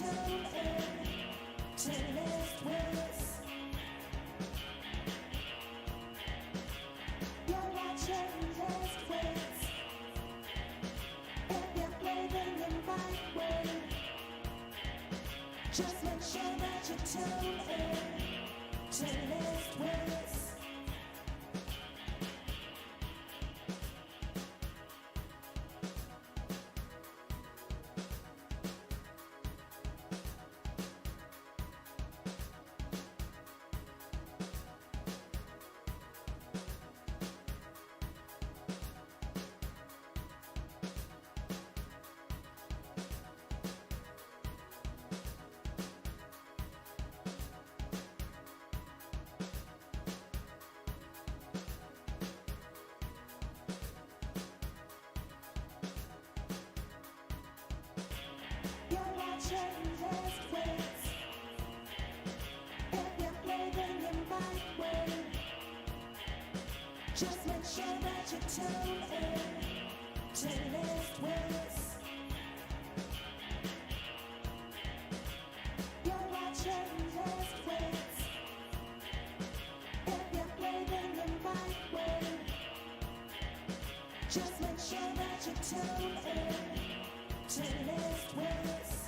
tune in to List Wits. You're watching List Wits. If you're braving the right way, just make sure that you tune in to List Wits. You're watching List Wits. If you're braving the right way, just make sure that you tune in to List Wits. You're watching List Wits. If you're braving the right way, just make sure that you tune in to List Wits.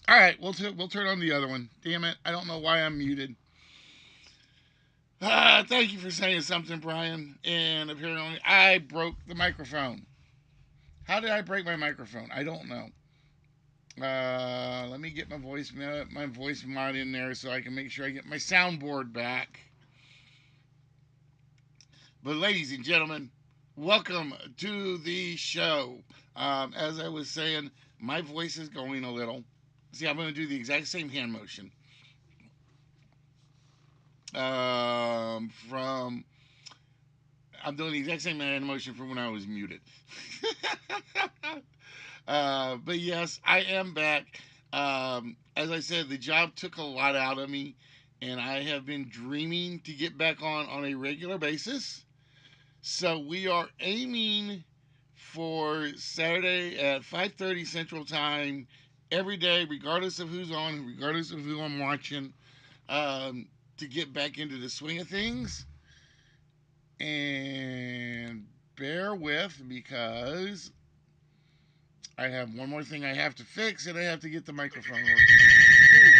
All right, we'll turn on the other one. Damn it, I don't know why I'm muted. Thank you for saying something, Brian. And apparently, I broke the microphone. How did I break my microphone? I don't know. Let me get my voice mod in there so I can make sure I get my soundboard back. But ladies and gentlemen, welcome to the show. As I was saying, my voice is going a little. See, I'm going to do the exact same hand motion. From I'm doing the exact same hand motion from when I was muted. But yes, I am back. As I said, the job took a lot out of me, and I have been dreaming to get back on a regular basis. So we are aiming for Saturday at 5:30 Central Time every day, regardless of who's on, regardless of who I'm watching. to get back into the swing of things. And bear with because I have one more thing I have to fix, and I have to get the microphone working. Ooh.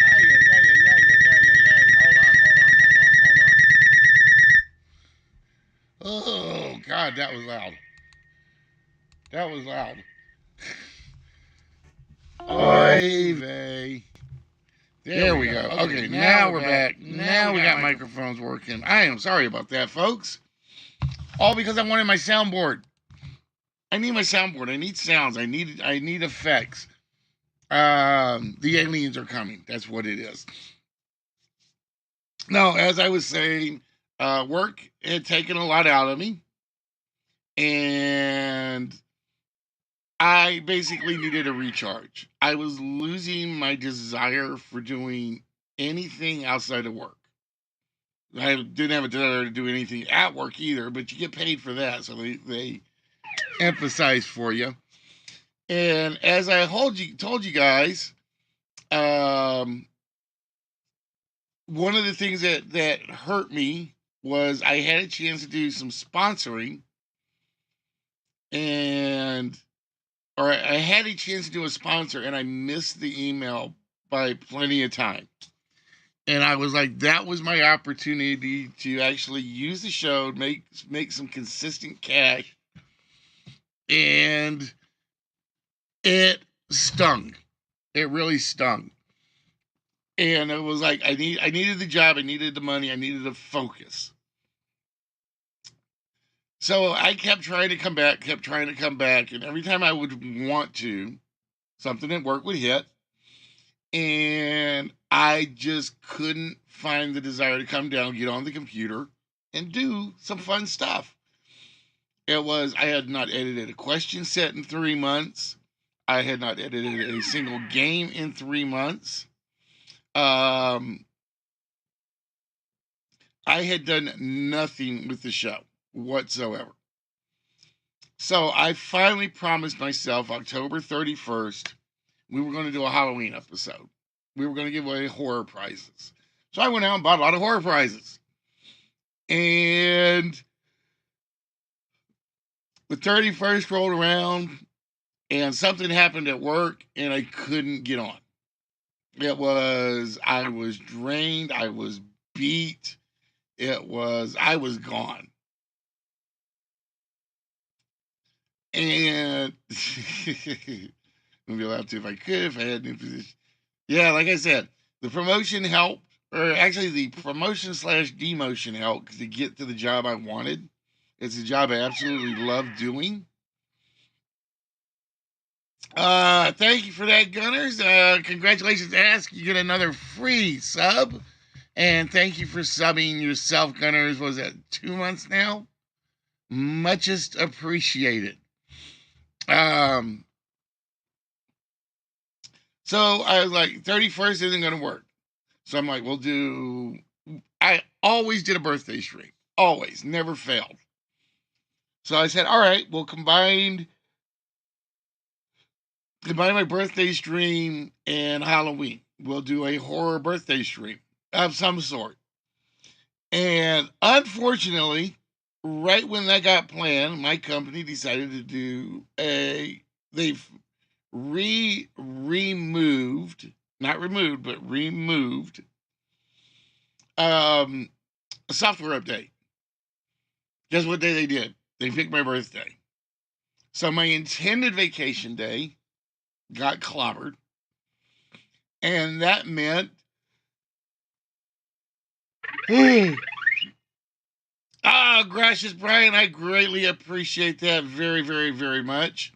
Ay, ay, ay, ay, ay, ay, ay, ay, ay. Hold on, hold on, hold on, hold on. Oh, God, that was loud. That was loud. Oy vey. There we go. Okay, now we're back. Now we got microphones working. I am sorry about that, folks. All because I wanted my soundboard. I need my soundboard. I need sounds. I need effects. The aliens are coming. That's what it is. No, as I was saying, work had taken a lot out of me, and I basically needed a recharge. I was losing my desire for doing anything outside of work. I didn't have a desire to do anything at work either, but you get paid for that, so they emphasize for you. And as I told you guys, one of the things that hurt me was I had a chance to do some sponsoring, or I had a chance to do a sponsor, and I missed the email by plenty of time. And I was like, that was my opportunity to actually use the show, make some consistent cash, and it stung. It really stung. And it was like I needed the job, I needed the money, I needed the focus. So I kept trying to come back, and every time I would want to, something at work would hit, and I just couldn't find the desire to come down, get on the computer, and do some fun stuff. It was I had not edited a question set in 3 months. I had not edited a single game in 3 months. I had done nothing with the show whatsoever. So I finally promised myself October 31st, we were going to do a Halloween episode. We were going to give away horror prizes. So I went out and bought a lot of horror prizes. And the 31st rolled around, and something happened at work, and I couldn't get on. I was drained, I was beat, I was gone. And I'd be allowed to if I could, if I had new position. Yeah, like I said, the promotion helped, or actually the promotion / demotion helped to get to the job I wanted. It's a job I absolutely love doing. Thank you for that, Gunners. Congratulations, Ask. You get another free sub. And thank you for subbing yourself, Gunners. Was it 2 months now? Muchest appreciated. So I was like, 31st isn't going to work. So I'm like, I always did a birthday stream. Always. Never failed. So I said, all right, we'll combine my birthday stream and Halloween. We'll do a horror birthday stream of some sort. And unfortunately, right when that got planned, my company decided to do they've removed a software update. Guess what day they did? They picked my birthday. So my intended vacation day got clobbered. And that meant gracious Brian, I greatly appreciate that very, very, very much.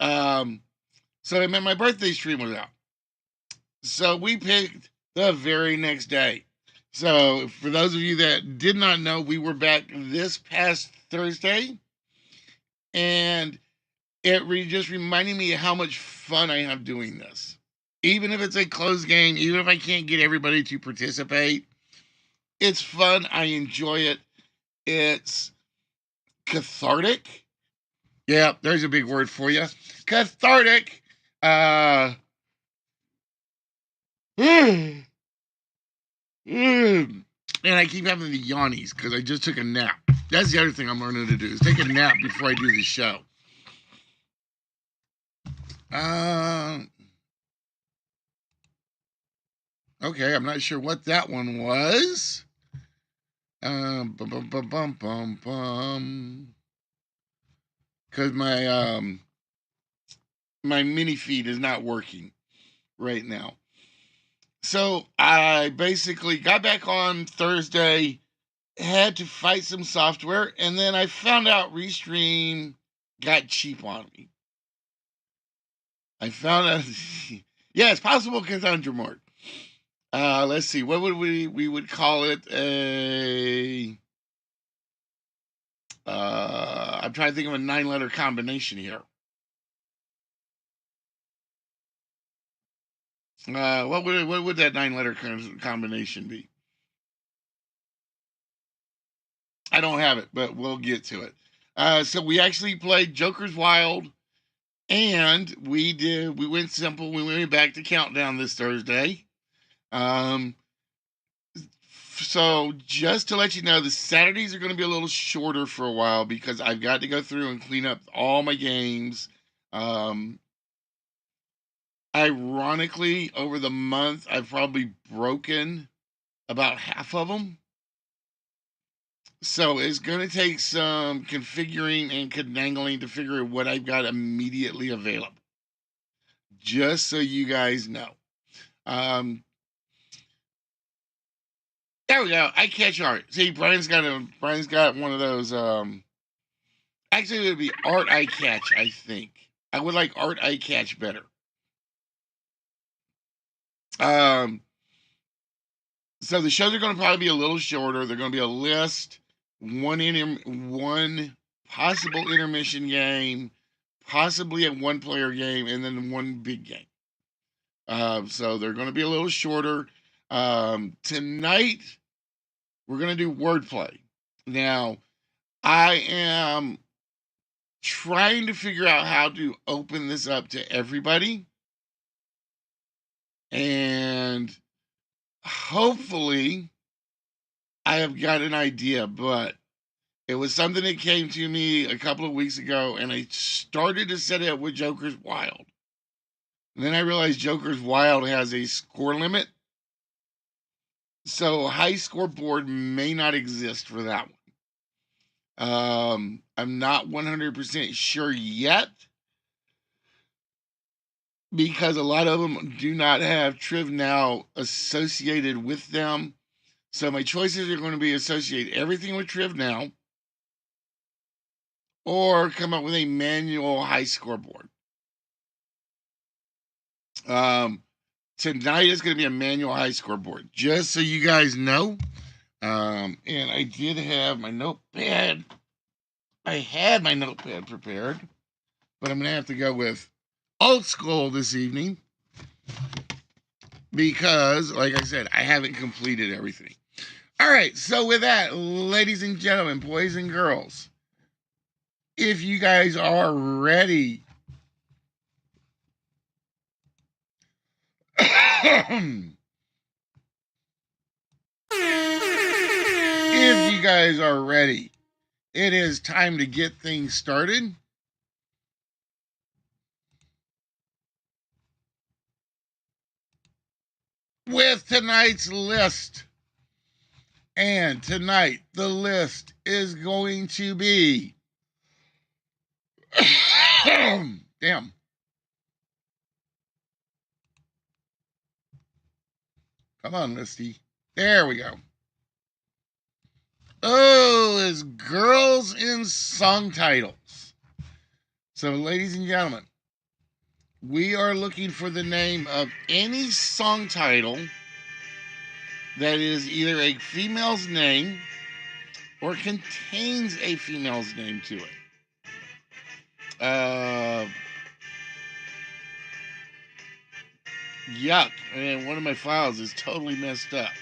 So it meant my birthday stream was out. So we picked the very next day. So for those of you that did not know, we were back this past Thursday. And it just reminded me of how much fun I have doing this. Even if it's a closed game, even if I can't get everybody to participate, it's fun. I enjoy it. It's cathartic. Yeah, there's a big word for you. Cathartic. Uh, and I keep having the yawnies because I just took a nap. That's the other thing I'm learning to do is take a nap before I do the show. Okay, I'm not sure what that one was. Bum bum bum bum bum bum. Because my mini feed is not working right now. So I basically got back on Thursday, had to fight some software, and then I found out Restream got cheap on me. I found out, yeah, it's possible conundrum mark. Let's see, what would we would call it? I'm trying to think of a 9-letter combination here. What would that 9-letter combination be? I don't have it, but we'll get to it. So we actually played Joker's Wild, and we went simple. We went back to Countdown this Thursday. So just to let you know, the Saturdays are going to be a little shorter for a while because I've got to go through and clean up all my games. Ironically, over the month, I've probably broken about half of them. So it's going to take some configuring and connangling to figure out what I've got immediately available. Just so you guys know. There we go. I catch art. See, Brian's got one of those. Actually, it would be art I catch. I think I would like art I catch better. So the shows are going to probably be a little shorter. They're going to be a list, one possible intermission game, possibly a one-player game, and then one big game. So they're going to be a little shorter. Tonight, we're going to do wordplay. Now, I am trying to figure out how to open this up to everybody. And hopefully, I have got an idea, but it was something that came to me a couple of weeks ago, and I started to set it up with Joker's Wild. And then I realized Joker's Wild has a score limit. So high scoreboard may not exist for that one. I'm not 100% sure yet because a lot of them do not have Triv Now associated with them. So my choices are going to be associate everything with Triv Now or come up with a manual high scoreboard. Tonight is going to be a manual high scoreboard, just so you guys know. And I did have my notepad. I had my notepad prepared, but I'm going to have to go with old school this evening because, like I said, I haven't completed everything. All right, so with that, ladies and gentlemen, boys and girls, if you guys are ready, if you guys are ready, it is time to get things started. With tonight's list. And tonight, the list is going to be. Damn. Come on, Misty. There we go. Oh, it's girls in song titles. So, ladies and gentlemen, we are looking for the name of any song title that is either a female's name or contains a female's name to it. Yuck. Man, one of my files is totally messed up.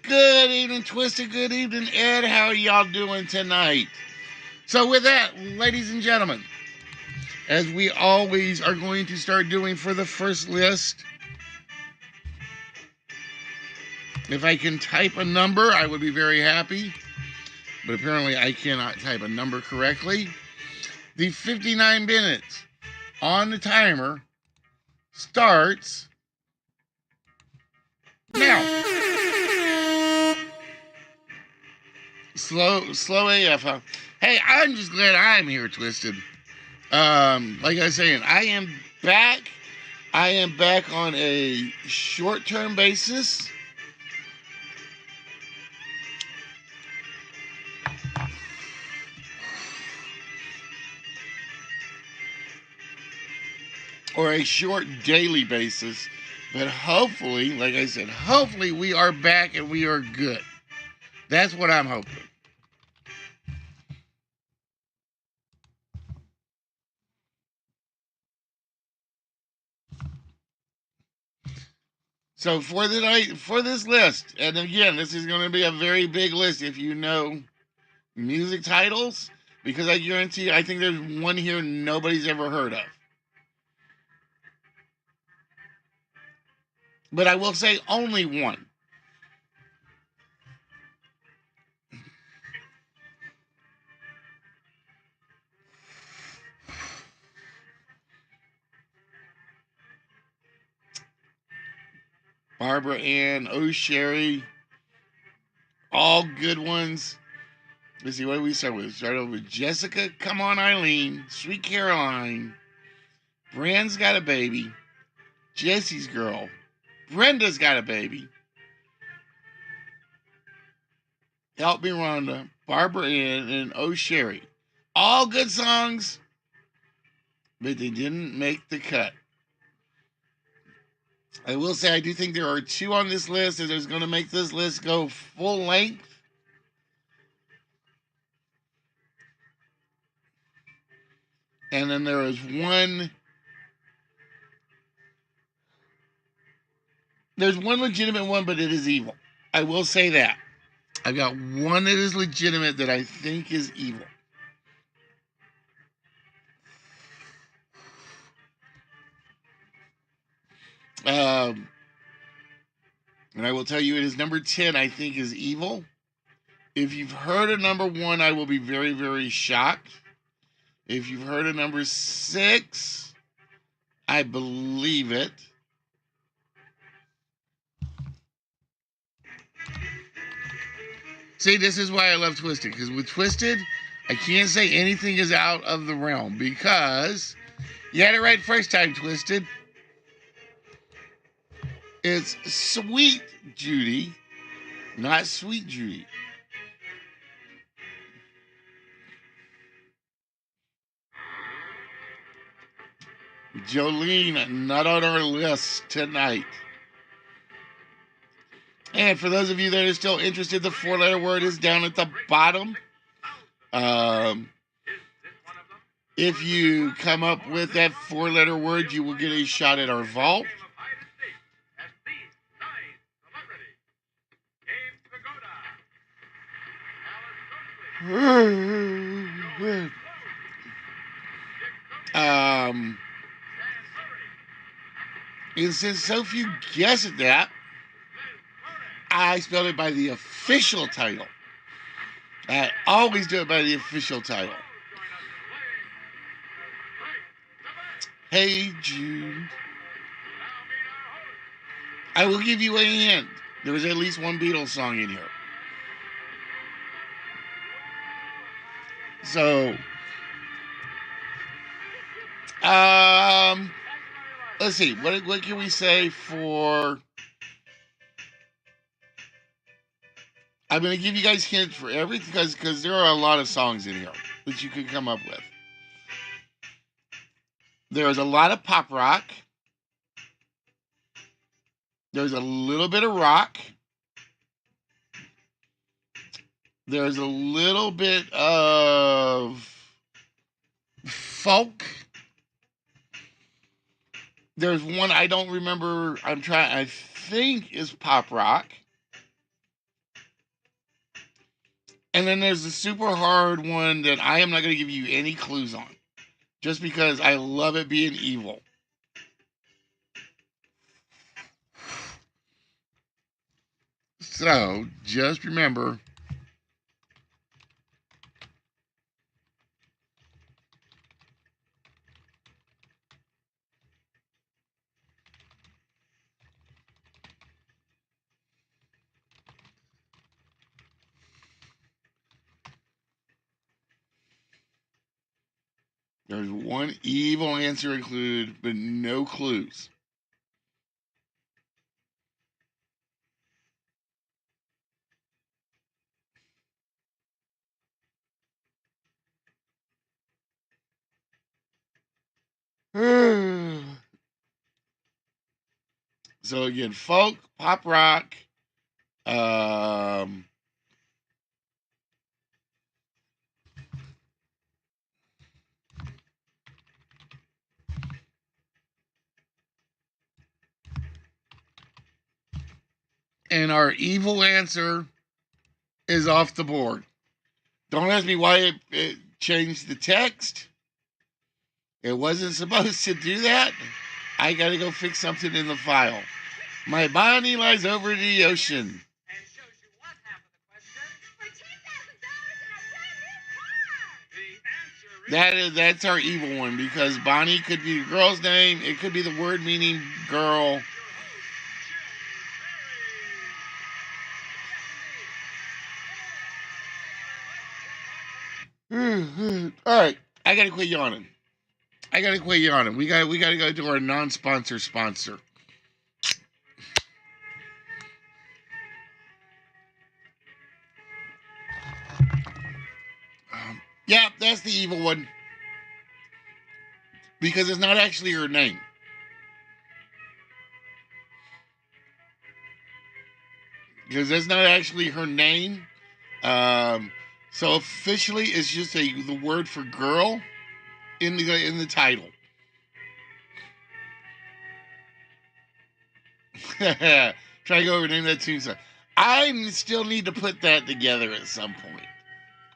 Good evening, Twisted. Good evening, Ed. How are y'all doing tonight? So with that, ladies and gentlemen, as we always are going to start doing for the first list, if I can type a number, I would be very happy. But apparently I cannot type a number correctly. The 59 minutes on the timer starts now. Slow AF, huh? Hey, I'm just glad I'm here, Twisted. Like I was saying, I am back. I am back on a short-term basis. Or a short daily basis. But hopefully, like I said, hopefully we are back and we are good. That's what I'm hoping. So for the night, for this list, and again, this is going to be a very big list if you know music titles, because I guarantee you, I think there's one here nobody's ever heard of. But I will say only one. Barbara Ann, Oh Sherry, all good ones. Let's see, what do we start with? Start over with Jessica, Come On Eileen, Sweet Caroline, Brand's Got a Baby, Jesse's Girl, Brenda's Got a Baby, Help Me Rhonda, Barbara Ann, and Oh Sherry. All good songs, but they didn't make the cut. I will say I do think there are two on this list that is going to make this list go full length. And then there is one. There's one legitimate one, but it is evil. I will say that. I've got one that is legitimate that I think is evil. And I will tell you, it is number 10, I think, is evil. If you've heard a number 1, I will be very, very shocked. If you've heard a number 6, I believe it. See, this is why I love Twisted, because with Twisted, I can't say anything is out of the realm, because you had it right first time, Twisted. It's Sweet Judy, not Sweet Judy. Jolene, not on our list tonight. And for those of you that are still interested, the 4-letter word is down at the bottom. If you come up with that 4-letter word, you will get a shot at our vault. And since so few guessed that, I spelled it by the official title. I always do it by the official title. Hey Jude. I will give you a hint. There was at least one Beatles song in here. So, let's see. What can we say for? I'm going to give you guys hints for everything because there are a lot of songs in here that you could come up with. There's a lot of pop rock. There's a little bit of rock. There's a little bit of folk. There's one I don't remember. I think is pop rock. And then there's the super hard one that I am not going to give you any clues on, just because I love it being evil. So just remember, there's one evil answer included, but no clues. So again, folk, pop rock, um, and our evil answer is off the board. Don't ask me why it changed the text. It wasn't supposed to do that. I gotta go fix something in the file. My body lies over the ocean. And shows you what half of the question. For $10,000 and a brand new car. The answer is That's our evil one, because Bonnie could be the girl's name. It could be the word meaning girl. All right, I gotta quit yawning. We gotta go to our non-sponsor sponsor. Yeah, that's the evil one, because it's not actually her name. Because that's not actually her name. So officially, it's just the word for girl in the title. Try to go over and name that tune song. I still need to put that together at some point.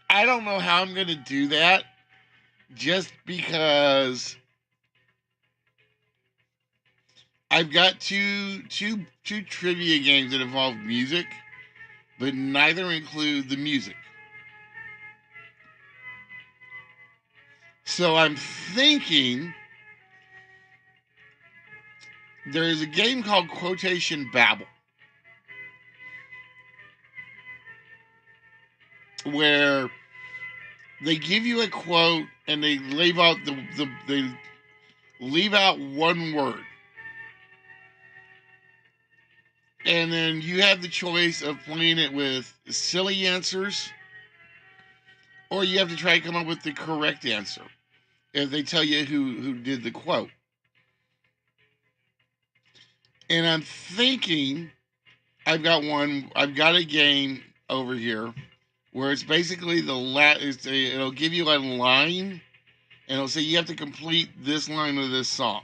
I don't know how I'm gonna do that, just because I've got two trivia games that involve music, but neither include the music. So I'm thinking there is a game called Quotation Babble, where they give you a quote and they leave out they leave out one word, and then you have the choice of playing it with silly answers, or you have to try to come up with the correct answer if they tell you who did the quote. And I'm thinking I've got a game over here where it's basically it'll give you a line and it'll say you have to complete this line of this song.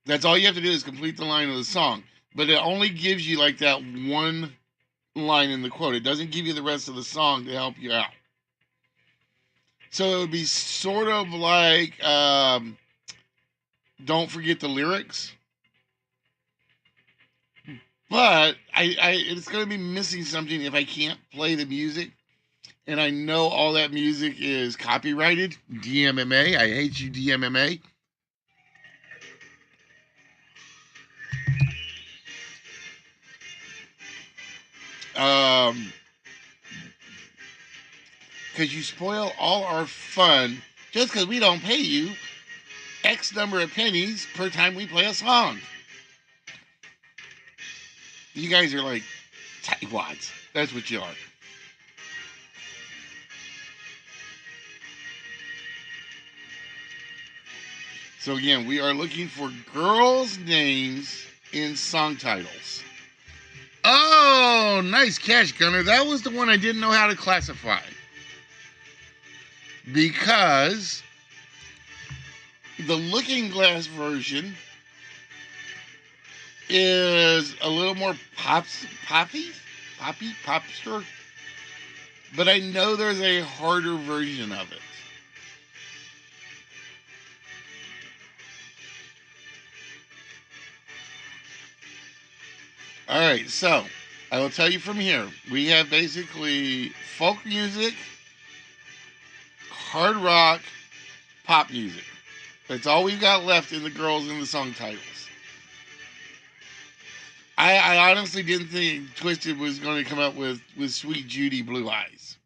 That's all you have to do, is complete the line of the song. But it only gives you like that one line in the quote. It doesn't give you the rest of the song to help you out. So it would be sort of like Don't Forget the Lyrics. But it's going to be missing something if I can't play the music. And I know all that music is copyrighted. DMMA. I hate you, DMMA. Because you spoil all our fun just because we don't pay you X number of pennies per time we play a song. You guys are like tightwads. That's what you are. So again, we are looking for girls' names in song titles. Oh, nice catch, Gunner. That was the one I didn't know how to classify. Because the Looking Glass version is a little more popster. but I know there's a harder version of it. All right, so I will tell you from here. We have basically folk music, hard rock, pop music. That's all we've got left in the girls in the song titles. I honestly didn't think Twisted was going to come up with Sweet Judy Blue Eyes.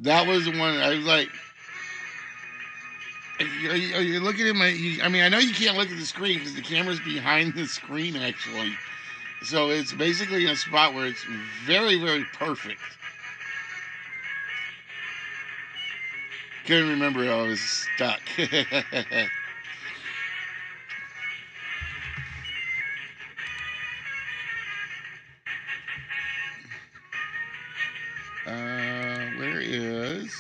That was the one I was like, are you looking at my? I mean, I know you can't look at the screen because the camera's behind the screen actually. So it's basically in a spot where it's very, very perfect. Couldn't remember I was stuck. Where is?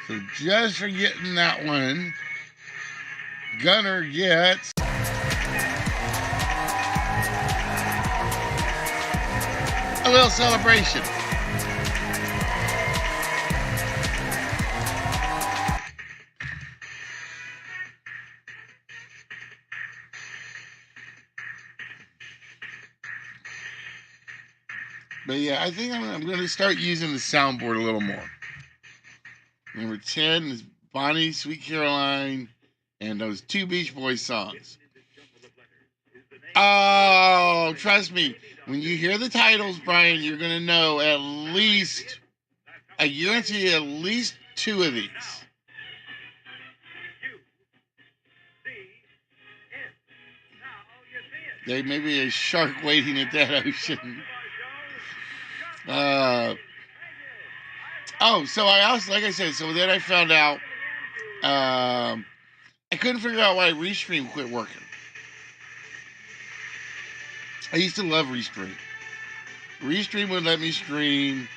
So just for getting that one, Gunner gets a little celebration. But yeah, I think I'm going to start using the soundboard a little more. Number 10 is Bonnie, Sweet Caroline, and those two Beach Boys songs. Oh, trust me, when you hear the titles, Brian, you're going to know at least, I guarantee you, at least two of these. There may be a shark waiting at that ocean. So I also, like I said, so then I found out I couldn't figure out why Restream quit working. I used to love Restream. Restream would let me stream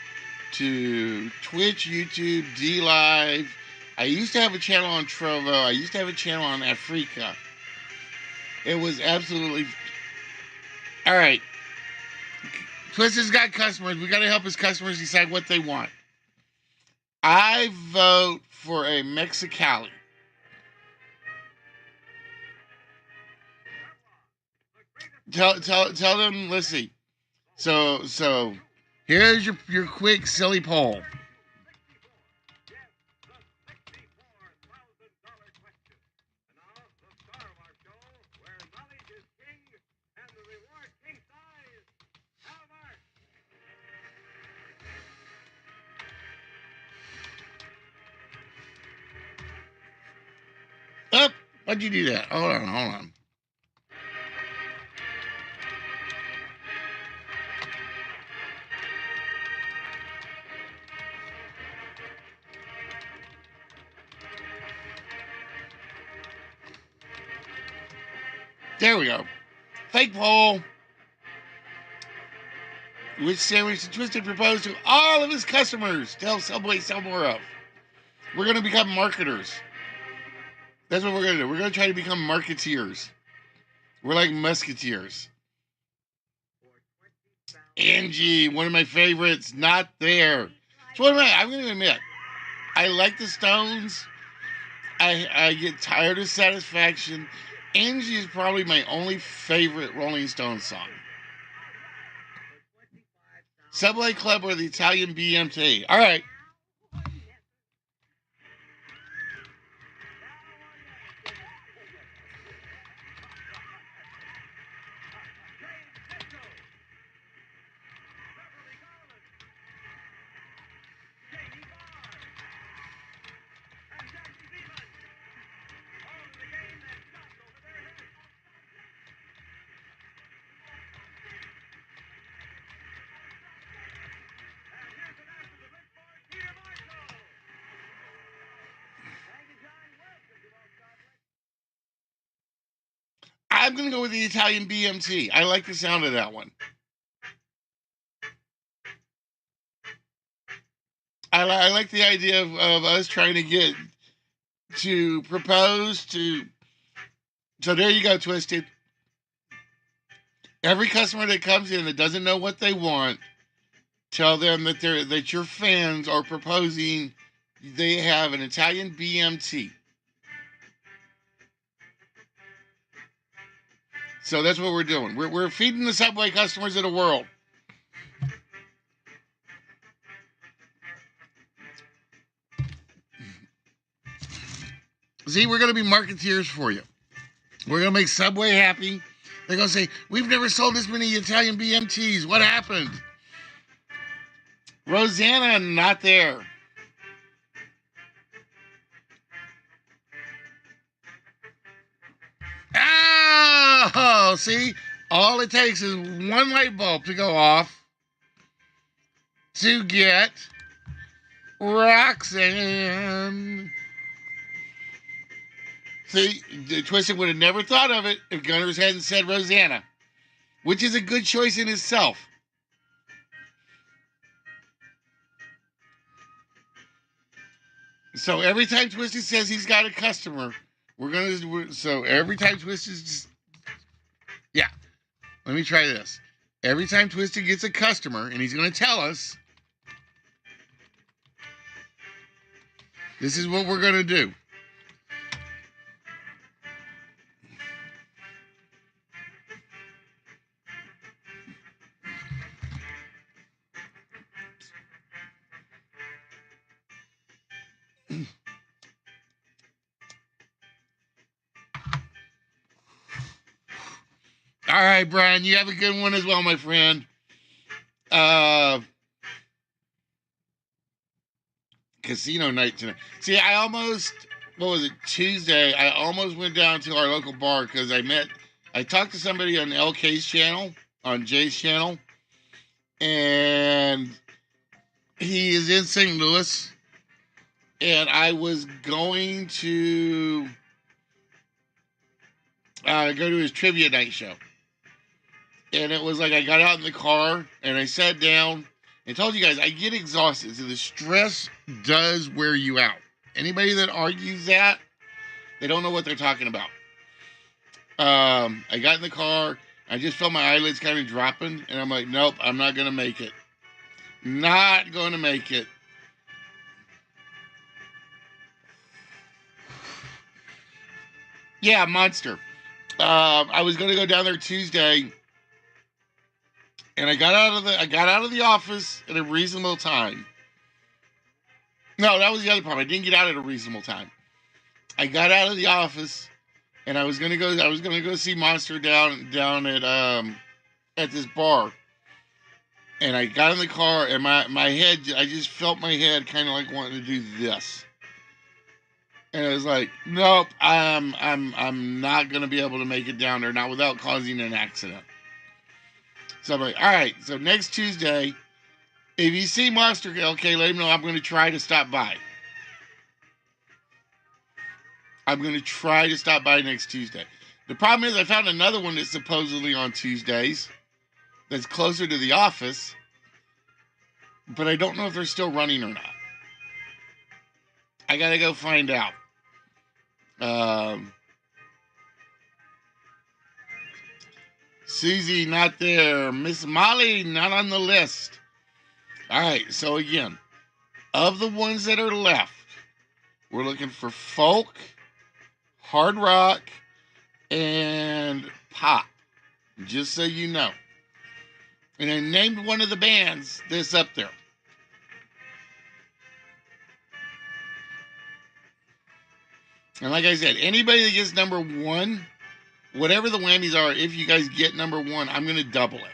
to Twitch, YouTube, D Live. I used to have a channel on Trovo. I used to have a channel on Africa. It was absolutely... All right. Twisted's got customers. We got to help his customers decide what they want. I vote for a Mexicali. Tell them, let's see. So here's your quick silly poll. Up, why'd you do that? Hold on. There we go. Fake poll. Which sandwich did Twisted propose to all of his customers to help Subway sell more of? We're going to become marketers. That's what we're going to do. We're going to try to become marketeers. We're like musketeers. Angie, one of my favorites, not there. So what am I? I'm going to admit, I like the Stones. I get tired of Satisfaction. Angie is probably my only favorite Rolling Stones song. Subway Club or the Italian BMT. All right. I'm going to go with the Italian BMT. I like the sound of that one. I like the idea of us trying to propose to So there you go, Twisted. Every customer that comes in that doesn't know what they want, tell them that your fans are proposing they have an Italian BMT. So that's what we're doing. We're feeding the Subway customers of the world. See, we're going to be marketeers for you. We're going to make Subway happy. They're going to say, we've never sold this many Italian BMTs. What happened? Rosanna, not there. Oh, see? All it takes is one light bulb to go off to get Roxanne. See, Twisted would have never thought of it if Gunners hadn't said Rosanna, which is a good choice in itself. So every time Twisted says he's got a customer, so every time Twisted's, yeah, let me try this. Every time Twisted gets a customer, and he's going to tell us, this is what we're going to do. All right, Brian, you have a good one as well, my friend. Casino night tonight. See, Tuesday, I almost went down to our local bar because I talked to somebody on LK's channel, on Jay's channel, and he is in St. Louis, and I was going to go to his trivia night show. And it was like I got out in the car and I sat down and told you guys I get exhausted. So the stress does wear you out. Anybody that argues that, they don't know what they're talking about. I got in the car. I just felt my eyelids kind of dropping. And I'm like, nope, I'm not going to make it. Not going to make it. Yeah, Monster. I was going to go down there Tuesday. And I got out of the office at a reasonable time. No, that was the other problem. I didn't get out at a reasonable time. I got out of the office, and I was gonna go see Monster down at this bar. And I got in the car, and my head, I just felt my head kind of like wanting to do this. And I was like, nope, I'm not gonna be able to make it down there, not without causing an accident. So I'm like, all right, so next Tuesday, if you see Monster, okay, let him know I'm going to try to stop by. I'm going to try to stop by next Tuesday. The problem is I found another one that's supposedly on Tuesdays that's closer to the office, but I don't know if they're still running or not. I got to go find out. Susie, not there. Miss Molly, not on the list. All right, so again, of the ones that are left, we're looking for folk, hard rock, and pop, just so you know. And I named one of the bands that's up there. And like I said, anybody that gets number one, whatever the whammies are, if you guys get number one, I'm going to double it.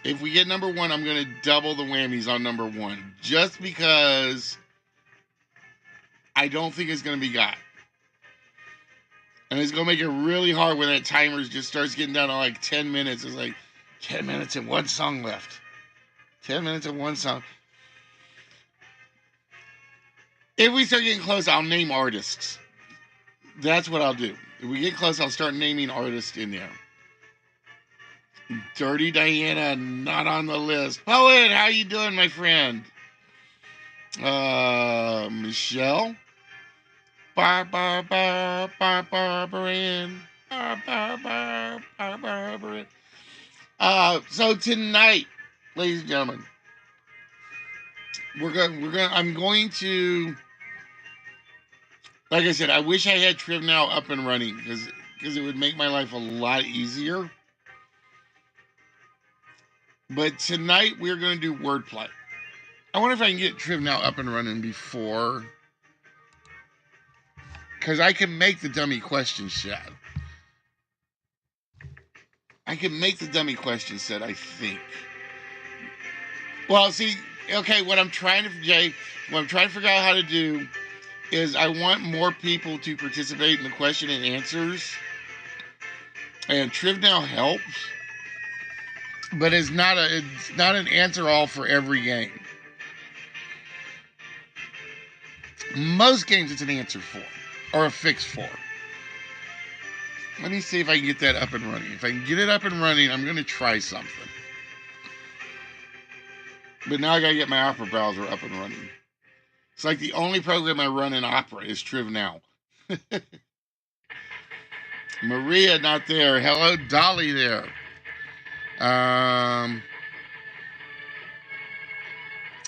If we get number one, I'm going to double the whammies on number one. Just because I don't think it's going to be got. And it's going to make it really hard when that timer just starts getting down to like 10 minutes. It's like 10 minutes and one song left. 10 minutes and one song. If we start getting close, I'll name artists. That's what I'll do. If we get close, I'll start naming artists in there. Dirty Diana, not on the list. Poet, how you doing, my friend? Michelle? Barbarin. Barbarin. So tonight, ladies and gentlemen, I'm going to, like I said, I wish I had Triv Now up and running because it would make my life a lot easier. But tonight we're going to do wordplay. I wonder if I can get Triv Now up and running before, because I can make the dummy question set. I can make the dummy question set, I think. Well, see, okay, what I'm trying to figure out how to do is I want more people to participate in the question and answers. And Triv Now helps, but it's not an answer all for every game. Most games it's an answer for, or a fix for. Let me see if I can get that up and running. If I can get it up and running, I'm going to try something. But now I got to get my Opera browser up and running. It's like the only program I run in Opera is Triv Now. Maria not there. Hello, Dolly there.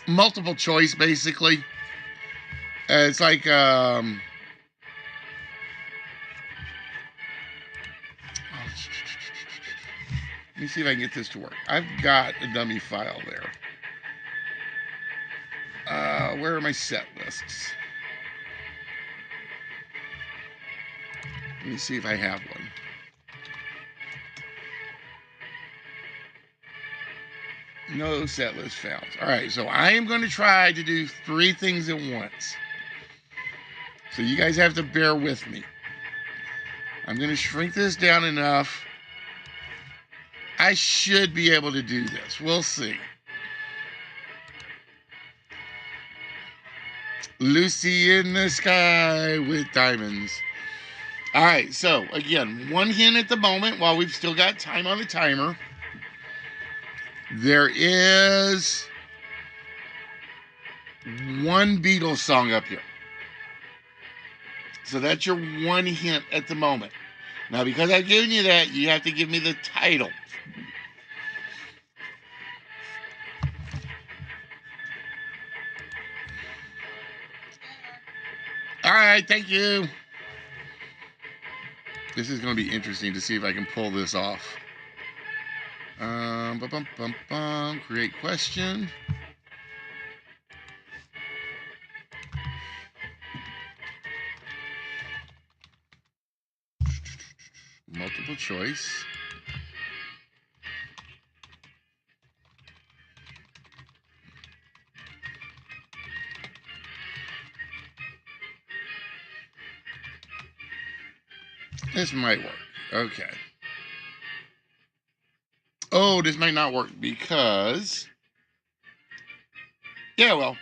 Multiple choice, basically. It's like let me see if I can get this to work. I've got a dummy file there. Where are my set lists? Let me see if I have one. No set list found. All right, so I am going to try to do 3 things at once. So you guys have to bear with me. I'm going to shrink this down enough. I should be able to do this. We'll see. Lucy in the sky with diamonds. All right, so again, one hint at the moment while we've still got time on the timer. There is one Beatles song up here. So that's your one hint at the moment. Now, because I've given you that, you have to give me the title. All right, thank you. This is going to be interesting to see if I can pull this off. Create question. Multiple choice. This might work. Okay. Oh, this might not work because... Yeah, well.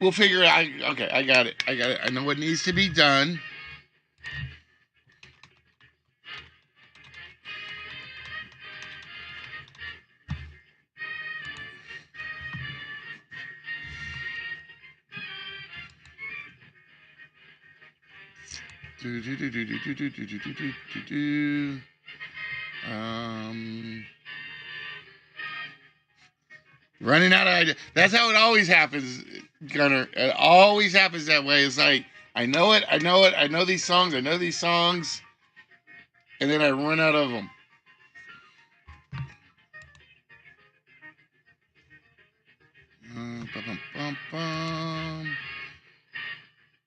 We'll figure it out. Okay, I got it. I know what needs to be done. Running out of ideas. That's how it always happens, Gunner. It always happens that way. It's like, I know it. I know these songs. And then I run out of them.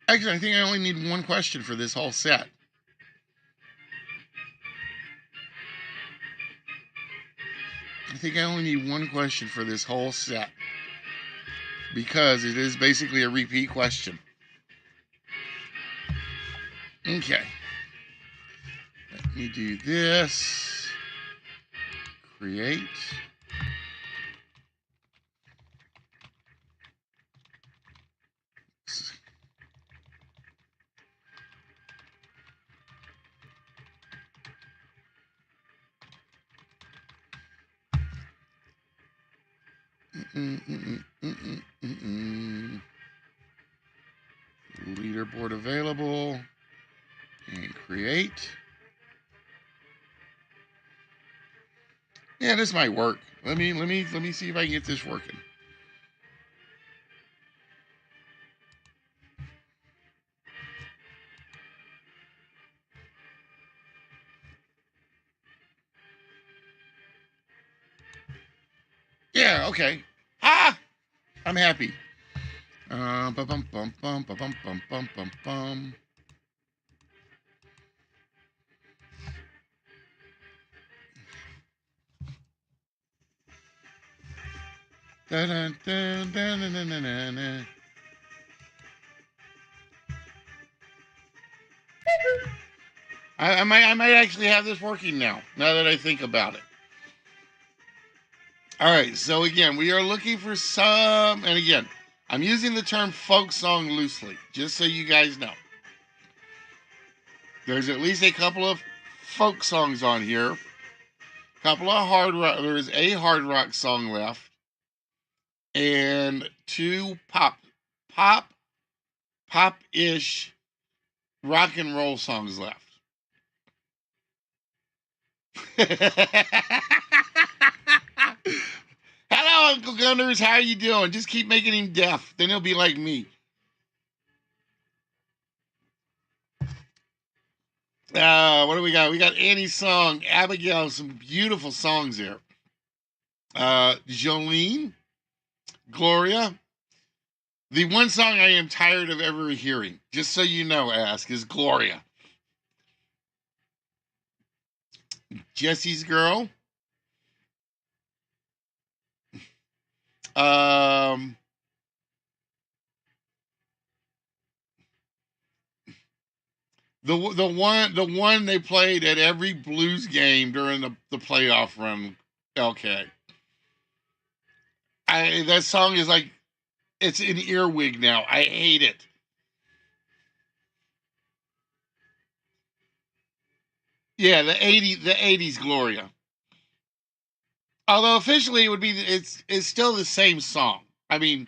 Actually, I think I only need one question for this whole set. I think I only need one question for this whole set. Because it is basically a repeat question. Okay. Let me do this. Create. Leaderboard available. And create. Yeah, this might work. Let me see if I can get this working. Yeah, okay. Ah, I'm happy. Bum bum bum bum bum bum bum bum bum. Dun, dun, dun, dun, dun, dun, dun, dun. I might actually have this working now. Now that I think about it. All right. So again, we are looking for some, and again, I'm using the term folk song loosely, just so you guys know. There's at least a couple of folk songs on here. A couple of hard rock. There is a hard rock song left, and two pop-ish rock and roll songs left. Hello, Uncle Gunners. How you doing? Just keep making him deaf. Then he'll be like me. What do we got? We got Annie's song, Abigail, some beautiful songs there. Jolene, Gloria. The one song I am tired of ever hearing, just so you know, Ask, is Gloria. Jesse's Girl. Um, the one they played at every Blues game during the playoff run. Okay. That song is like, it's an earwig now. I hate it. Yeah, the '80s Gloria. Although officially it would be, it's still the same song. I mean,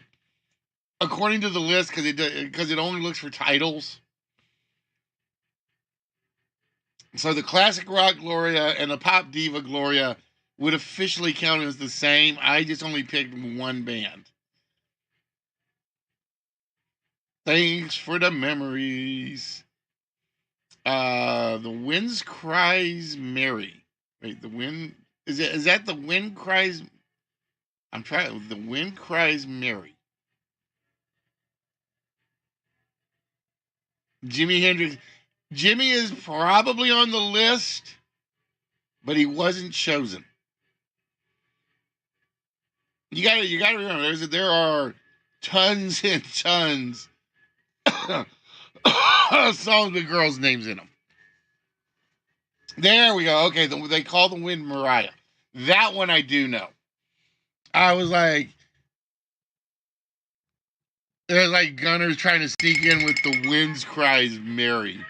according to the list, because it only looks for titles. So the classic rock Gloria and the pop diva Gloria would officially count as the same. I just only picked one band. Thanks for the memories. The Wind Cries Mary. Wait, the wind is that the Wind Cries? I'm trying. The Wind Cries Mary. Jimi Hendrix. Jimmy is probably on the list, but he wasn't chosen. You gotta remember there are tons and tons of songs with girls' names in them. There we go. Okay, they call the wind Mariah. That one I do know. I was like, there's like Gunners trying to sneak in with the Winds Cries Mary.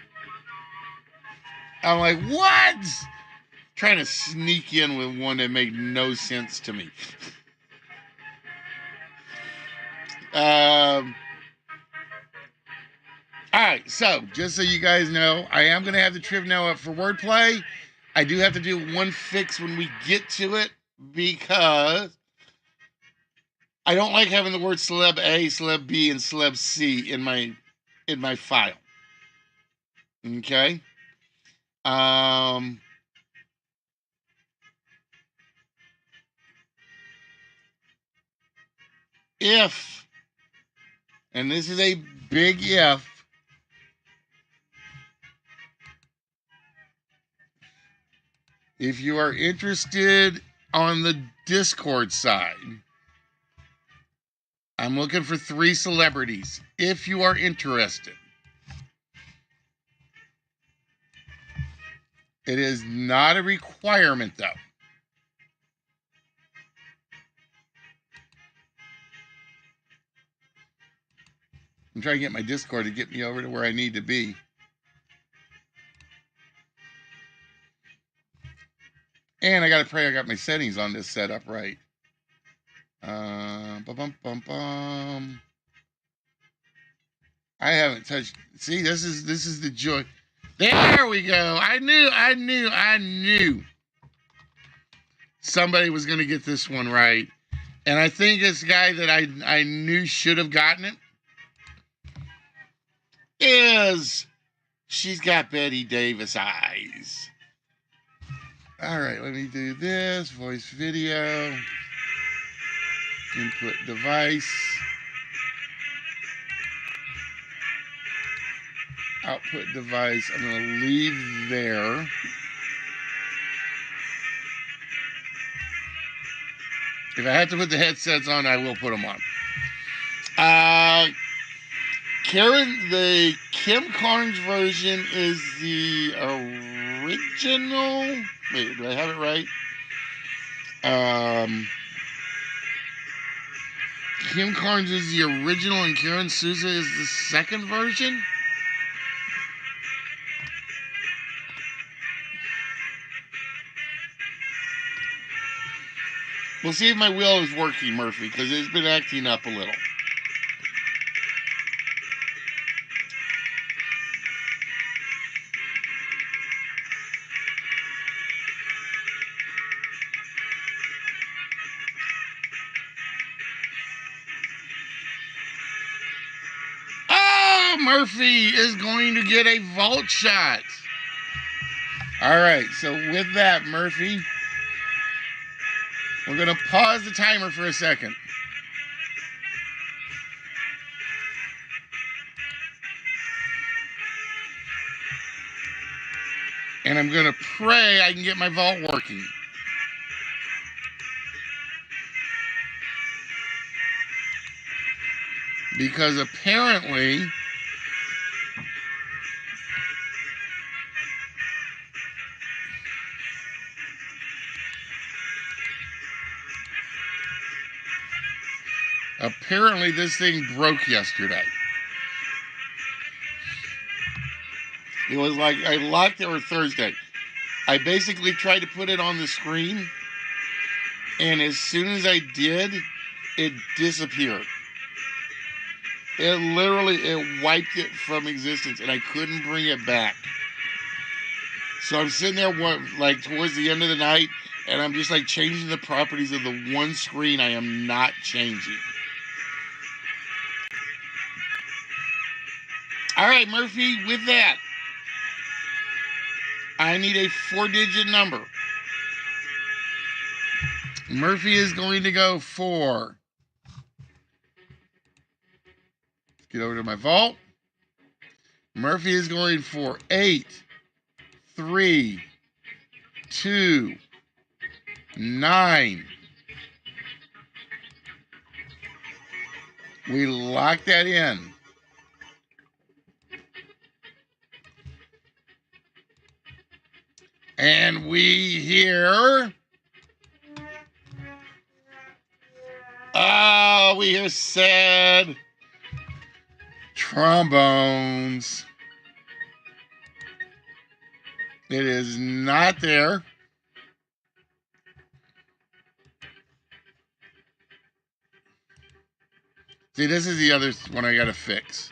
I'm like, what? Trying to sneak in with one that made no sense to me. All right, so just so you guys know, I am going to have the trivia now up for wordplay. I do have to do one fix when we get to it because I don't like having the word celeb A, celeb B, and celeb C in my file. Okay. If, and this is a big if you are interested on the Discord side, I'm looking for 3 celebrities. If you are interested, it is not a requirement though. I'm trying to get my Discord to get me over to where I need to be. And I got to pray I got my settings on this set up right. Bum, bum, bum, bum. I haven't touched. See, this is the joy. There we go. I knew somebody was going to get this one right. And I think this guy that I knew should have gotten it is She's Got Betty Davis Eyes. All right, let me do this. Voice video. Input device. Output device. I'm going to leave there. If I have to put the headsets on, I will put them on. The Kim Carnes version is the original. Wait, do I have it right? Kim Carnes is the original and Karen Souza is the second version. We'll see if my wheel is working, Murphy, because it's been acting up a little. Oh, Murphy is going to get a vault shot. All right, so with that, Murphy, we're going to pause the timer for a second. And I'm going to pray I can get my vault working. Because apparently this thing broke yesterday. It was like I locked it on Thursday. I basically tried to put it on the screen, and as soon as I did, it disappeared. It wiped it from existence, and I couldn't bring it back. So I'm sitting there like towards the end of the night, and I'm just like changing the properties of the one screen I am not changing. All right, Murphy, with that, I need a 4-digit number. Murphy is going to go for. Let's get over to my vault. Murphy is going for 8, 3, 2, 9. We lock that in. And we hear. Oh, we hear sad trombones. It is not there. See, this is the other one I got to fix.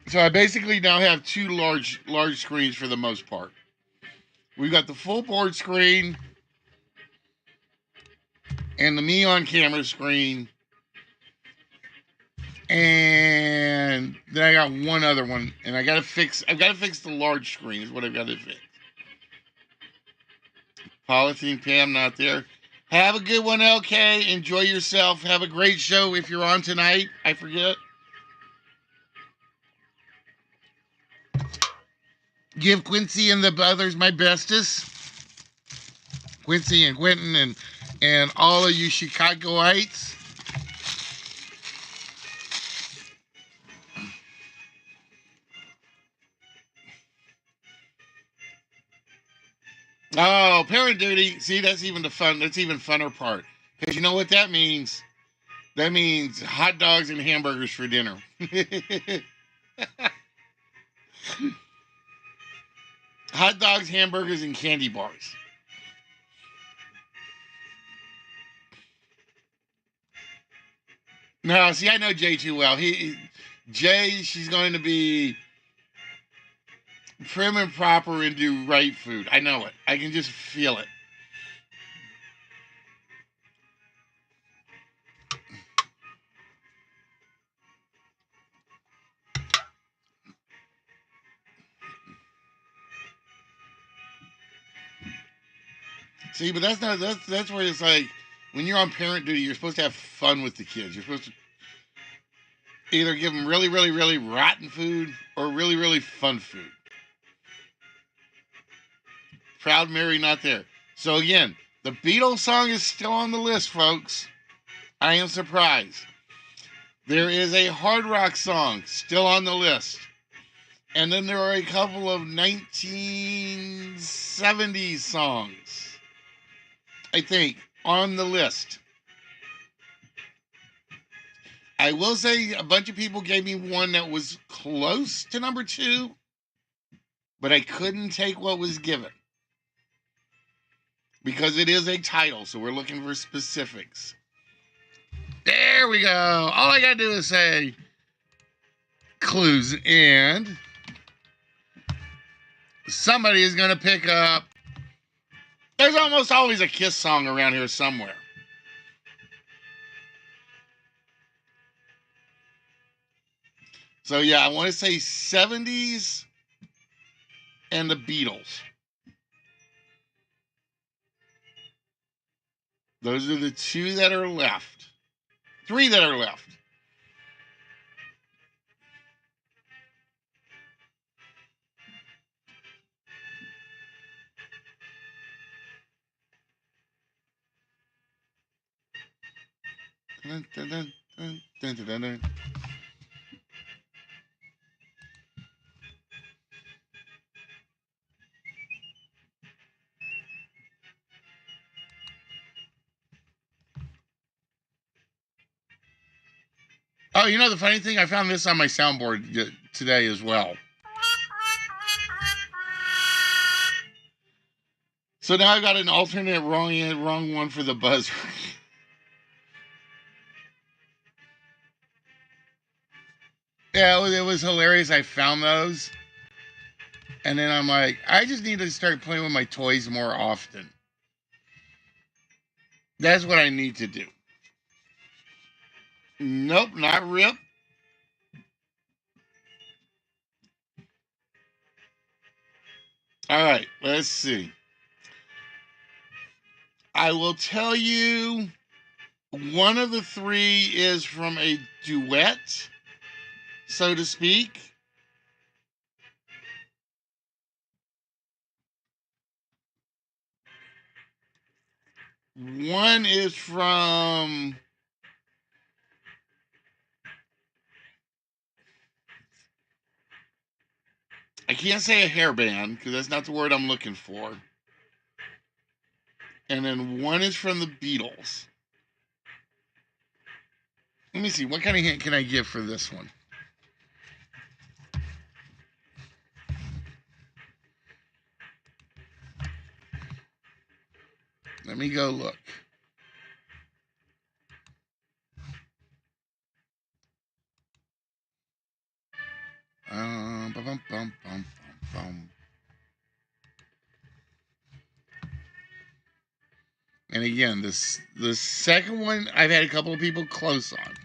So I basically now have two large screens for the most part. We've got the full board screen and the me on camera screen. And then I got one other one, and I've got to fix the large screen is what I've got to fix. Polythene Pam not there. Have a good one, LK. Enjoy yourself. Have a great show if you're on tonight. I forget. Give Quincy and the others my bestest. Quincy and Quentin and all of you Chicagoites. Oh, parent duty. See, that's even the fun. That's even funner part. Because you know what that means? That means hot dogs and hamburgers for dinner. Hot dogs, hamburgers, and candy bars. No, see, I know Jay too well. Jay, she's going to be prim and proper and do right food. I know it. I can just feel it. See, but that's where it's like when you're on parent duty, you're supposed to have fun with the kids. You're supposed to either give them really, really, really rotten food or really, really fun food. Proud Mary not there. So again, the Beatles song is still on the list, folks. I am surprised. There is a hard rock song still on the list. And then there are a couple of 1970s songs, I think, on the list. I will say a bunch of people gave me one that was close to number 2, but I couldn't take what was given because it is a title, so we're looking for specifics. There we go. All I got to do is say clues, and somebody is going to pick up. There's almost always a Kiss song around here somewhere. So yeah, I want to say 70s and the Beatles. Those are the 2 that are left. 3 that are left. Dun, dun, dun, dun, dun, dun, dun, dun. Oh, you know the funny thing? I found this on my soundboard today as well. So now I've got an alternate wrong one for the buzzer. Yeah, it was hilarious. I found those. And then I'm like, I just need to start playing with my toys more often. That's what I need to do. Nope, not Rip. All right, let's see. I will tell you one of the 3 is from a duet, so to speak. One is from I can't say a hair band because that's not the word I'm looking for. And then one is from the Beatles. Let me see. What kind of hint can I give for this one? Let me go look. Bum, bum, bum, bum, bum. And again, the second one I've had a couple of people close on.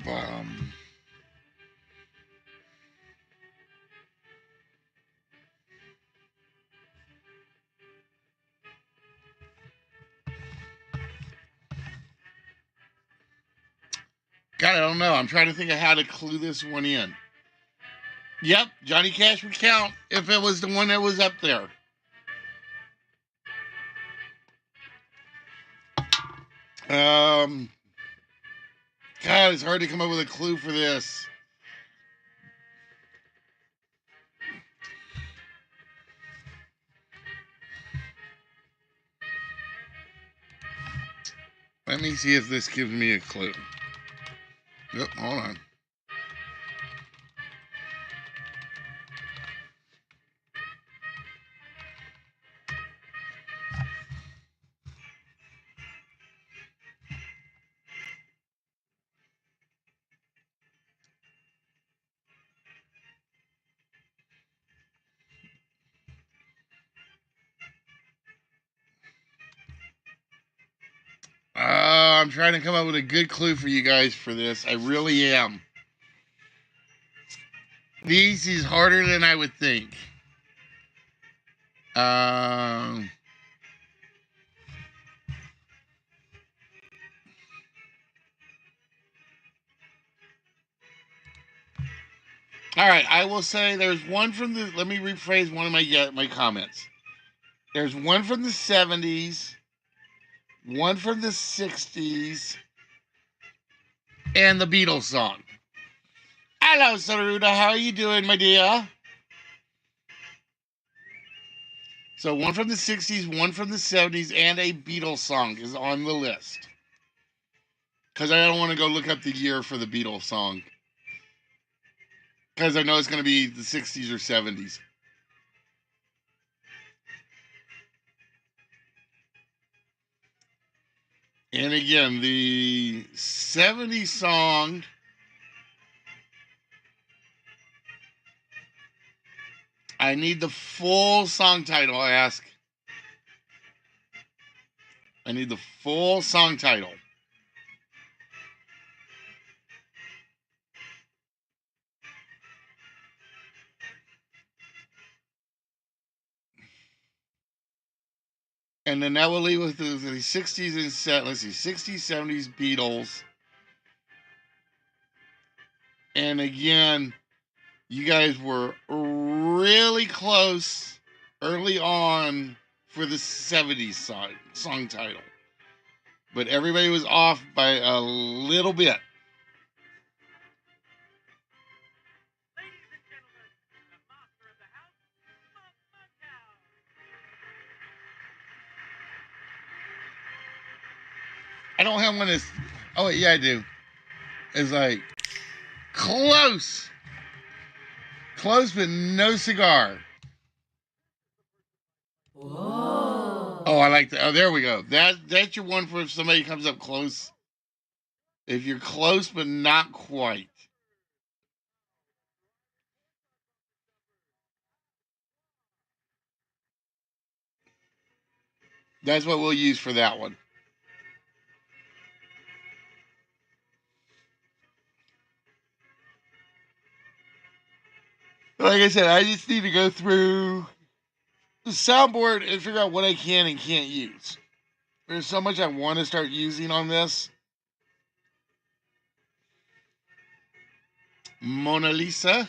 Bum. God, I don't know. I'm trying to think of how to clue this one in. Yep, Johnny Cash would count if it was the one that was up there. God, it's hard to come up with a clue for this. Let me see if this gives me a clue. Yep, hold on. I'm trying to come up with a good clue for you guys for this. I really am. This is harder than I would think. All right, I will say there's one from the. Let me rephrase one of my comments. There's one from the 70s, one from the 60s, and the Beatles song. Hello, Saruda. How are you doing, my dear? So one from the 60s, one from the 70s, and a Beatles song is on the list. Because I don't want to go look up the year for the Beatles song. Because I know it's going to be the 60s or 70s. And again, the 70s song. I need the full song title, I ask. I need the full song title. And then that will leave with the 60s and 60s, 70s Beatles. And again, you guys were really close early on for the 70s song title. But everybody was off by a little bit. Ladies and gentlemen, the master of the house, Motown. I don't have one that's. Oh, wait, yeah, I do. It's like close. Close, but no cigar. Whoa. Oh, I like that. Oh, there we go. That's your one for if somebody comes up close. If you're close, but not quite. That's what we'll use for that one. Like I said, I just need to go through the soundboard and figure out what I can and can't use. There's so much I want to start using on this. Mona Lisa,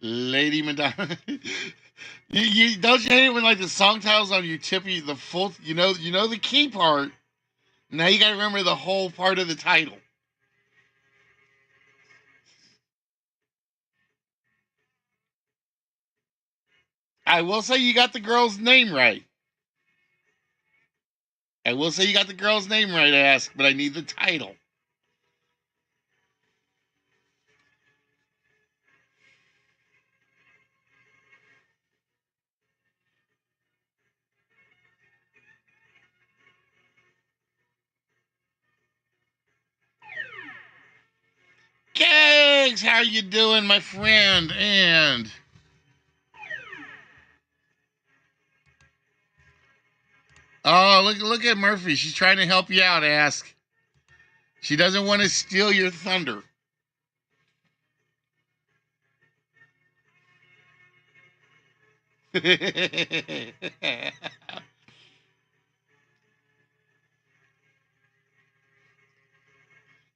Lady Madonna. you don't you hate it when like the song titles on your tippy the full you know the key part. Now you got to remember the whole part of the title. I will say you got the girl's name right. I will say you got the girl's name right, I ask, but I need the title. Gags, how you doing, my friend? And oh, look at Murphy. She's trying to help you out, ask. She doesn't want to steal your thunder.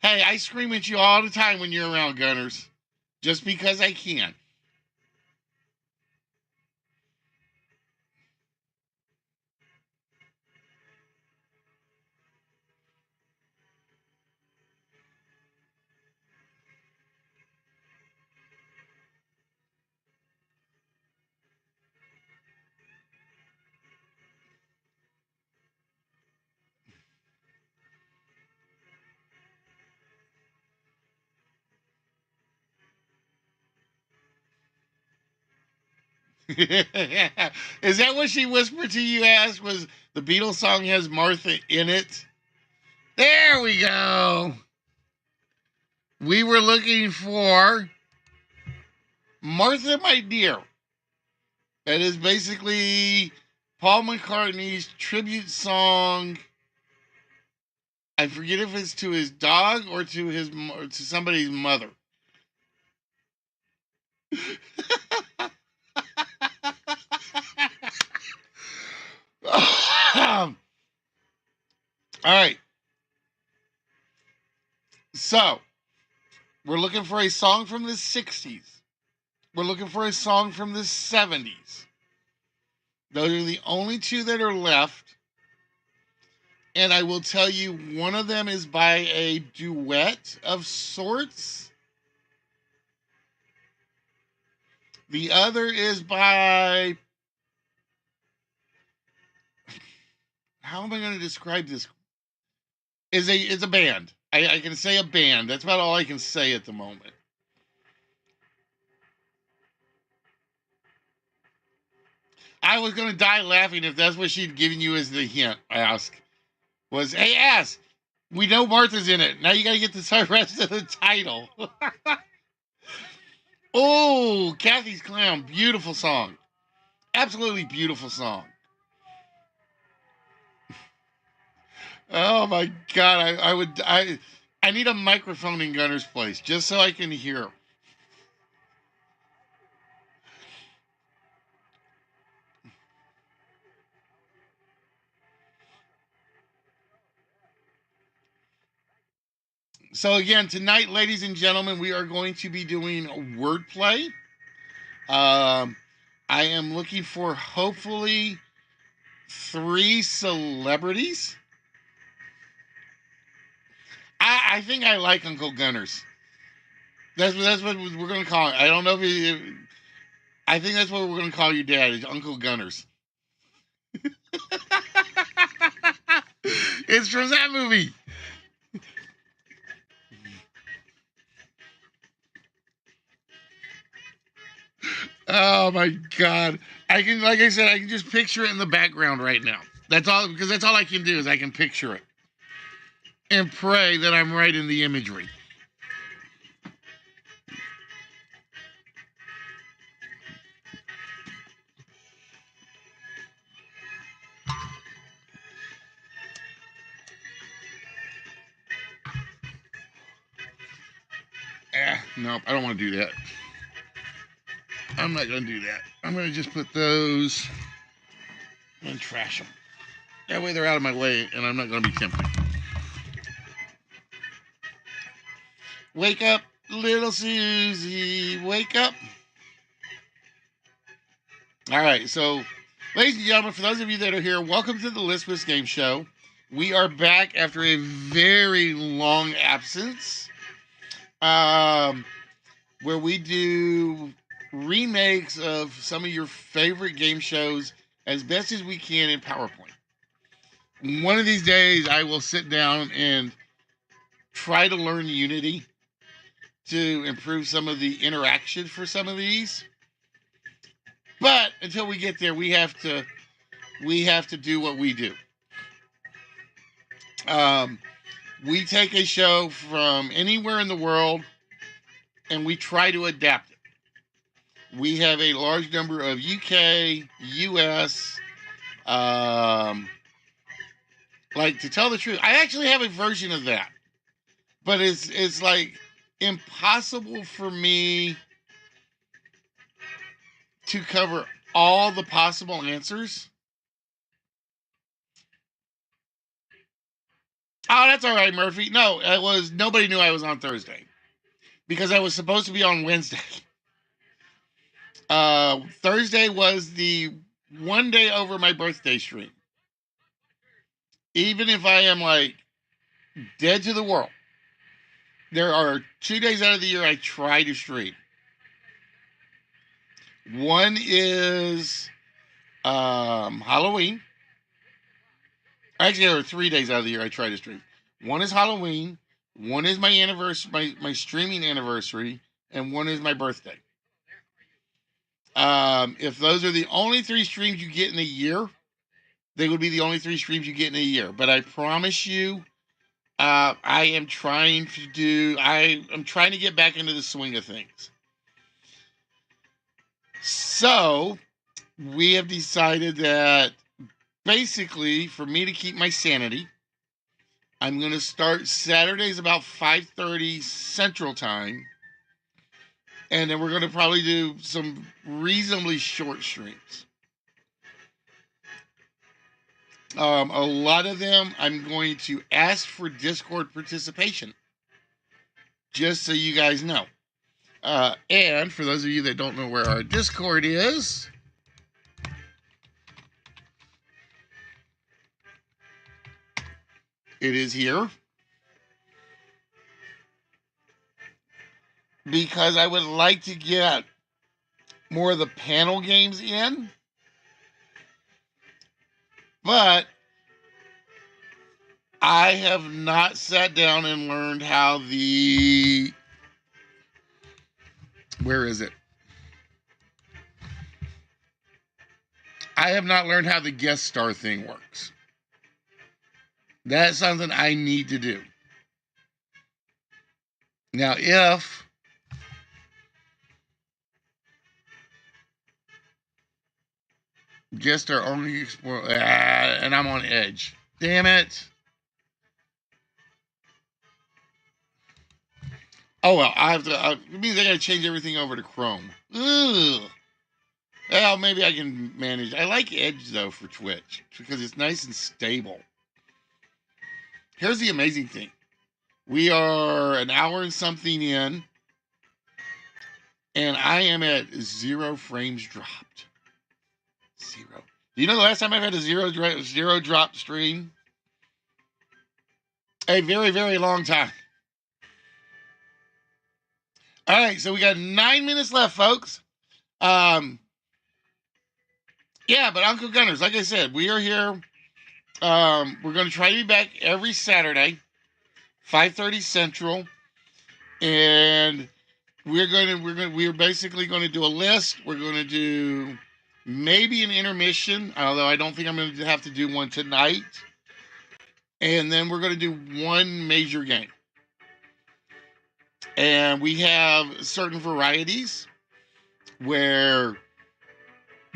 Hey, I scream at you all the time when you're around, Gunners. Just because I can. Is that what she whispered to you? Asked was the Beatles song has Martha in it? There we go. We were looking for Martha, My Dear. That is basically Paul McCartney's tribute song. I forget if it's to his dog or to somebody's mother. All right. So, we're looking for a song from the 60s. We're looking for a song from the 70s. Those are the only two that are left. And I will tell you, one of them is by a duet of sorts. The other is by... How am I going to describe this? It's a band. I can say a band. That's about all I can say at the moment. I was going to die laughing if that's what she'd given you as the hint. Ask was, hey, ass. We know Martha's in it. Now you got to get the rest of the title. Oh, Kathy's Clown. Beautiful song. Absolutely beautiful song. Oh my God. I need a microphone in Gunner's place just so I can hear. So again, tonight, ladies and gentlemen, we are going to be doing wordplay. I am looking for hopefully 3 celebrities. I think I like Uncle Gunners. That's what we're going to call it. I don't know if I think that's what we're going to call your dad, is Uncle Gunners. It's from that movie. Oh my God. Like I said, I can just picture it in the background right now. That's all, because that's all I can do is I can picture it. And pray that I'm right in the imagery. Nope, I don't want to do that. I'm not going to do that. I'm going to just put those and trash them. That way they're out of my way and I'm not going to be tempted. Wake up, little Susie, wake up. All right, so, ladies and gentlemen, for those of you that are here, welcome to the Listless Game Show. We are back after a very long absence, where we do remakes of some of your favorite game shows as best as we can in PowerPoint. One of these days, I will sit down and try to learn Unity to improve some of the interaction for some of these. But until we get there, we have to do what we do. We take a show from anywhere in the world and we try to adapt it. We have a large number of UK, US, like, to tell the truth, I actually have a version of that. But it's like impossible for me to cover all the possible answers. Oh, that's all right, Murphy. No, nobody knew I was on Thursday because I was supposed to be on Wednesday. Thursday was the one day over my birthday stream. Even if I am like dead to the world, there are 2 days out of the year I try to stream. One is Halloween. Actually, there are 3 days out of the year I try to stream. One is Halloween, one is my anniversary, my streaming anniversary, and one is my birthday. If those are the only 3 streams you get in a year, they would be the only 3 streams you get in a year. But I promise you, I am trying to get back into the swing of things. So we have decided that basically, for me to keep my sanity, I'm going to start Saturdays about 5:30 Central Time. And then we're going to probably do some reasonably short streams. A lot of them, I'm going to ask for Discord participation, just so you guys know. And for those of you that don't know where our Discord is, it is here. Because I would like to get more of the panel games in. But I have not sat down and learned how the... Where is it? I have not learned how the guest star thing works. That's something I need to do. Now, if guest star only explore, and I'm on edge. Damn it. Oh, well, it means I gotta change everything over to Chrome. Ugh. Well, maybe I can manage. I like Edge, though, for Twitch, because it's nice and stable. Here's the amazing thing. We are an hour and something in, and I am at 0 frames dropped. 0. Do you know the last time I've had a zero drop stream? A very, very long time. All right, so we got 9 minutes left, folks. Yeah, but Uncle Gunners, like I said, we are here. We're going to try to be back every Saturday, 5:30 Central, and we're basically going to do a list. We're going to do maybe an intermission, although I don't think I'm going to have to do one tonight. And then we're going to do one major game. And we have certain varieties where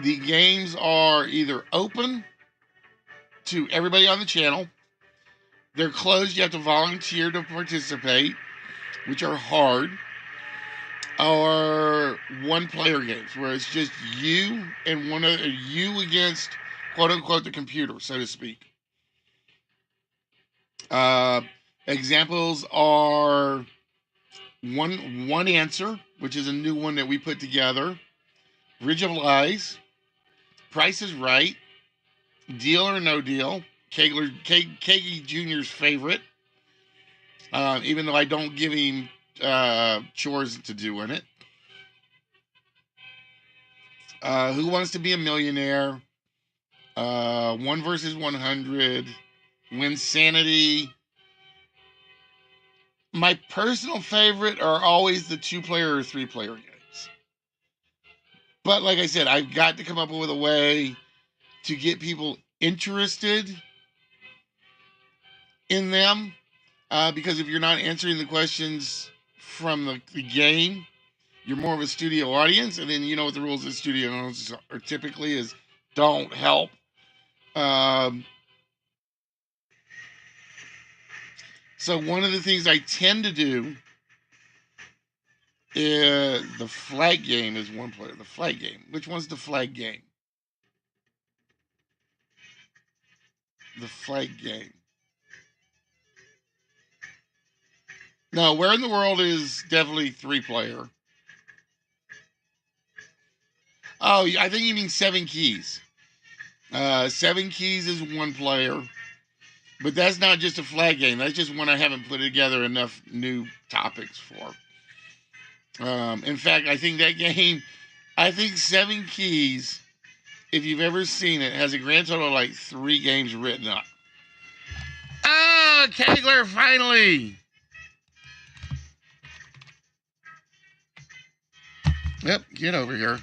the games are either open to everybody on the channel, they're closed, you have to volunteer to participate, which are hard, or one-player games where it's just you and you against quote-unquote the computer, so to speak. Examples are one answer, which is a new one that we put together, Bridge of Lies, Price is Right, Deal or No Deal, Kagi Jr.'s favorite, even though I don't give him chores to do in it. Who Wants to Be a Millionaire, 1 versus 100, Winsanity. My personal favorite are always the 2-player or 3-player games. But like I said, I've got to come up with a way to get people interested in them. Because if you're not answering the questions from the game, you're more of a studio audience. And then you know what the rules of studio audience are typically is don't help. So one of the things I tend to do is the flag game is one player. The flag game. Which one's the flag game? The flag game. No, Where in the World is definitely 3-player. Oh, I think you mean 7 Keys. 7 Keys is 1 player. But that's not just a flag game. That's just one I haven't put together enough new topics for. In fact, I think 7 Keys, if you've ever seen it, has a grand total of like 3 games written up. Ah, Kegler, finally! Yep, get over here.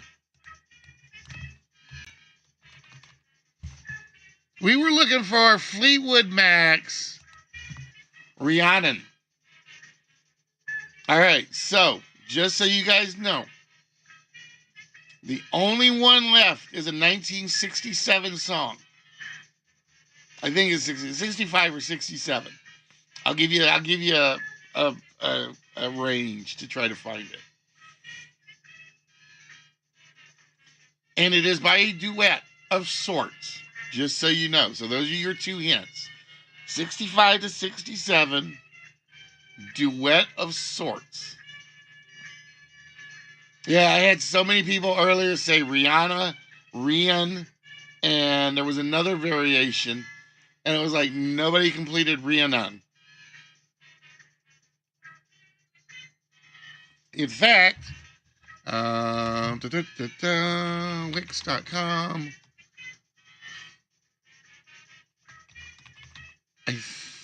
We were looking for Fleetwood Mac's Rhiannon. All right, so just so you guys know, the only one left is a 1967 song. I think it's 65 or 67. I'll give you a range to try to find it. And it is by a duet of sorts, just so you know. So those are your two hints. 65 to 67, duet of sorts. Yeah, I had so many people earlier say Rihanna, Rian, and there was another variation, and it was like nobody completed Rhiannon. In fact, Wix.com. I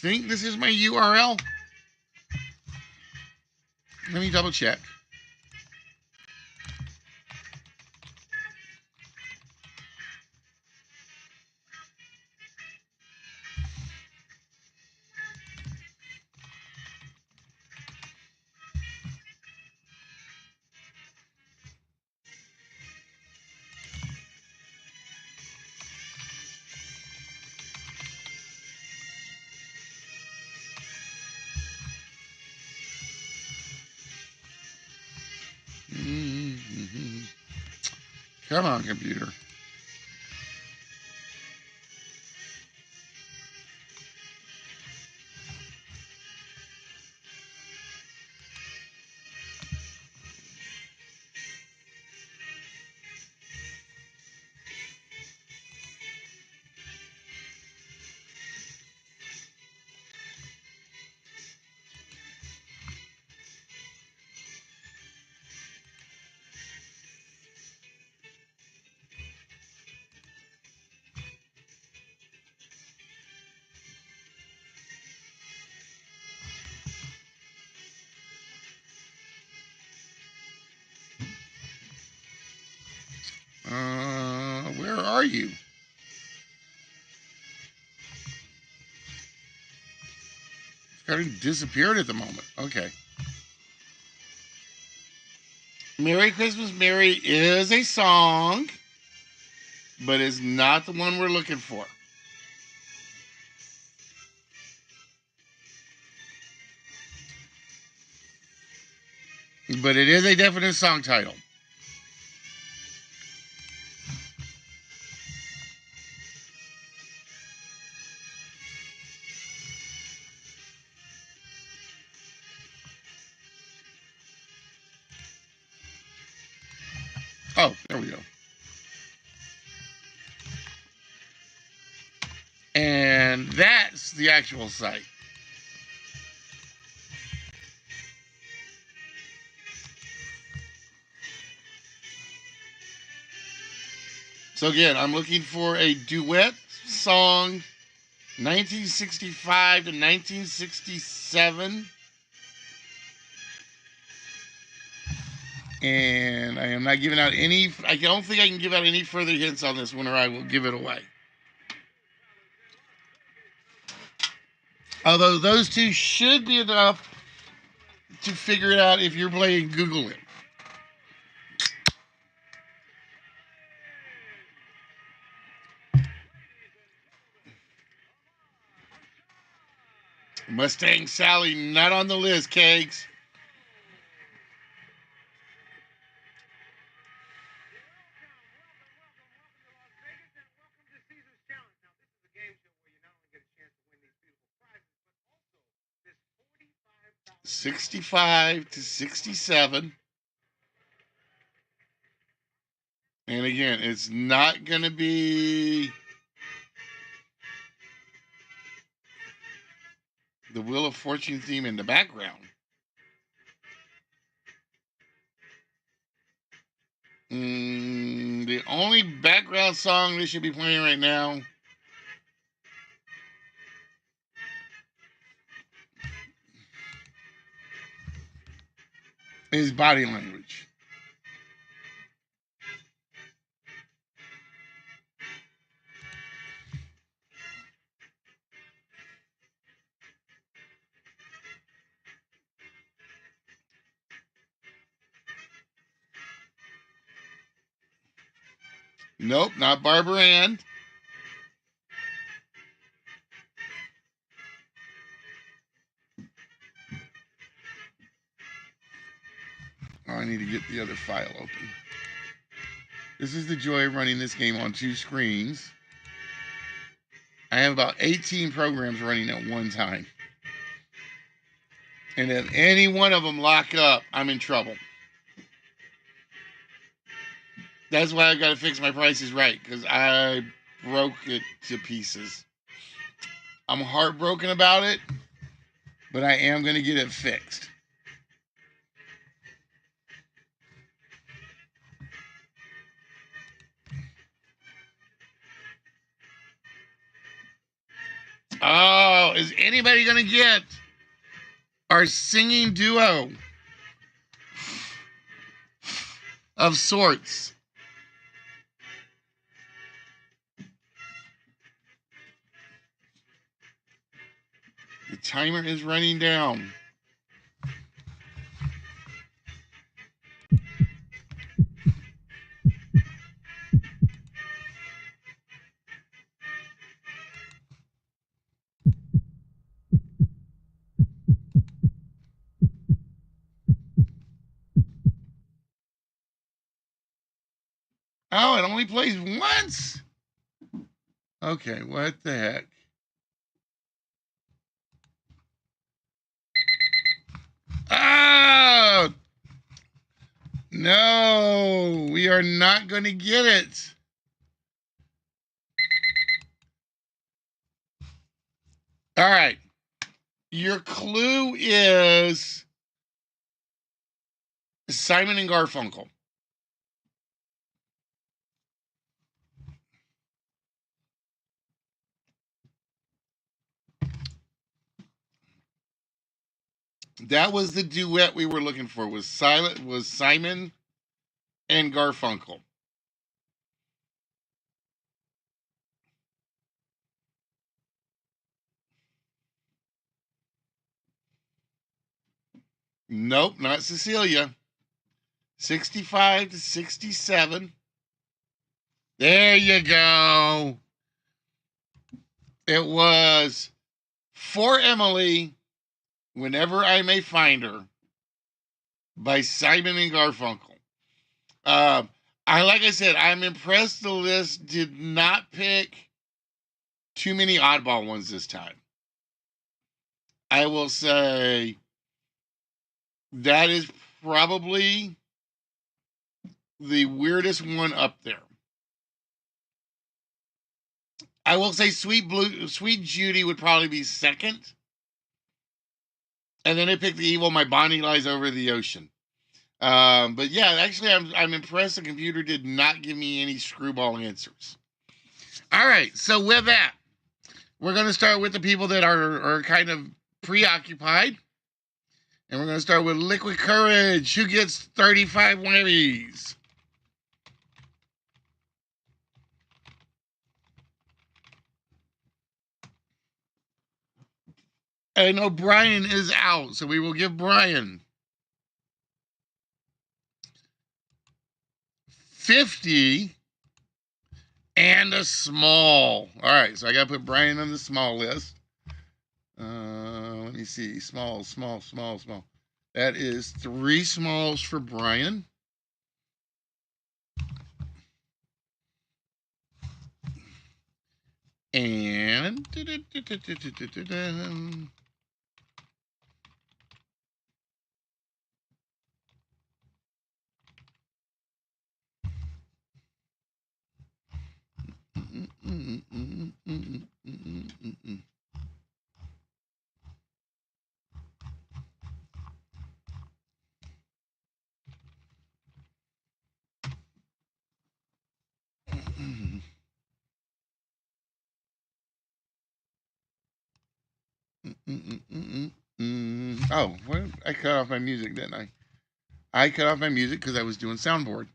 think this is my URL. Let me double check. Mm-hmm. Come on, computer. Where are you? It's kind of disappeared at the moment. Okay. Merry Christmas, Mary is a song, but is not the one we're looking for. But it is a definite song title. Oh, there we go. And that's the actual site. So again, I'm looking for a duet song, 1965 to 1967. And I am not giving out any, I don't think I can give out any further hints on this one or I will give it away. Although those two should be enough to figure it out if you're playing Google it. Mustang Sally, not on the list, Kegs. $65 to $67. And again, it's not going to be the Wheel of Fortune theme in the background. The only background song they should be playing right now is Body Language. Nope, not Barbara Ann. Oh, I need to get the other file open. This is the joy of running this game on 2 screens. I have about 18 programs running at one time. And if any one of them lock up, I'm in trouble. That's why I've got to fix my prices right, because I broke it to pieces. I'm heartbroken about it, but I am going to get it fixed. Oh, is anybody going to get our singing duo of sorts? The timer is running down. Oh, it only plays once? Okay, what the heck? Oh! No, we are not going to get it. All right. Your clue is Simon and Garfunkel. That was the duet we were looking for. Was Simon and Garfunkel. Nope, not Cecilia. 65 to 67. There you go. It was For Emily, Whenever I May Find Her by Simon and Garfunkel. Like I said, I'm impressed the list did not pick too many oddball ones this time. I will say that is probably the weirdest one up there. I will say Sweet Judy would probably be second. And then I picked the evil My Bonnie Lies Over the Ocean. But yeah, actually, I'm impressed the computer did not give me any screwball answers. All right, so with that, we're going to start with the people that are kind of preoccupied. And we're going to start with Liquid Courage, who gets 35 whammies. And O'Brien is out, so we will give Brian 50 and a small. All right, so I got to put Brian on the small list. Let me see. Small. That is 3 smalls for Brian. And oh, what? I cut off my music, didn't I? I cut off my music because I was doing soundboard.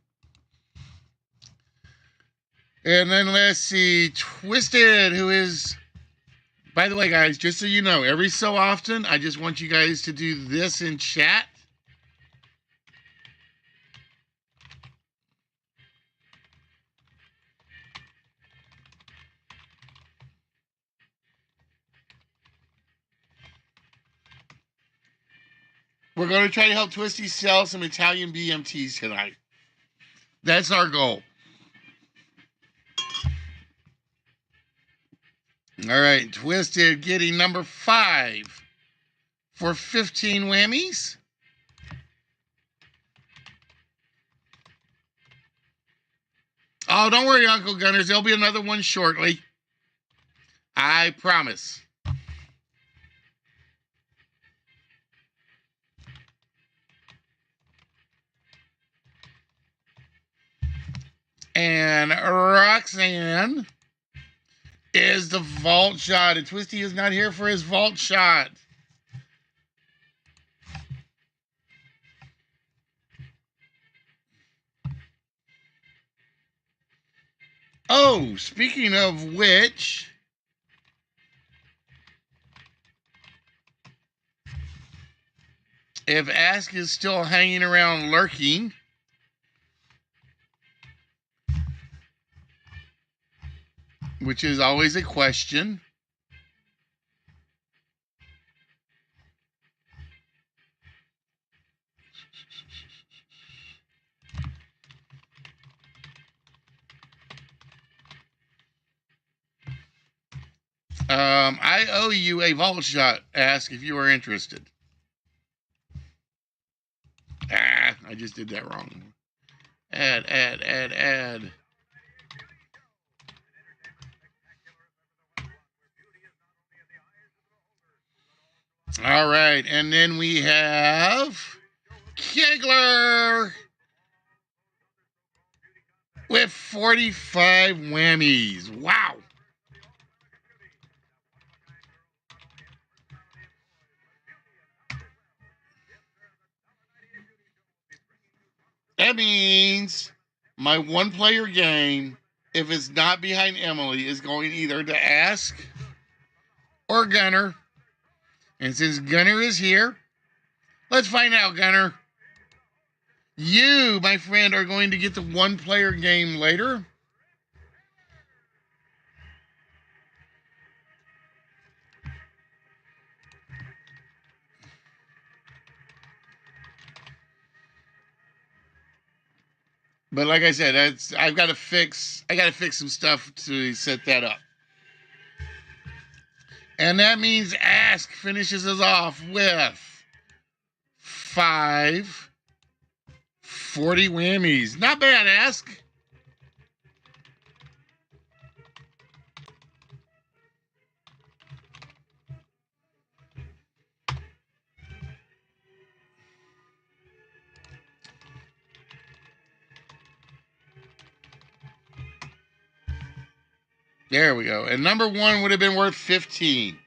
And then let's see, Twisted, who is, by the way, guys, just so you know, every so often, I just want you guys to do this in chat. We're going to try to help Twisty sell some Italian BMTs tonight. That's our goal. All right, Twisted getting number 5 for 15 whammies. Oh, don't worry, Uncle Gunners. There'll be another one shortly. I promise. And Roxanne is the vault shot. And Twisty is not here for his vault shot. Oh, speaking of which, if Ask is still hanging around lurking, which is always a question, I owe you a vault shot. Ask if you are interested. I just did that wrong. Add. All right, and then we have Kegler with 45 whammies. Wow. That means my one-player game, if it's not behind Emily, is going either to Ask or Gunner. And since Gunner is here, let's find out, Gunner. You, my friend, are going to get the one-player game later. But like I said, I got to fix some stuff to set that up. And that means Ask finishes us off with 5 40 whammies. Not bad, Ask. There we go. And number 1 would have been worth 15.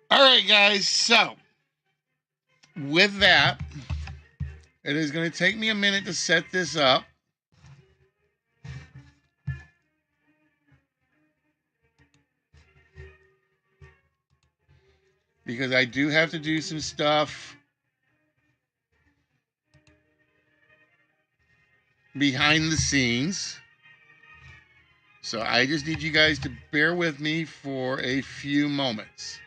All right, guys. So, with that, it is going to take me a minute to set this up. Because I do have to do some stuff behind the scenes. So I just need you guys to bear with me for a few moments.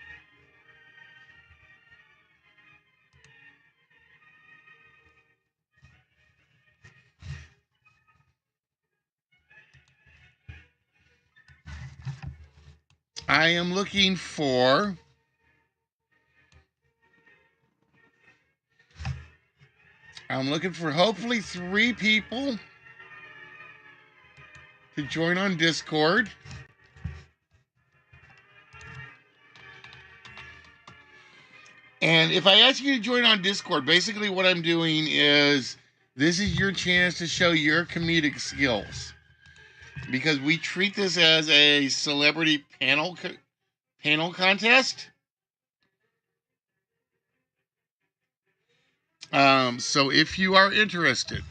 I am looking for hopefully 3 people to join on Discord. And if I ask you to join on Discord, basically what I'm doing is this is your chance to show your comedic skills. Because we treat this as a celebrity panel contest. So if you are interested,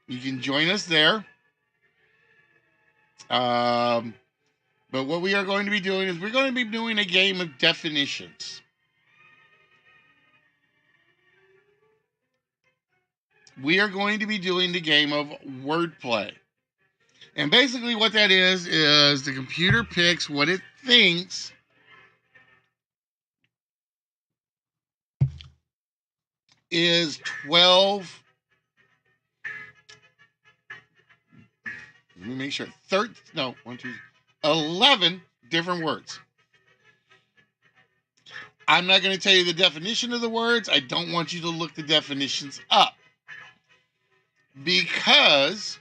you can join us there. But what we are going to be doing is we're going to be doing a game of definitions. We are going to be doing the game of wordplay. And basically what that is the computer picks what it thinks is 12, let me make sure, 13, no, 1, 2, 11 different words. I'm not going to tell you the definition of the words. I don't want you to look the definitions up. Because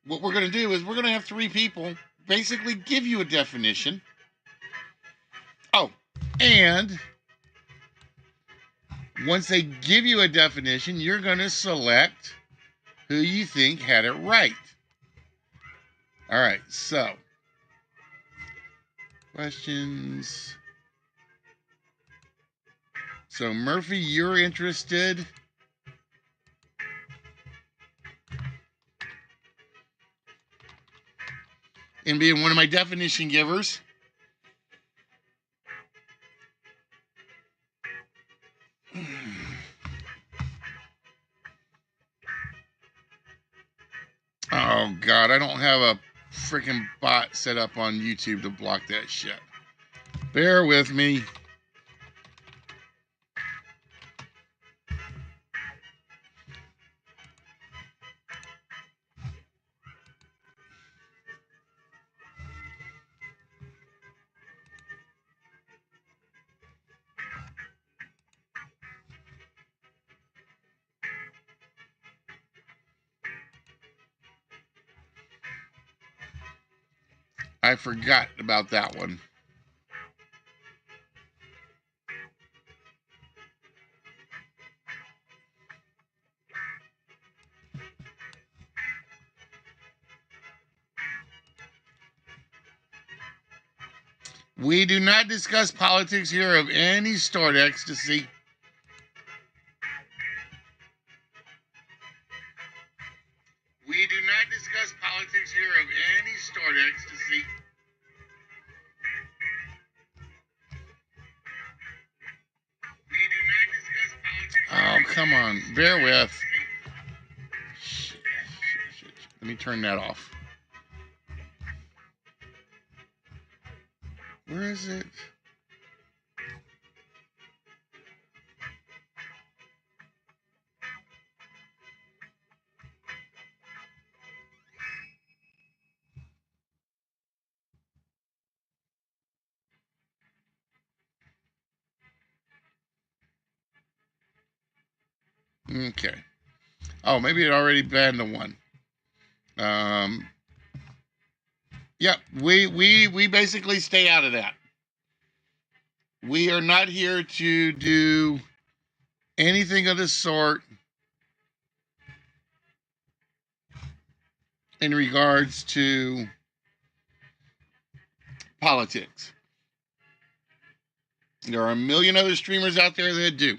what we're going to do is we're going to have 3 people basically give you a definition. Oh, and once they give you a definition, you're going to select who you think had it right. All right, so questions. So Murphy, you're interested in being one of my definition givers. Oh God, I don't have a freaking bot set up on YouTube to block that shit. Bear with me. I forgot about that one. We do not discuss politics here of any stored ecstasy. We do not discuss politics here of any stored ecstasy. We do not discuss politics. Oh, come on. Bear with. Shit. Let me turn that off. Where is it? Okay. Oh, maybe it already banned the one. Yep. We basically stay out of that. We are not here to do anything of the sort in regards to politics. There are a million other streamers out there that do.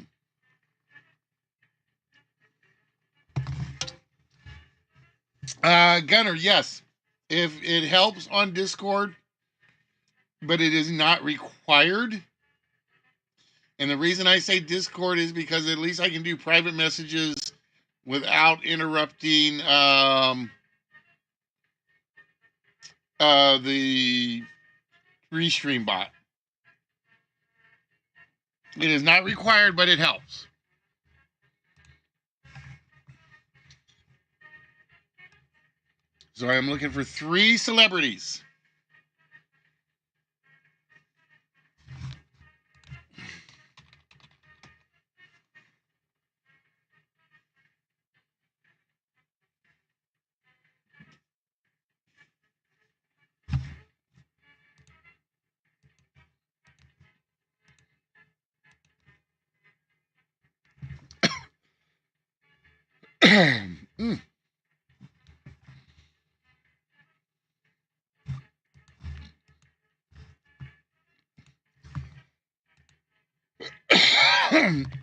Gunner, yes. If it helps on Discord, but it is not required. And the reason I say Discord is because at least I can do private messages without interrupting the restream bot. It is not required, but it helps. So I'm looking for 3 celebrities.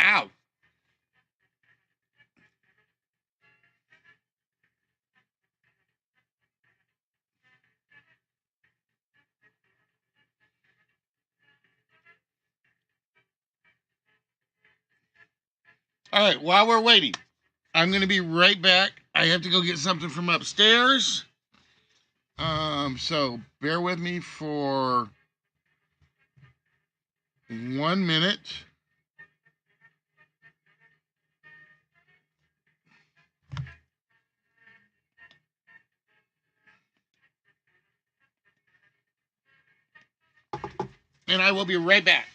Ow. All right, while we're waiting, I'm going to be right back. I have to go get something from upstairs. So bear with me for 1 minute. And I will be right back.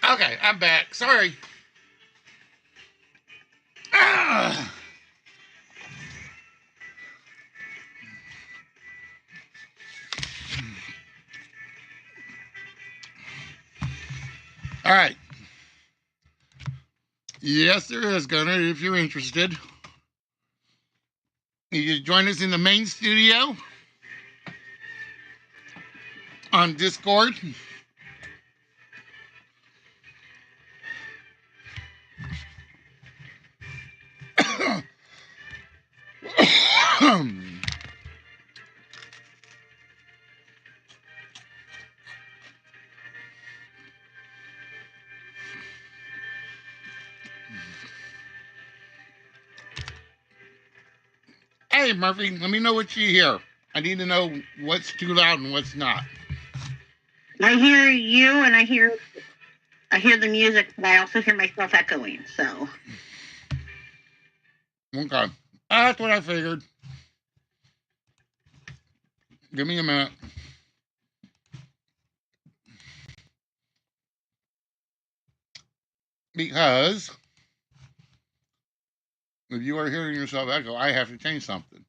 Okay, I'm back. Sorry. Ah. All right. Yes, there is, Gunner, if you're interested. You can join us in the main studio on Discord. Hey, Murphy, let me know what you hear. I need to know what's too loud and what's not. I hear you, and I hear the music, but I also hear myself echoing. So Okay. That's what I figured. Give me a minute. Because if you are hearing yourself echo, I have to change something.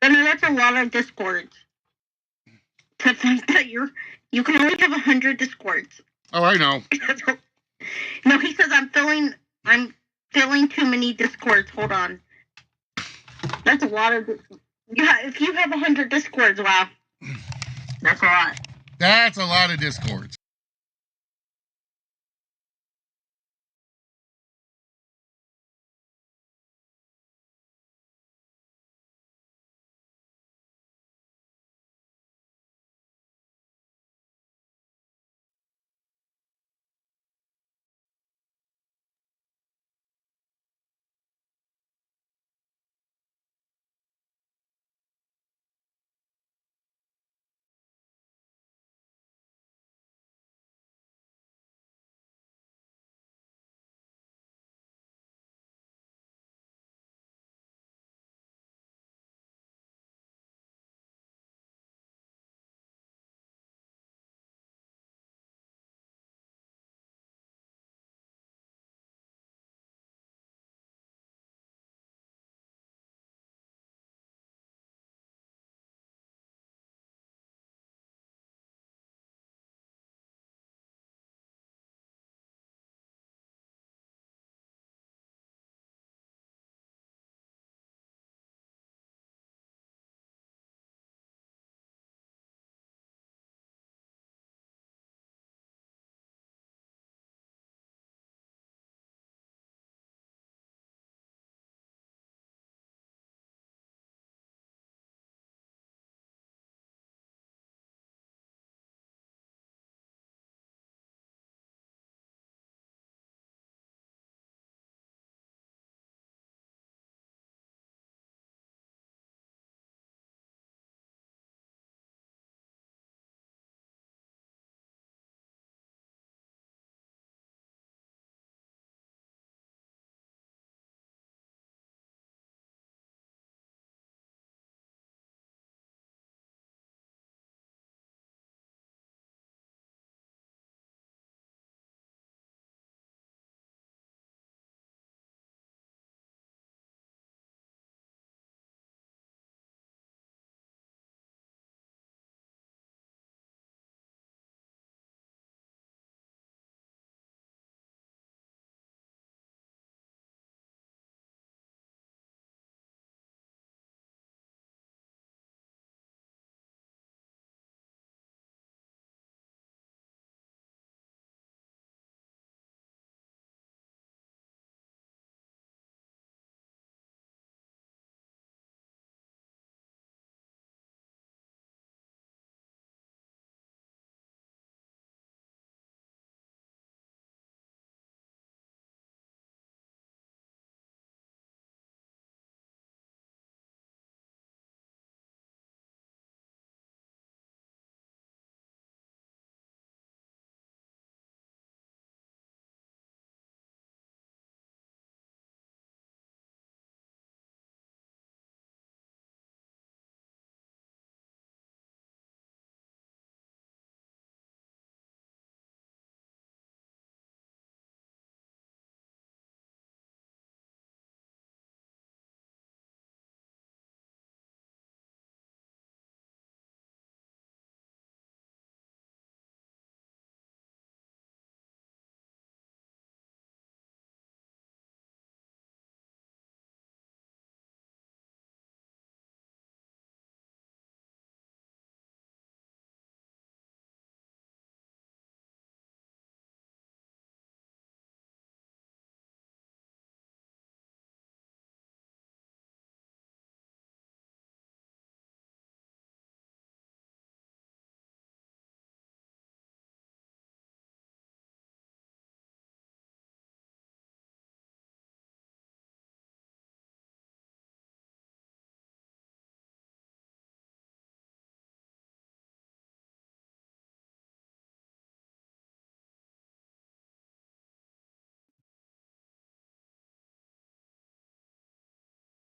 I mean, that's a lot of discords. To think that you can only have 100 discords. Oh, I know. No, he says I'm filling too many discords. Hold on. That's a lot of. Yeah, if you have 100 discords, wow, that's a lot. That's a lot of discords.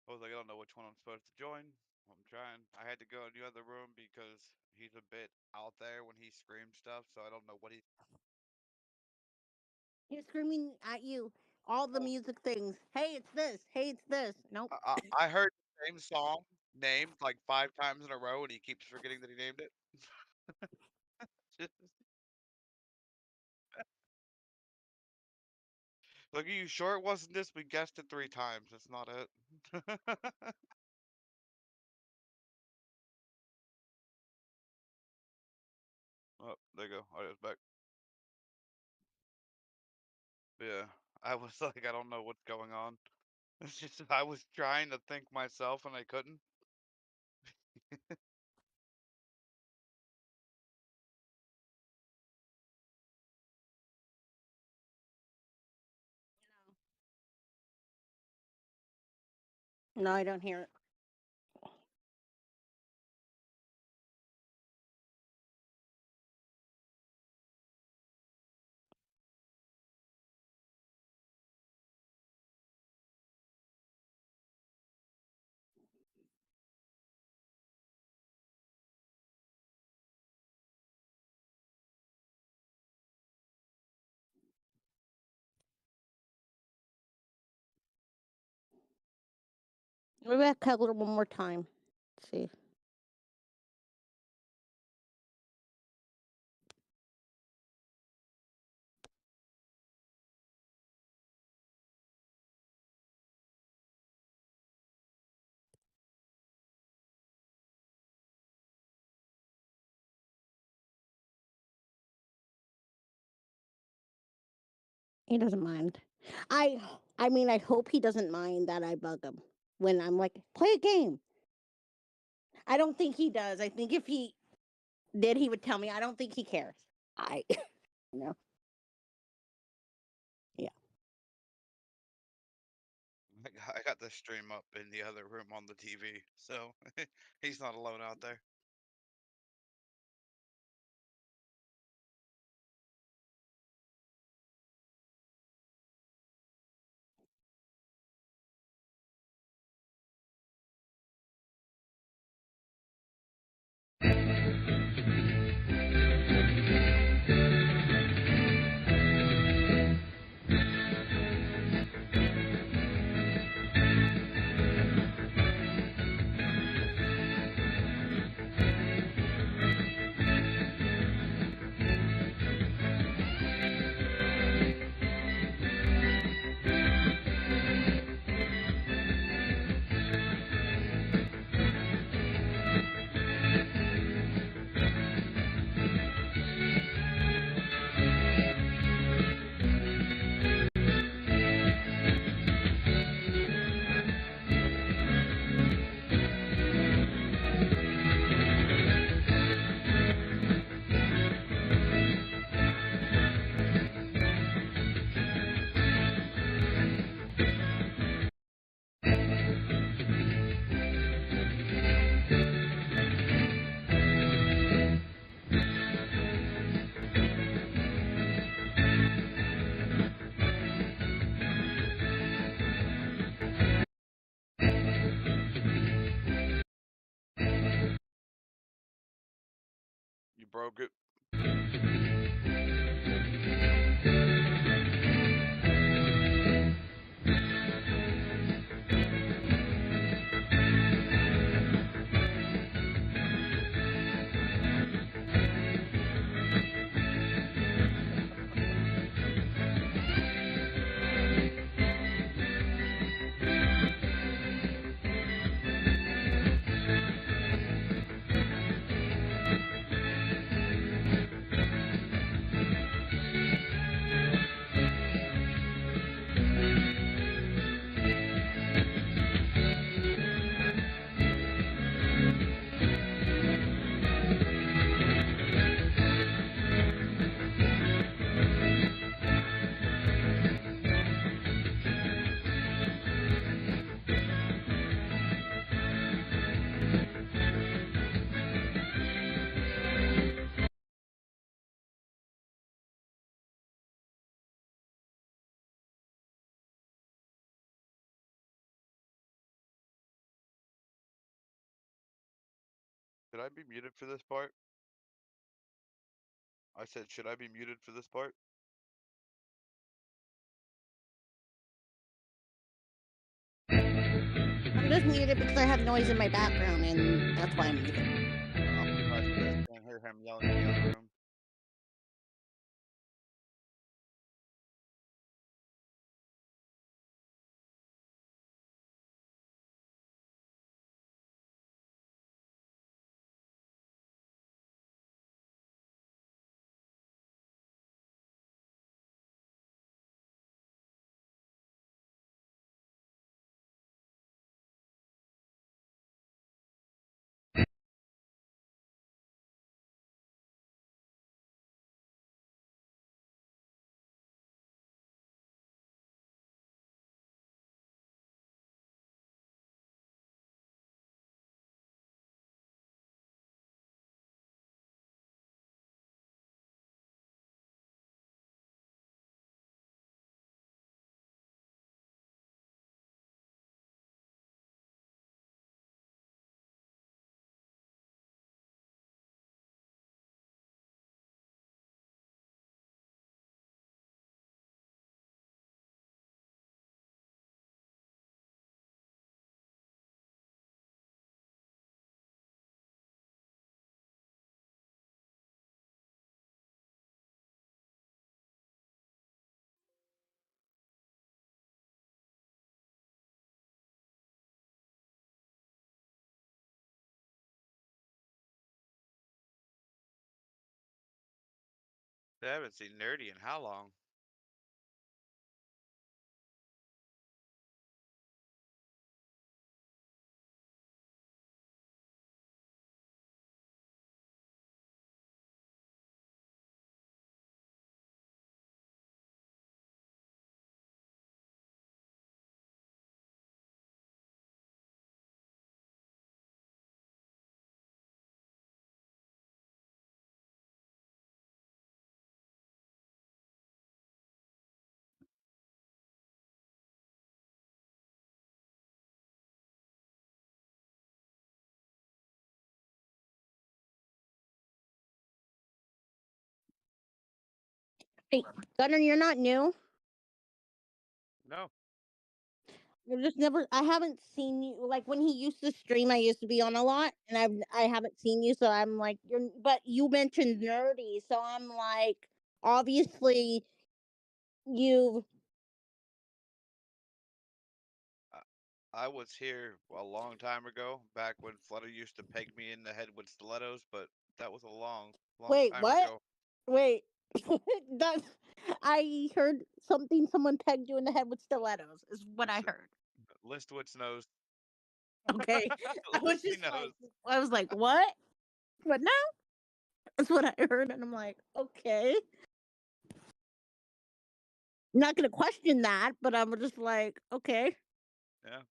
I was like, I don't know which one I'm supposed to join. I'm trying. I had to go in the other room because he's a bit out there when he screams stuff, so I don't know what he. He's screaming at you all the Oh, music things. Hey, it's this. Hey, it's this. Nope. I heard the same song named like 5 times in a row, and he keeps forgetting that he named it. Like, are you sure it wasn't this? We guessed it 3 times. That's not it. Oh, there you go. Audio's back. Yeah. I was like, I don't know what's going on. It's just I was trying to think myself and I couldn't. No, I don't hear it. Maybe I cut a little one more time. Let's see. He doesn't mind. I mean, I hope he doesn't mind that I bug him when I'm like, play a game. I don't think he does. I think if he did, he would tell me. I don't think he cares. I know. Yeah. I got the stream up in the other room on the TV, so he's not alone out there. You broke it. Should I be muted for this part? I said, should I be muted for this part? I'm just muted because I have noise in my background, and that's why I'm muted. I just can't hear him yelling in the other room. I haven't seen Nerdy in how long? Hey, Gunner, you're not new. No. You're just never. I haven't seen you. Like when he used to stream, I used to be on a lot, and I haven't seen you. So I'm like, you're. But you mentioned nerdy, so I'm like, obviously, you. I was here a long time ago, back when Flutter used to peg me in the head with stilettos, but that was a long, long Wait, time what? ago. Wait, that I heard something. Someone pegged you in the head with stilettos. Is what I heard. Listwitz knows. Okay, I was Listy just like, knows. I was like, what? But no, that's what I heard, and I'm like, okay. Not gonna question that, but I'm just like, okay. Yeah.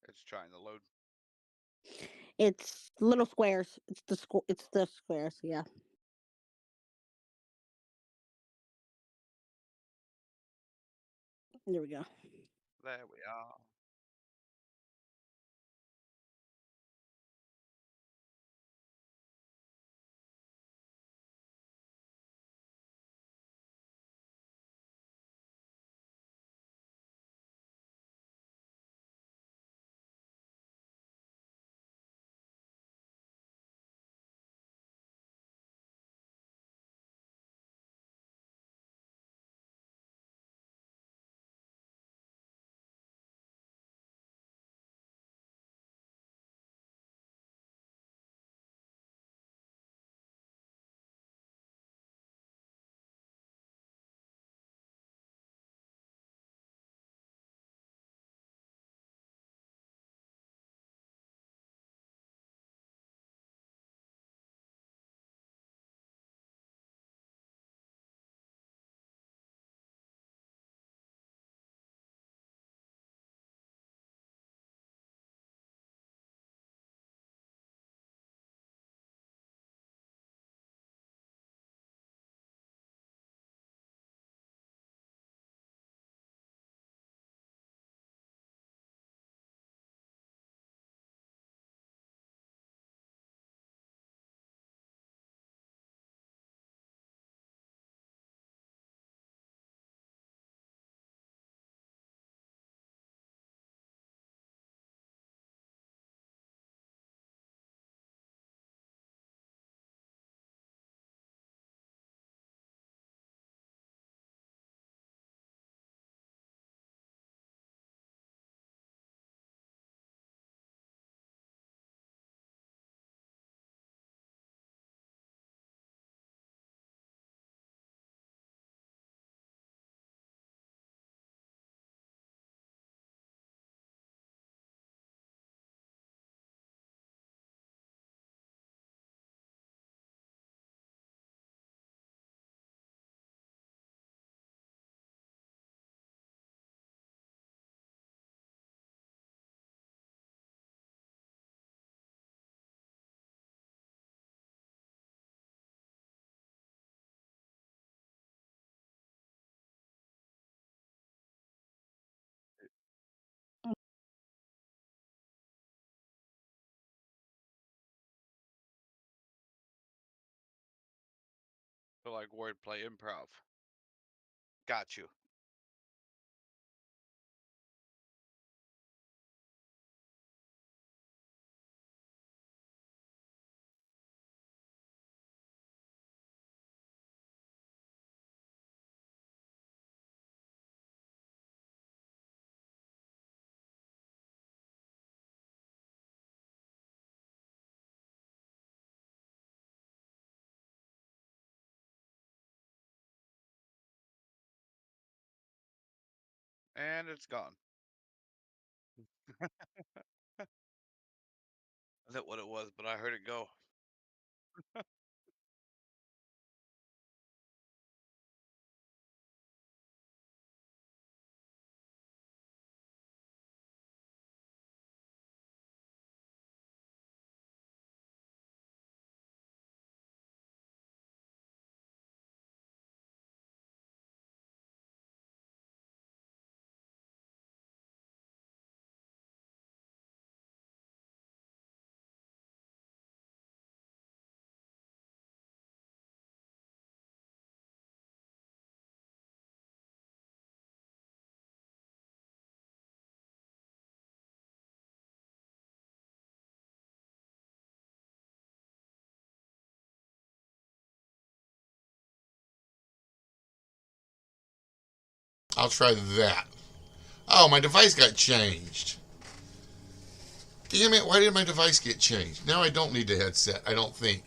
It's trying to load. It's little squares. It's the squares. Yeah. There we go. There we are. So like wordplay improv. Got you. And it's gone. I don't know what it was, but I heard it go. I'll try that. Oh, my device got changed. Damn it, why did my device get changed? Now I don't need the headset, I don't think.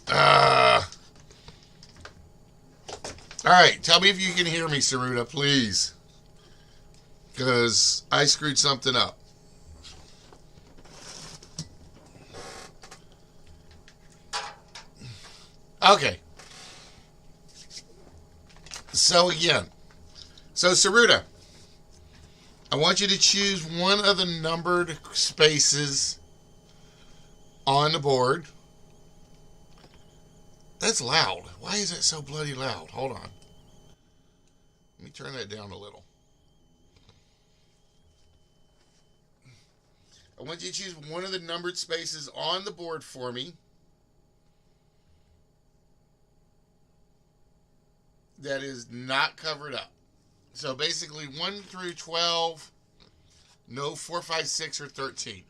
Uh, Alright, tell me if you can hear me, Saruta, please. Because I screwed something up. Okay. So again. So Saruta, I want you to choose one of the numbered spaces on the board. That's loud. Why is it so bloody loud? Hold on. Let me turn that down a little. I want you to choose one of the numbered spaces on the board for me that is not covered up. So basically 1 through 12, no 4, 5, 6, or 13.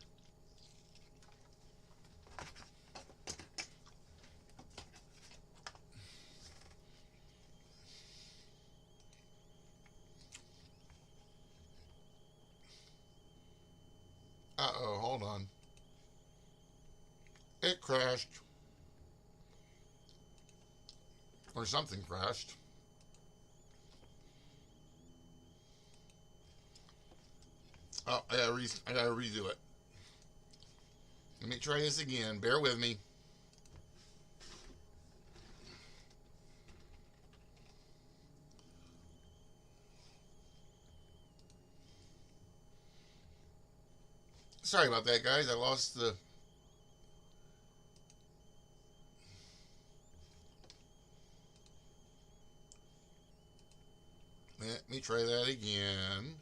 Uh-oh, hold on. It crashed. Or something crashed. Oh, I gotta redo it. Let me try this again. Bear with me. Sorry about that, guys. I lost the... Let me try that again.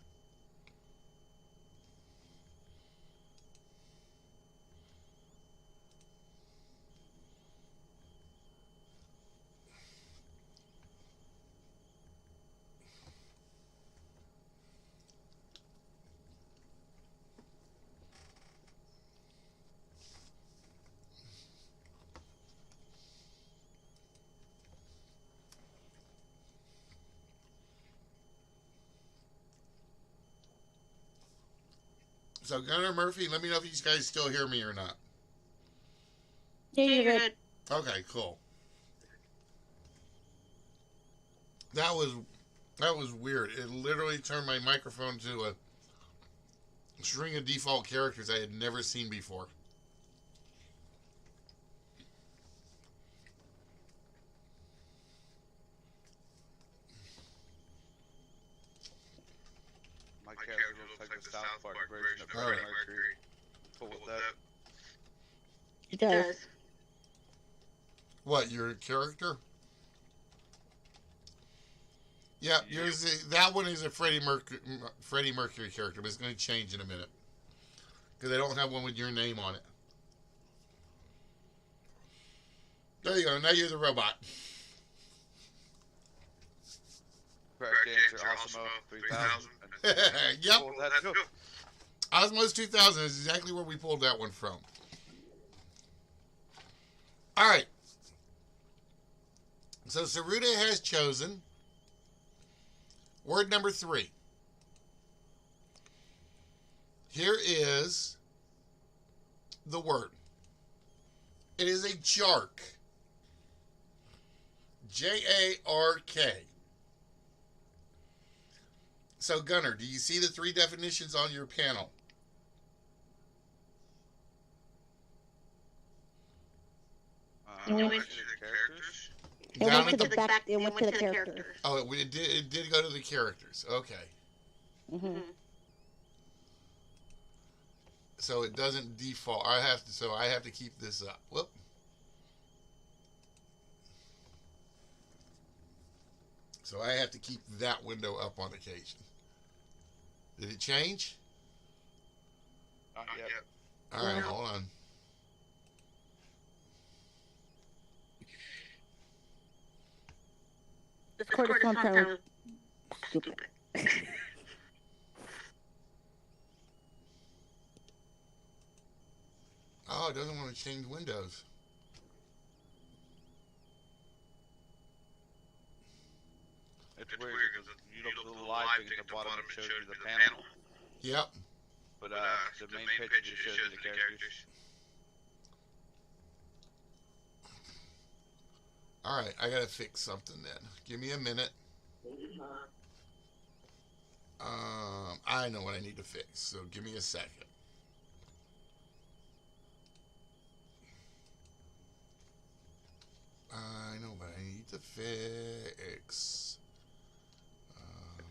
So, Gunnar Murphy, let me know if you guys still hear me or not. Yeah, you're good. Okay, cool. That was weird. It literally turned my microphone to a string of default characters I had never seen before. My character looks like the South Park version of Alright. Freddie Mercury. Cool with that. It does. What, your character? Yeah, that one is a Freddie Mercury character, but it's going to change in a minute. Because I don't have one with your name on it. There you go. Now you're the robot. Correct answer, Osmo 3000. Yep. Well, that's good. Osmos 2000 is exactly where we pulled that one from. All right. So Saruda has chosen word number 3. Here is the word. It is a jark. Jark. So, Gunnar, do you see the 3 definitions on your panel? It went- Characters? It Down went to at the back. It went to the character. Oh, it did go to the characters. Okay. Mm-hmm. So it doesn't default. I have to keep this up. Whoop. So I have to keep that window up on occasion. Did it change? Not yet. All right, hold on. Discord is sometimes stupid. Oh, it doesn't want to change windows. It's weird because you look at the live thing at the bottom, it shows you the panel. Yep. But the main picture just shows you the characters. All right, I gotta fix something then. Give me a minute. I know what I need to fix, so give me a second. I know what I need to fix.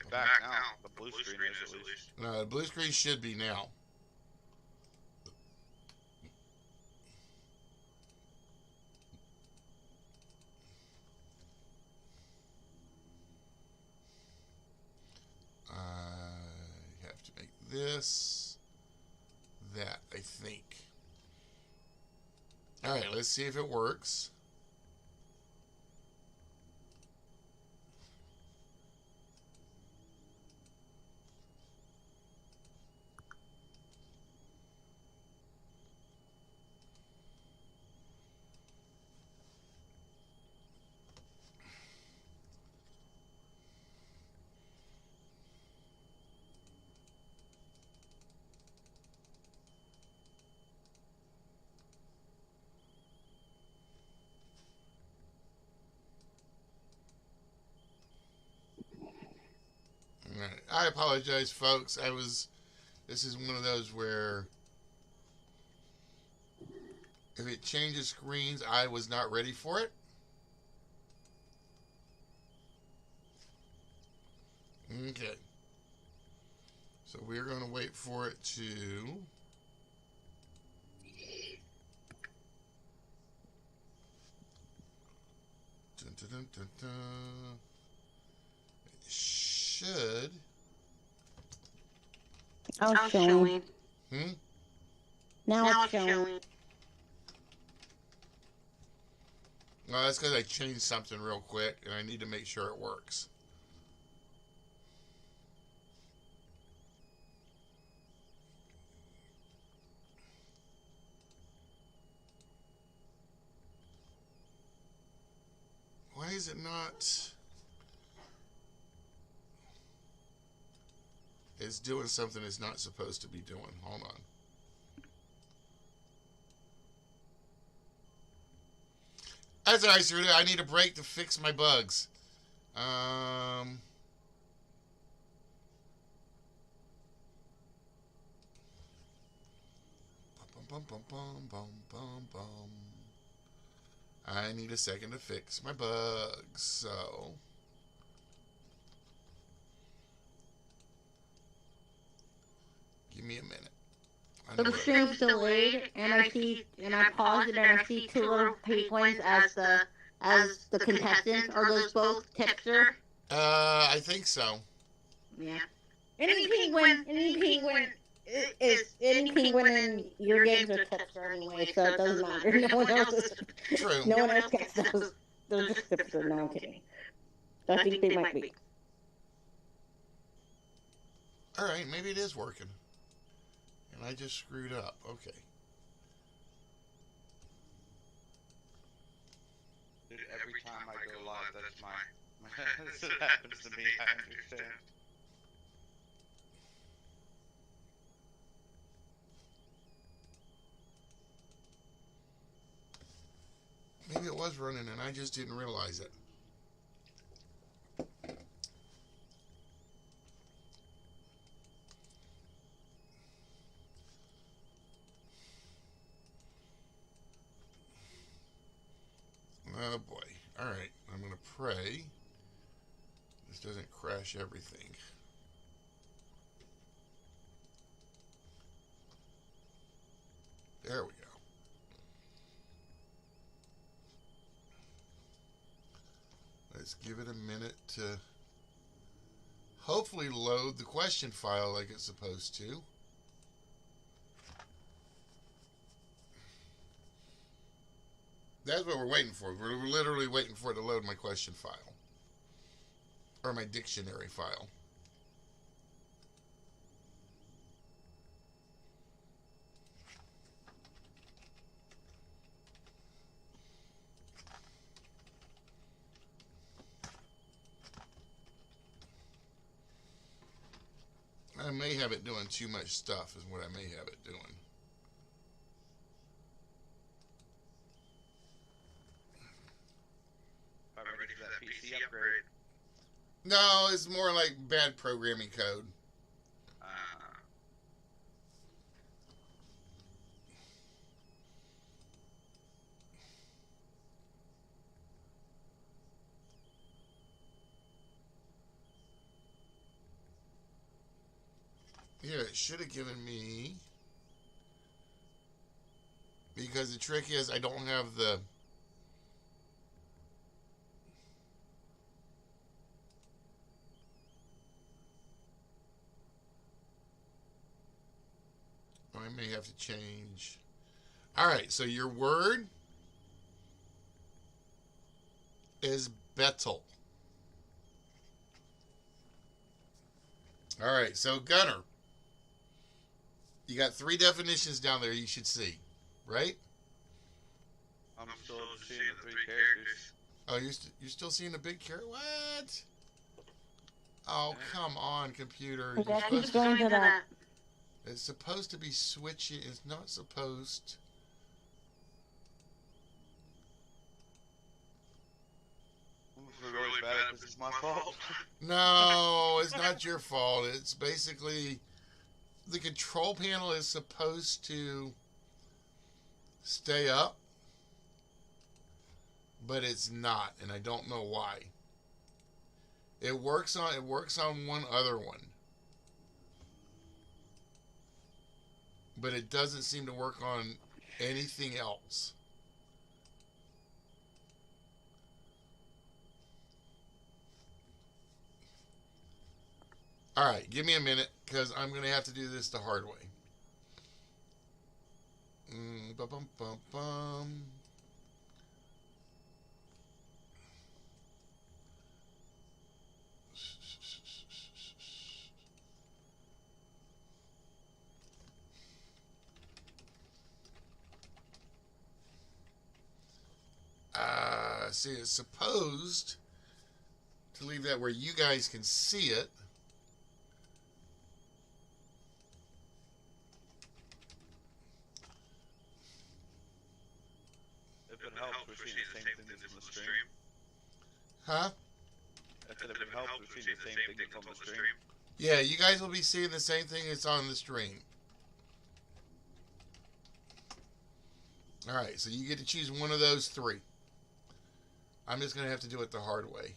Back now, the blue screen is at least. No, the blue screen should be now. I have to make this, that, I think. All right, let's see if it works. All right. I apologize, folks. This is one of those where if it changes screens, I was not ready for it. Okay. So we're going to wait for it to... Dun, dun, dun, dun, dun. It should... Now it's showing. Hmm? Now it's showing. No, that's because I changed something real quick, and I need to make sure it works. Why is it not... It's doing something it's not supposed to be doing. Hold on. That's all right, Saruda. I need a break to fix my bugs. Bum, bum, bum, bum, bum, bum. I need a second to fix my bugs. So... Give me a minute. So the stream's delayed, and I paused it, and I see 2 little penguins as the contestants. Are those both tipster? I think so. Yeah. Any penguin Is anything winning your games are tipster anyway, so it doesn't matter. No one else is. True. No one else gets those. They're just tipster. No, I'm kidding. I think they might be. All right, maybe it is working. And I just screwed up. Okay. Dude, every time I go live, that's my that happens to me. I understand. Maybe it was running and I just didn't realize it. Oh boy. Alright, I'm going to pray this doesn't crash everything. There we go. Let's give it a minute to hopefully load the question file like it's supposed to. That's what we're waiting for. We're literally waiting for it to load my question file. Or my dictionary file. I may have it doing too much stuff is what I may have it doing. I'm ready for that PC upgrade. No, it's more like bad programming code. Yeah, it should have given me, because the trick is I don't have the I may have to change. Alright, so your word is Bettel. Alright, so Gunner, you got 3 definitions down there you should see, right? I'm still seeing the 3 characters. Oh, you're still seeing the big character? What? Oh, come on, computer. You're Yeah, supposed keep to, going to that. it's supposed to be switching. It's not supposed. I feel really bad because it's my fault. No, it's not your fault. It's basically the control panel is supposed to stay up, but it's not, and I don't know why. It works on one other one, but it doesn't seem to work on anything else. All right, give me a minute because I'm going to have to do this the hard way. Bum, bum, bum. See, it's supposed to leave that where you guys can see it. If it helps, we're seeing the same thing that's on the stream. Huh? I said if it helps, we're seeing the same thing that's on the stream. Yeah, you guys will be seeing the same thing that's on the stream. Alright, so you get to choose one of those 3. I'm just going to have to do it the hard way.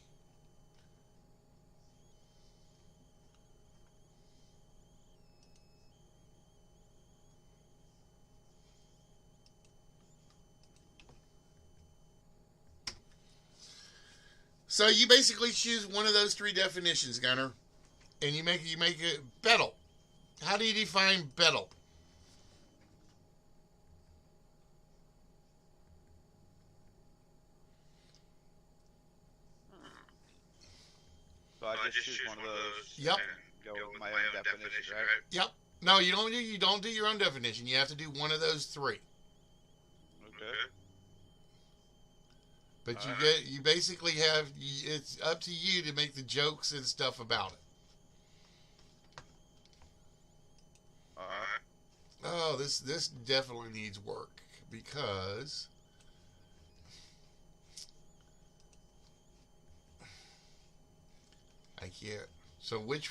So you basically choose one of those 3 definitions, Gunner, and you make it Bettel. How do you define battle? So I just choose one of those. Yep. And go with my own definition, right? Yep. No, you don't. You don't do your own definition. You have to do one of those three. Okay. But you basically have. It's up to you to make the jokes and stuff about it. Alright. Oh, this definitely needs work because I can't. So which?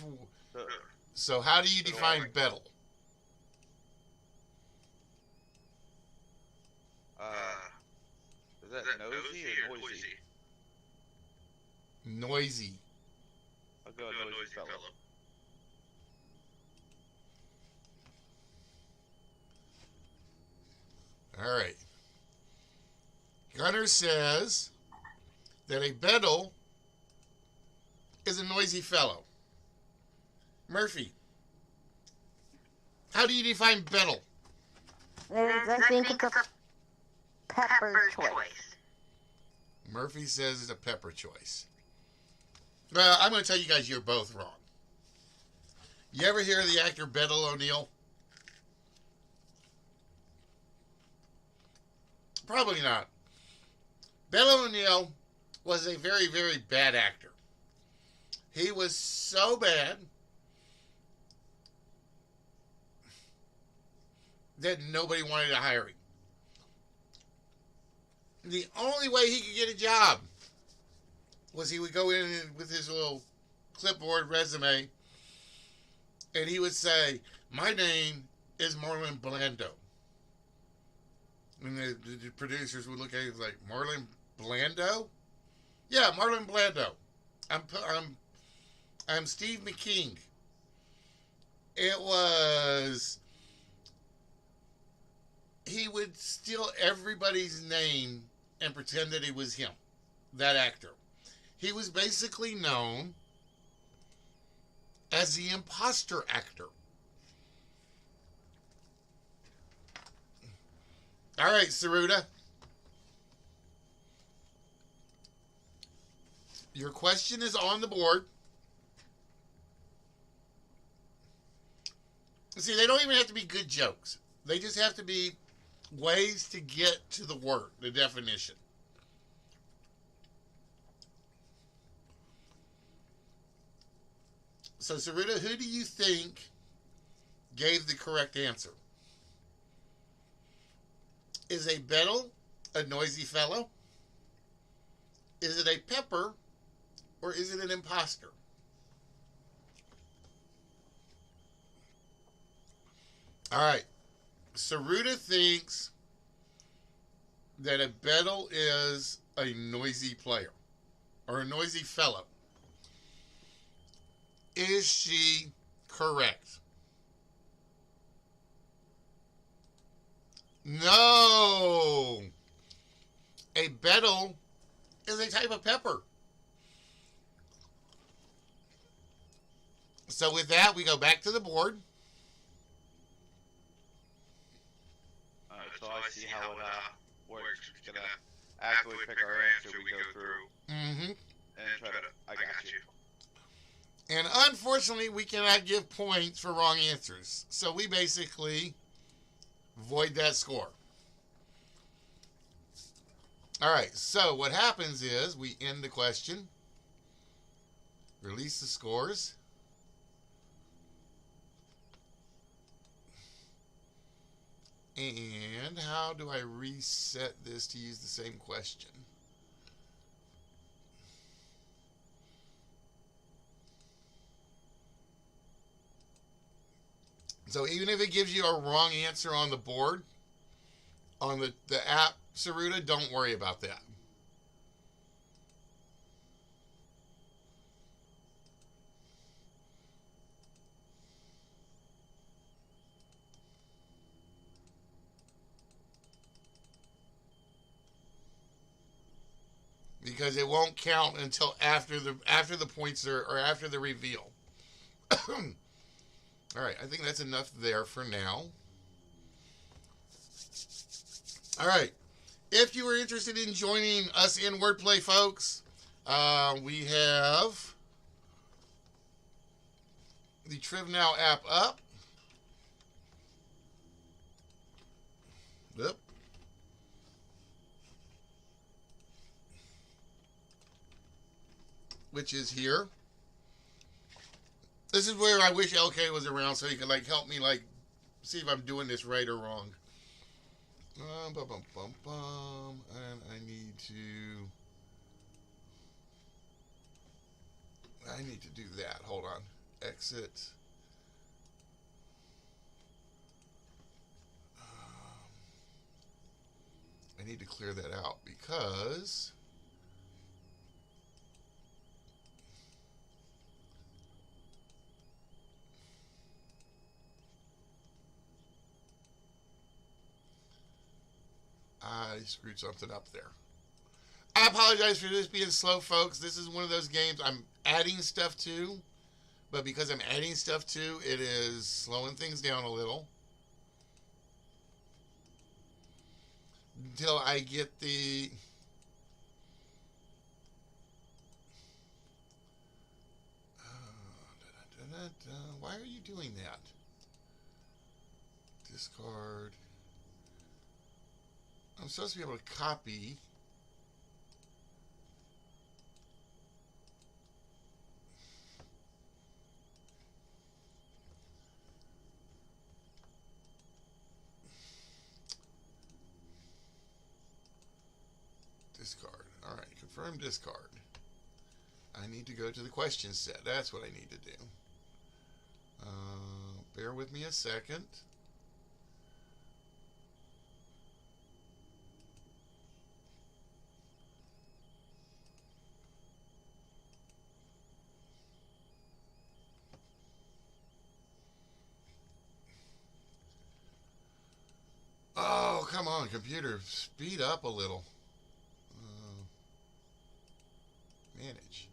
So, So how do you define battle? is that nosy or noisy? Noisy. I'll go noisy fellow. All right. Gunner says that a battle is a noisy fellow. Murphy, how do you define battle? I think it's a pepper choice. Murphy says it's a pepper choice. Well, I'm going to tell you guys you're both wrong. You ever hear of the actor Betel O'Neill? Probably not. Betel O'Neill was a very, very bad actor. He was so bad that nobody wanted to hire him. The only way he could get a job was he would go in with his little clipboard resume and he would say, "My name is Marlon Blando." And the producers would look at him like, "Marlon Blando?" "Yeah, Marlon Blando. I'm Steve McKing." It was, he would steal everybody's name and pretend that it was him, that actor. He was basically known as the imposter actor. All right, Saruda. Your question is on the board. See, they don't even have to be good jokes. They just have to be ways to get to the word, the definition. So, Saruda, who do you think gave the correct answer? Is a Betel a noisy fellow? Is it a pepper? Or is it an imposter? All right. Saruda thinks that a Betel is a noisy player or a noisy fellow. Is she correct? No. A Betel is a type of pepper. So with that, we go back to the board. Alright, so I see how it works. We're just gonna, after we pick our answer, we go through Mm-hmm. and try to, I got you. And unfortunately, we cannot give points for wrong answers. So we basically void that score. All right, so what happens is we end the question, release the scores, and how do I reset this to use the same question? So even if it gives you a wrong answer on the board, on the app, Saruda, don't worry about that. Because it won't count until after the points are, or after the reveal. All right, I think that's enough there for now. All right. If you are interested in joining us in Wordplay, folks, we have the TrivNow app up. Yep. Which is here. This is where I wish LK was around so he could like help me like see if I'm doing this right or wrong. And I need to do that. Hold on. Exit. I need to clear that out because I screwed something up there. I apologize for this being slow, folks. This is one of those games I'm adding stuff to, but because I'm adding stuff to, it is slowing things down a little until I get the why are you doing that? Discard. I'm supposed to be able to copy. Discard. All right, confirm discard. I need to go to the question set. That's what I need to do. Bear with me a second. Oh, come on, computer. Speed up a little. Manage.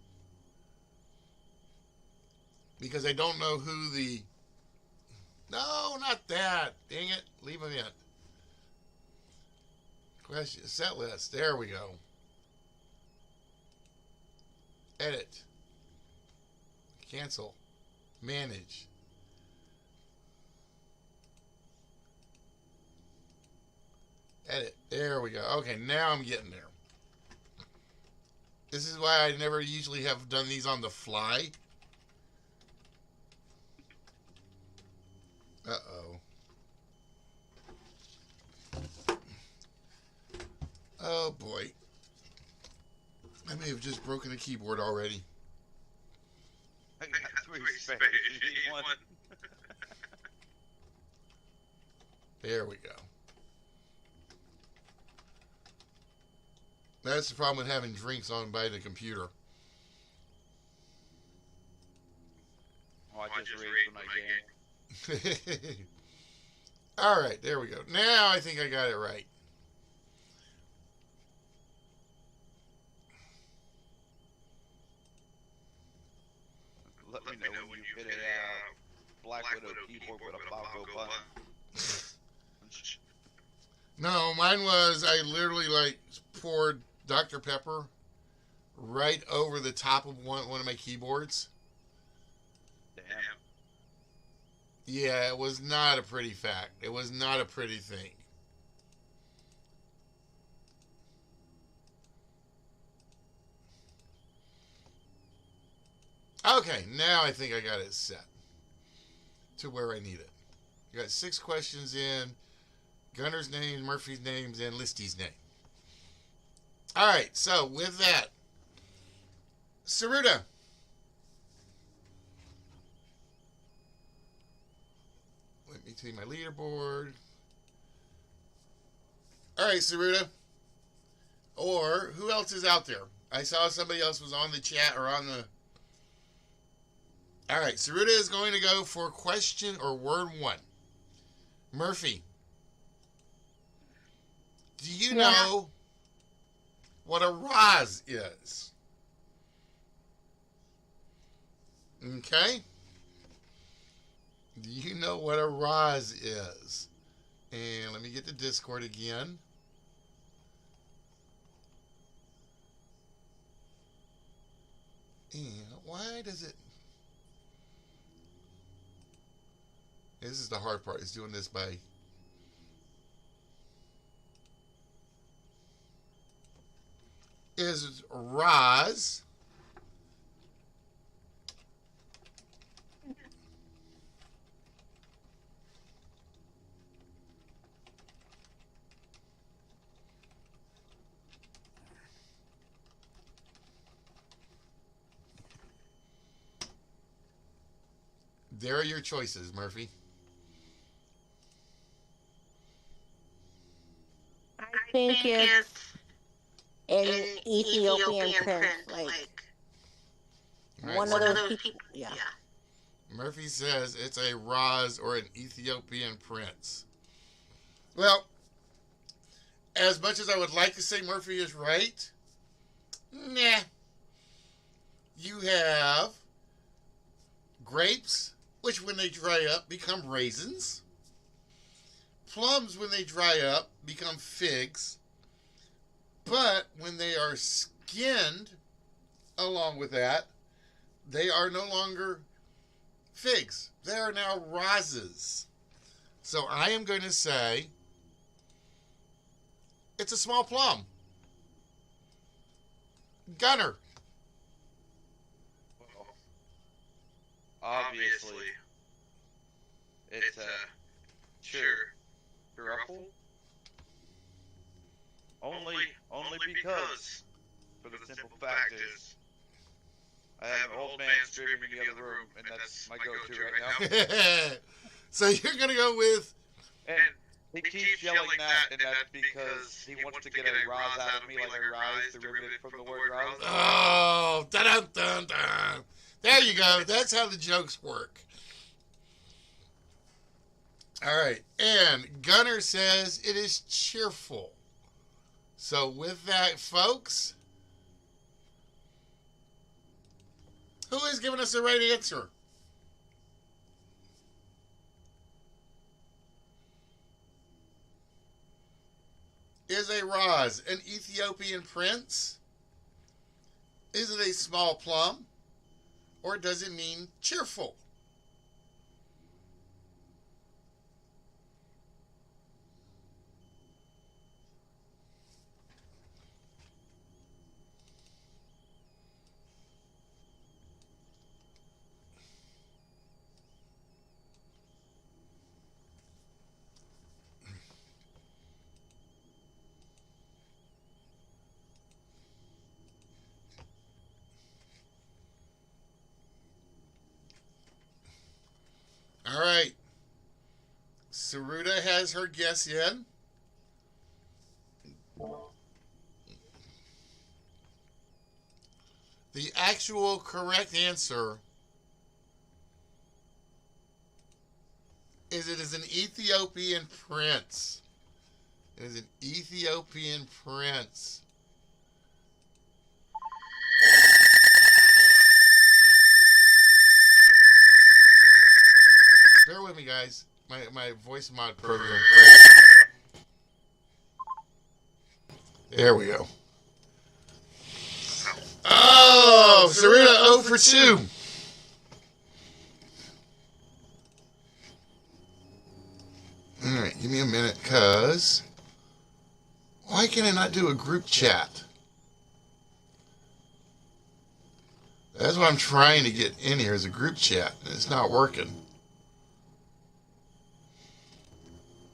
Because I don't know who the... No, not that. Dang it. Leave them in. Question. Set list. There we go. Edit. Cancel. Manage. Edit. There we go. Okay, now I'm getting there. This is why I never usually have done these on the fly. Uh-oh. Oh, boy. I may have just broken a keyboard already. I got three spares. You need one. There we go. That's the problem with having drinks on by the computer. Oh, I just raised when I gained. All right, there we go. Now I think I got it right. Let me know when you hit a Black Widow keyboard with a bongo button. No, mine was I literally like poured Dr. Pepper right over the top of one of my keyboards. Damn. Yeah, it was not a pretty fact. It was not a pretty thing. Okay, now I think I got it set to where I need it. You got 6 questions in. Gunner's name, Murphy's names, and Listy's name. All right, so with that, Saruta. Let me see my leaderboard. All right, Saruta. Or who else is out there? I saw somebody else was on the chat or on the... All right, Saruta is going to go for question or word 1. Murphy, do you know what a Roz is? Okay. Do you know what a Roz is? And let me get the Discord again. And why does it... This is the hard part, is doing this by... Is Roz... There are your choices, Murphy. I think it's an Ethiopian prince, like Right, one so of those people. Yeah. Murphy says it's a Roz or an Ethiopian prince. Well, as much as I would like to say Murphy is right, nah. You have grapes, which when they dry up become raisins. Plums, when they dry up, become figs. But when they are skinned along with that, they are no longer figs. They are now rozes. So I am going to say it's a small plum. Gunner. Well, obviously, it's sure, truffle. Only because, for the simple fact is, I have an old man screaming in the other room, and that's my go-to right now. So you're going to go with... And he keeps yelling that, and that's because he wants to get a Roz out of me, like a rise derivative from the word Roz. Oh, dun dun dun. There you go. That's how the jokes work. All right. And Gunner says it is cheerful. So with that, folks, who has given us the right answer? Is a Roz an Ethiopian prince? Is it a small plum? Or does it mean cheerful? All right. Saruda has her guess in. The actual correct answer is it is an Ethiopian prince. It is an Ethiopian prince. Bear with me, guys. My voice mod program. There we go. Oh, Sarita 0 for 2. All right, give me a minute, cuz why can I not do a group chat? That's what I'm trying to get in here, is a group chat, and it's not working.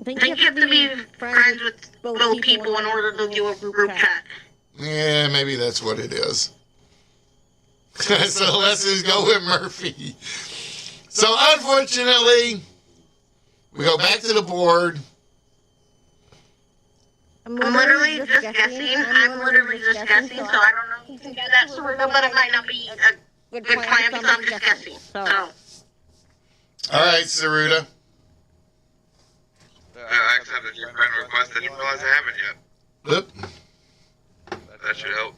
I think you have to be friends with both people in order to do a group chat. Yeah, maybe that's what it is. So let's just go with Murphy. So unfortunately, we go back to the board. I'm literally just guessing. I'm literally just guessing, so I don't know if you can do that, Saruta, but it might not be a good plan because I'm just guessing. So. All right, Saruta. I accepted your friend request. I didn't realize I haven't yet. Oop. That should help.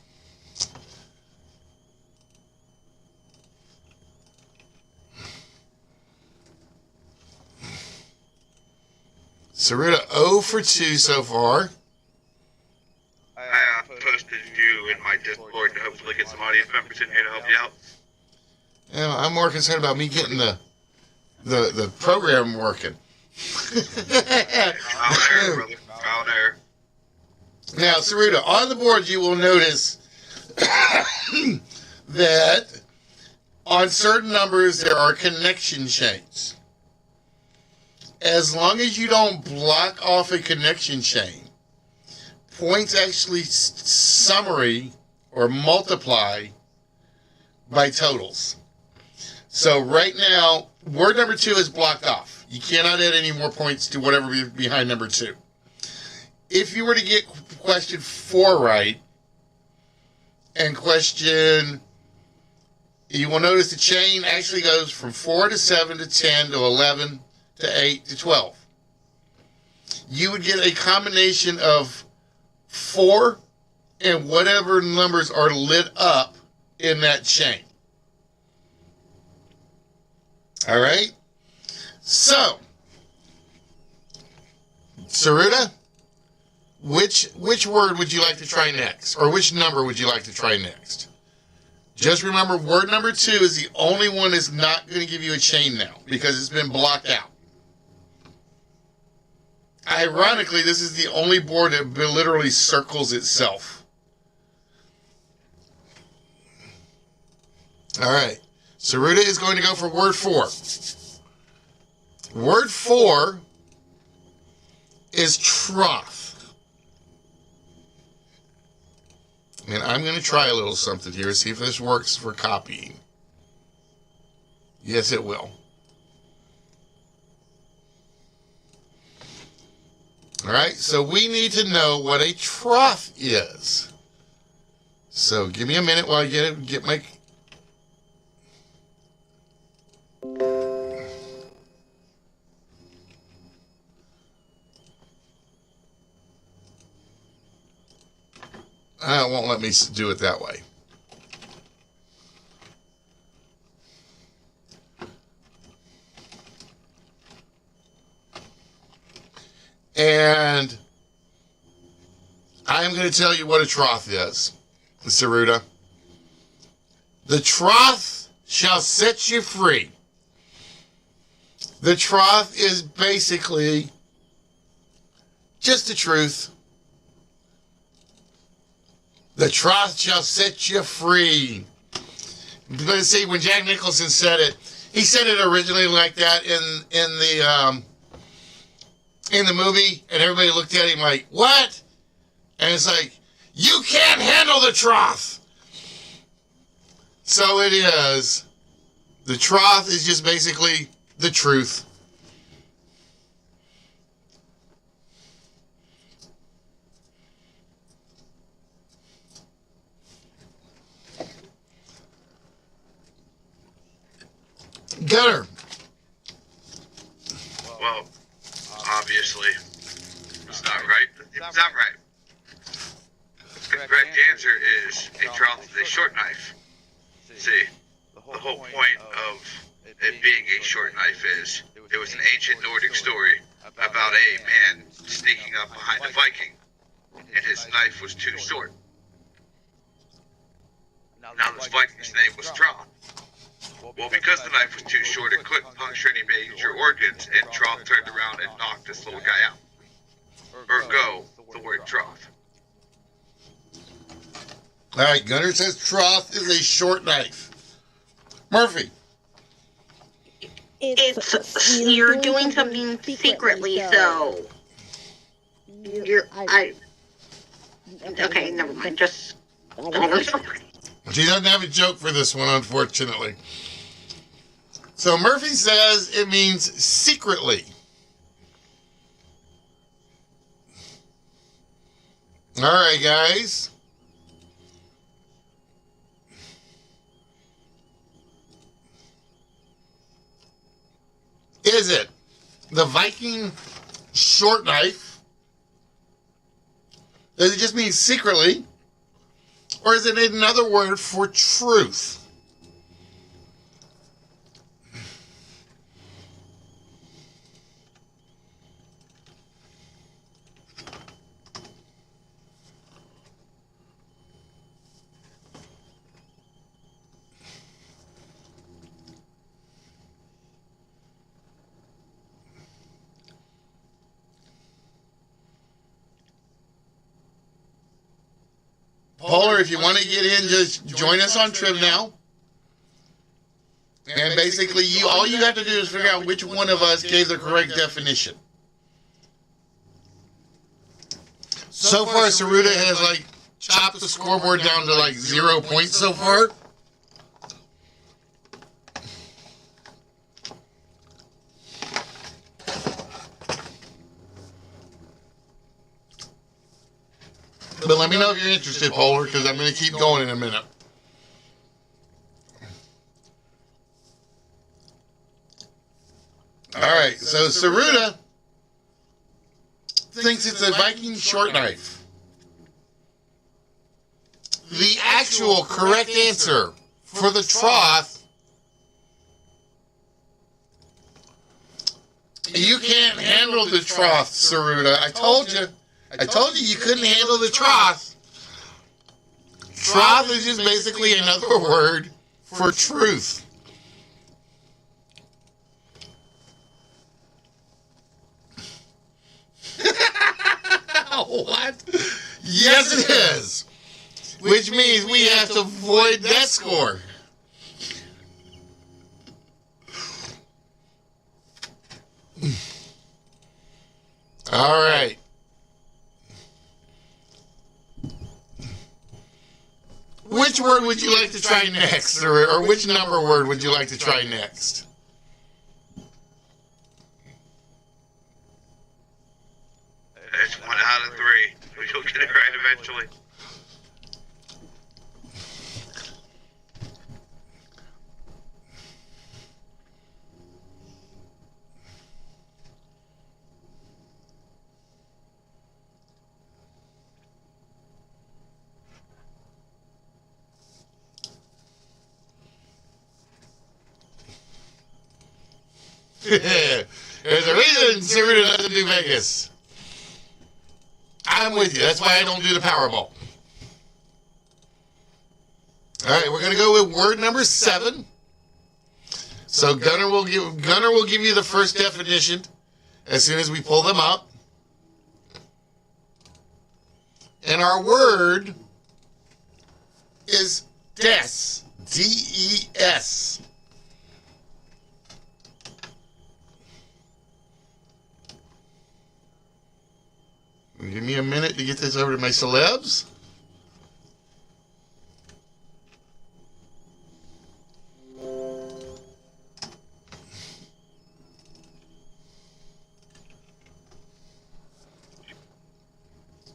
Sarita 0 for 2 so far. I posted you in my Discord to hopefully get some audience members in here to help you out. I'm more concerned about me getting the program working. Trial and error, brother. Trial and error. Now, Sarita, on the board you will notice that on certain numbers there are connection chains. As long as you don't block off a connection chain, points actually summary or multiply by totals. So right now, word number 2 is blocked off. You cannot add any more points to whatever behind number 2. If you were to get question 4 right, and question, you will notice the chain actually goes from 4 to 7 to 10 to 11 to 8 to 12. You would get a combination of 4 and whatever numbers are lit up in that chain. All right? So, Sarita, which word would you like to try next? Or which number would you like to try next? Just remember, word number 2 is the only one that's not going to give you a chain now because it's been blocked out. Ironically, this is the only board that literally circles itself. All right. Sarita is going to go for word 4. Word 4 is trough. And I'm going to try a little something here, see if this works for copying. Yes, it will. All right, so we need to know what a trough is. So give me a minute while I get my... It won't let me do it that way. And I'm going to tell you what a trough is, Sarita. The trough shall set you free. The trough is basically just the truth. The trough shall set you free. But see, when Jack Nicholson said it, he said it originally like that in the movie, and everybody looked at him like, what? And it's like, you can't handle the trough. So it is. The trough is just basically the truth. Gunner. Well, obviously, it's not right. It's not right. The correct answer is a trough is a short knife. See, the whole point of it being a short knife is there was an ancient Nordic story about a man sneaking up behind a Viking, and his knife was too short. Now this Viking's name was Troth. Well, because the knife was too short, it couldn't puncture any major organs, and Troth turned around and knocked this little guy out. Ergo, the word trough. All right, Gunner says trough is a short knife. Murphy. It's you're doing something secretly, so okay, never mind. Just She doesn't have a joke for this one, unfortunately. So Murphy says it means secretly. All right, guys. Is it the Viking short knife? Does it just mean secretly? Or is it another word for truth? Polar, if you want to get in, just join us on Trib now. And basically, all you have to do is figure out which one of us gave the correct definition. So far, Saruta has like chopped the scoreboard down to like 0 points so far. But let me know if you're interested, Polar, because I'm going to keep going in a minute. All right, so Saruta thinks it's a Viking short knife. The actual correct answer for the trough, you can't handle the trough, Saruta. I told you you couldn't handle the trough. Trough is just basically another word for truth. What? Yes, it is. Which means we have to void that score. All right. Which word would you like to try next? Or which number word would you like to try next? It's 1 out of 3. You'll get it right eventually. There's a reason Saruta doesn't do Vegas. I'm with you. That's why I don't do the Powerball. All right, we're gonna go with word number 7. So Gunnar will give you the first definition as soon as we pull them up. And our word is des. D-E-S. Give me a minute to get this over to my celebs.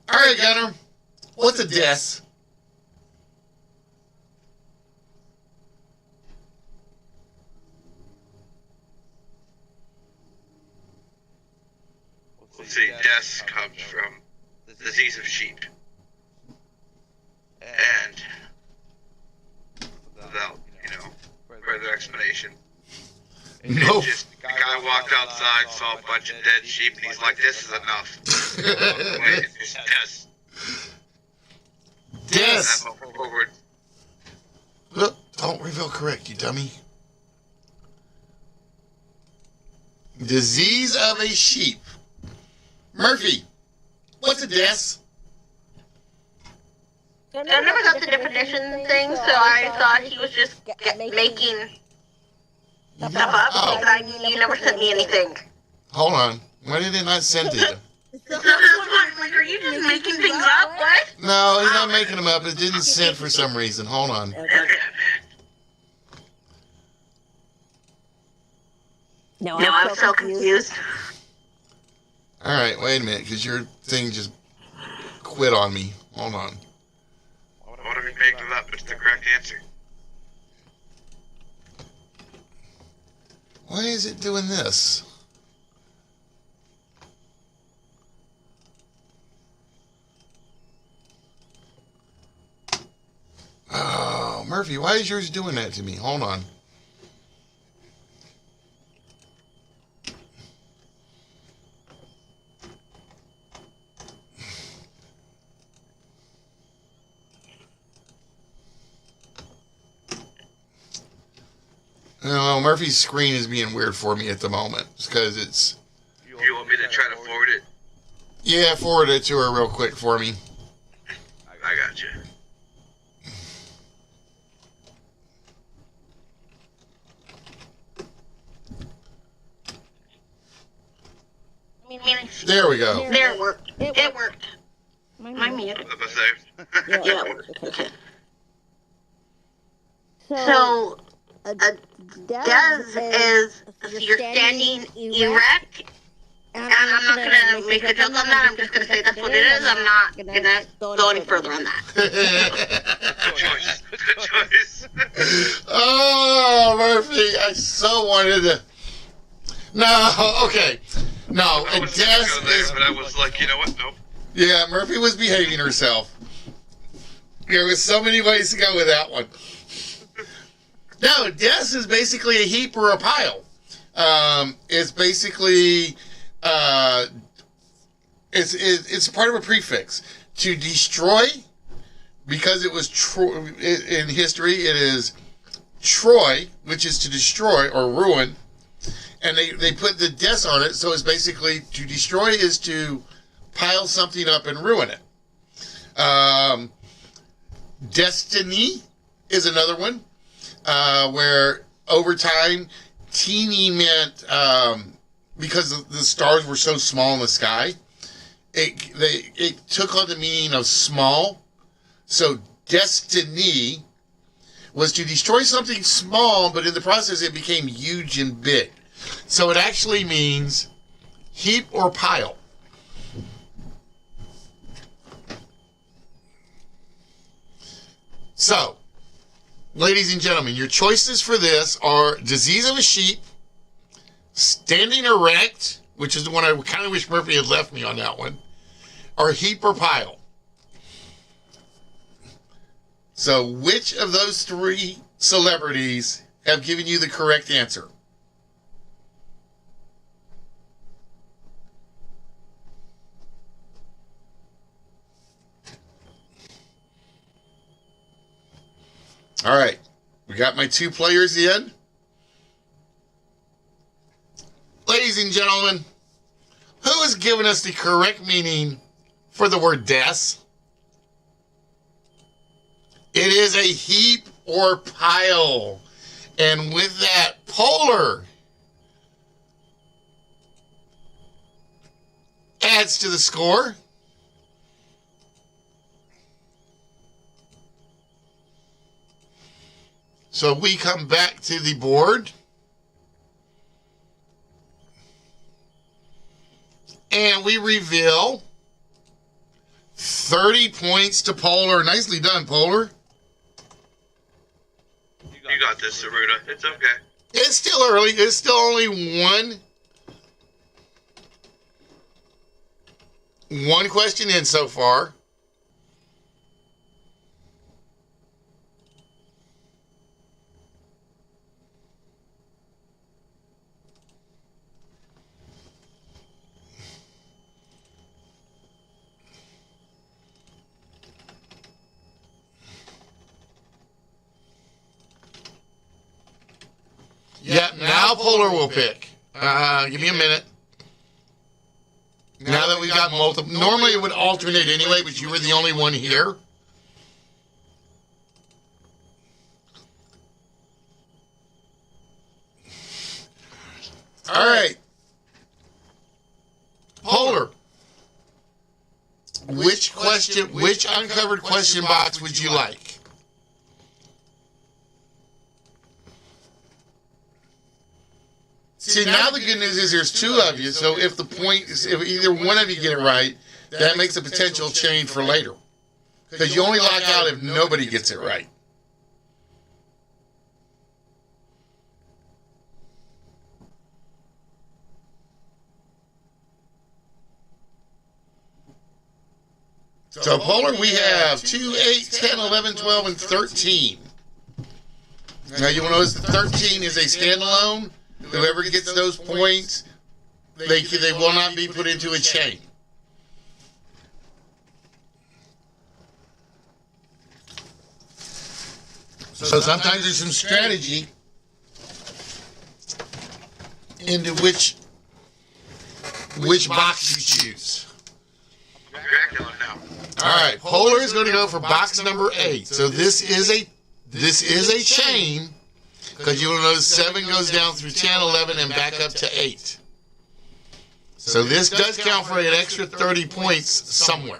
All right, Gunnar. What's a des? Let's see, death comes from the disease of sheep. And without, further explanation. No. Just, the guy walked outside, saw a bunch of dead sheep, and he's like, this is enough. Wait, it's death. Des. Forward. Look, don't reveal correct, you dummy. Disease of a sheep. Murphy, what's a des? I never got the definition thing, so I thought he was just making stuff up. Oh. You never sent me anything. Hold on. Why did they not send it? So that's why I'm like, are you just making things up? What? No, he's not making them up. It didn't send for some reason. Hold on. No, I'm so confused. All right, wait a minute, because your thing just quit on me. Hold on. What if we make it up? It's the correct answer. Why is it doing this? Oh, Murphy, why is yours doing that to me? Hold on. No, Murphy's screen is being weird for me at the moment because it's. You want me to try to forward it? Yeah, forward it to her real quick for me. I got you. There we go. There it worked. It worked. My muted. What was I say? Yeah, it worked. Okay. So, So, does is you're standing erect, and I'm not gonna make a joke on that. I'm just gonna say that's what it is. I'm not gonna go any further on that. Good choice. Good choice. Oh, Murphy, I so wanted to. No, okay. No, I a was gonna desk go there, is. but I was like, you know what? Nope. Yeah, Murphy was behaving herself. There was so many ways to go with that one. No, a desk is basically a heap or a pile. It's basically it's part of a prefix. To destroy, because it was in history, it is Troy, which is to destroy or ruin, and they put the des on it, so it's basically to destroy is to pile something up and ruin it. Destiny is another one, where over time, teeny meant, because the stars were so small in the sky, it took on the meaning of small. So destiny was to destroy something small, but in the process it became huge and big. So it actually means heap or pile. So, ladies and gentlemen, your choices for this are disease of a sheep, standing erect, which is the one I kind of wish Murphy had left me on that one, or heap or pile. So, which of those three celebrities have given you the correct answer? All right, we got my two players in. Ladies and gentlemen, who has given us the correct meaning for the word des? It is a heap or pile. And with that, Polar adds to the score. So we come back to the board. And we reveal 30 points to Polar. Nicely done, Polar. You got this, Saruta. It's okay. It's still early. It's still only one question in so far. Yeah, now Polar will pick. Give me a minute. Now that we've got multiple, normally it would alternate anyway, but you were the only one here. All right. Polar. Which uncovered question box would you like? See, now the good news is there's two of you, so if either one of you get it right, that makes a potential change for later. Because you only lock out if nobody gets it right. So, Polar, we have 2, 8, 10, 11, 12, and 13. Now, you will notice that 13 is a standalone. Whoever gets those points, they will not be put into a chain. So sometimes there's some strategy into which box you choose. Dracula now. All right, Polar is going to go for box number 8. So this is a chain. Because you will notice 7 goes down through 10, 11, and back up to 8. So this does count for an extra 30 points somewhere.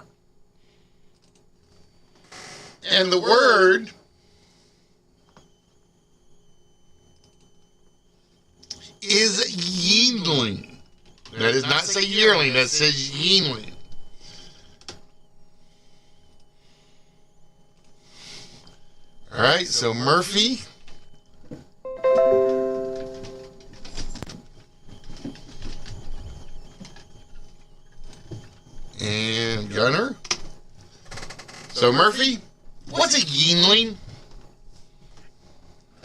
And the word is yingling. That does not say yearling, that says yingling. All right, so Murphy. And Gunner. So Murphy, what's a yingling?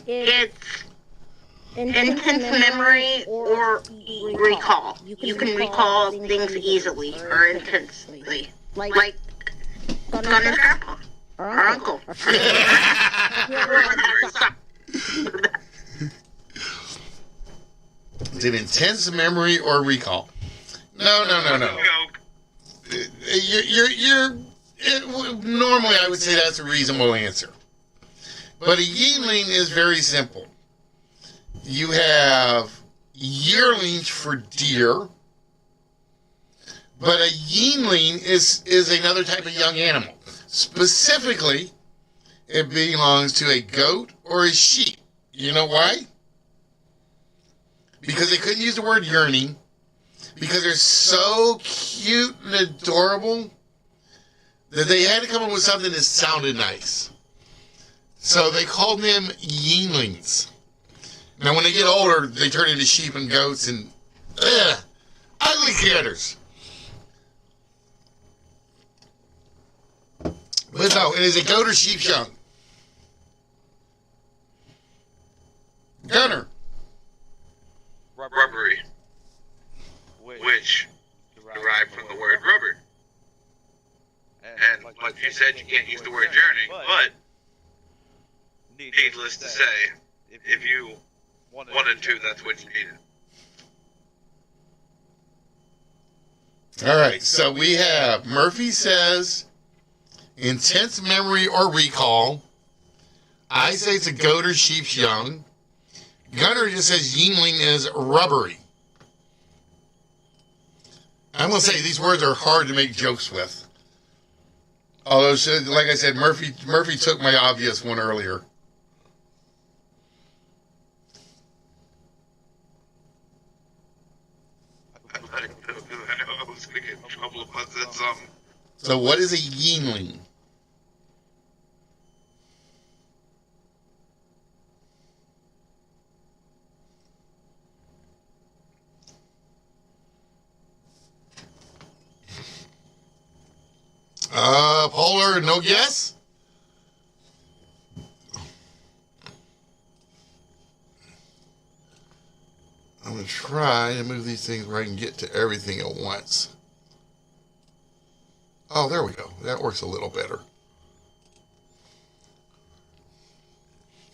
It's intense memory or recall. You can recall things easily or intensely. Like Gunner's grandpa or uncle. Is it intense memory or recall? No. No. Normally I would say that's a reasonable answer. But a yearling is very simple. You have yearlings for deer, but a yearling is another type of young animal. Specifically, it belongs to a goat or a sheep. You know why? Because they couldn't use the word yearning, because they're so cute and adorable that they had to come up with something that sounded nice. So they called them yearlings. Now, when they get older, they turn into sheep and goats and ugly critters. But no, it is a goat or sheep's young. Gunner. Rubbery, which derived from the word rubber. And like you said, you can't use the word journey, but needless to say, if you wanted to, that's what you needed. All right, so we have Murphy says intense memory or recall. I say it's a goat or sheep's young. Gunner just says yingling is rubbery. I'm going to say these words are hard to make jokes with. Although, like I said, Murphy took my obvious one earlier. I was going to get in trouble if I said something. So what is a yingling? Polar, no guess? I'm going to try to move these things where I can get to everything at once. Oh, there we go. That works a little better.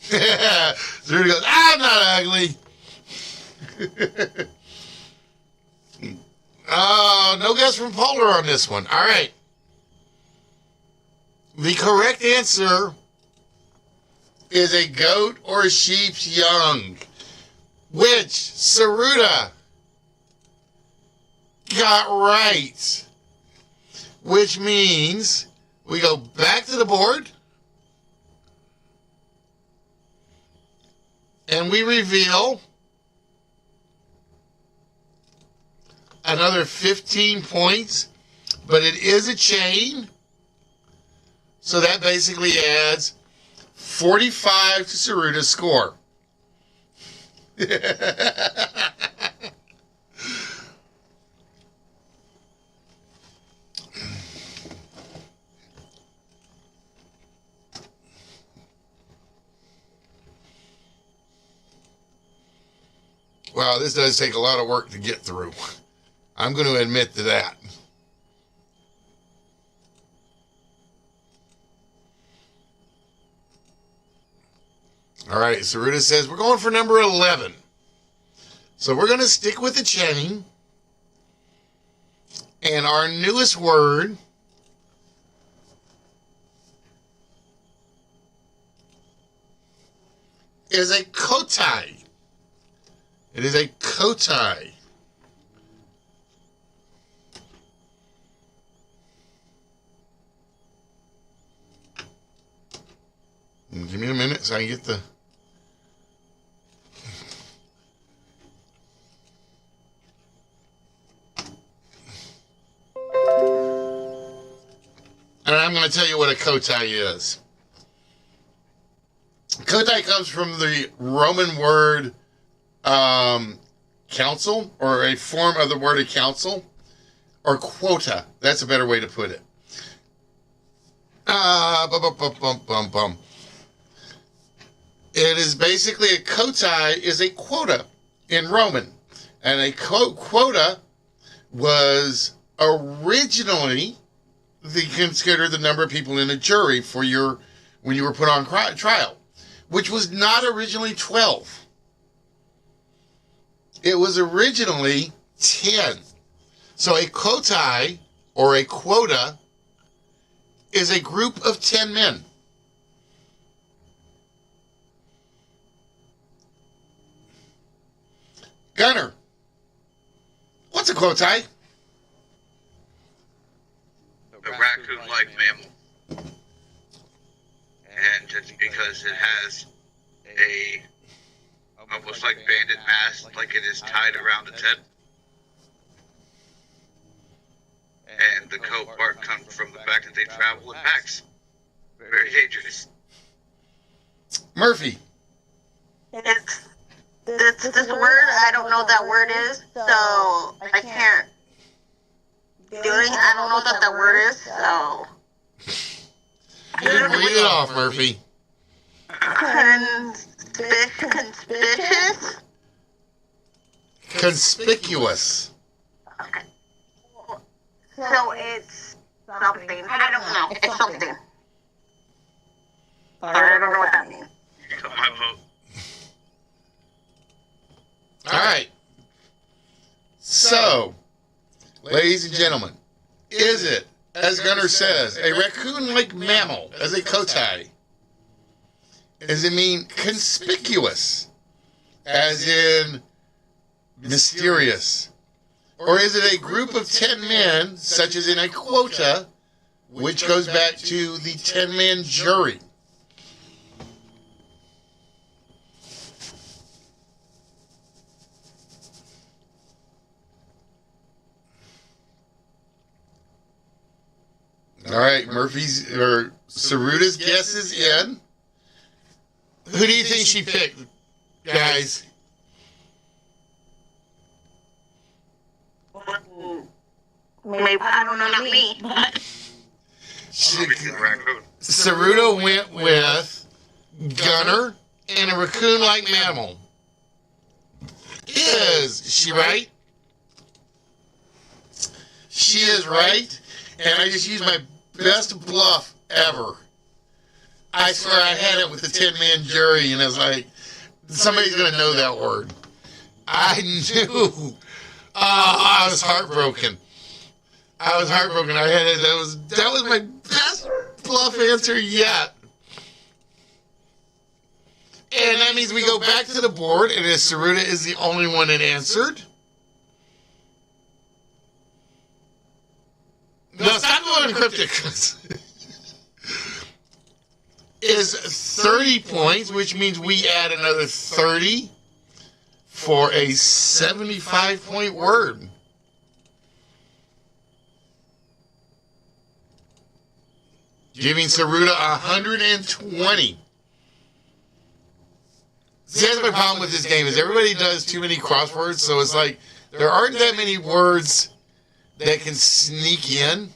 Zerina goes, I'm not ugly. No guess from Polar on this one. All right. The correct answer is a goat or sheep's young, which Saruta got right. Which means we go back to the board and we reveal another 15 points, but it is a chain. So that basically adds 45 to Saruta's score. Wow, this does take a lot of work to get through. I'm going to admit to that. All right, Saruta says we're going for number 11. So we're going to stick with the chain. And our newest word is a kotai. It is a kotai. Give me a minute so I can get the... And I'm going to tell you what a kotai is. Kotai comes from the Roman word council, or a form of the word of council, or quota. That's a better way to put it. It is basically a kotai is a quota in Roman. And a quota was originally considered the number of people in a jury for when you were put on trial, which was not originally 12. It was originally 10. So a kotai, or a quota, is a group of 10 men. Gunner, what's a quotai? A raccoon-like mammal. And just because it has a almost like banded mass, like it is tied around its head. And the coat part comes from the fact that they travel in packs. Very dangerous. Murphy. It's this word. I don't know what that word is, so I can't do it. I don't know what that word is, so. Read it off, Murphy. Conspicuous? Conspicuous. Okay. So it's something. I don't know. It's something. I don't know what that means. You got my vote. All right. So, ladies and gentlemen, is it, as Gunner says, a raccoon-like mammal as a kotai? Does it mean conspicuous, as in mysterious? Or is it a group of 10 men, such as in a quota, which goes back to the 10-man jury? All right, Saruta's guess is in. Who do you think she picked, guys? Maybe, I don't know, not me. Obviously, the raccoon. Saruta went with Gunner and a raccoon-like mammal. Is she right? She is right, and I just used my best bluff ever. I swear I had it with the 10-man jury, and I was like, somebody's going to know that word. I knew. I was heartbroken. I had it. That was my best bluff answer yet. And that means we go back to the board, and as Saruta is the only one that answered. No, stop going cryptic. Is 30 points, which means we add another 30 for a 75-point word. Giving Saruta 120. See, that's my problem with this game, is everybody does too many crosswords, so it's like there aren't that many words that can sneak in.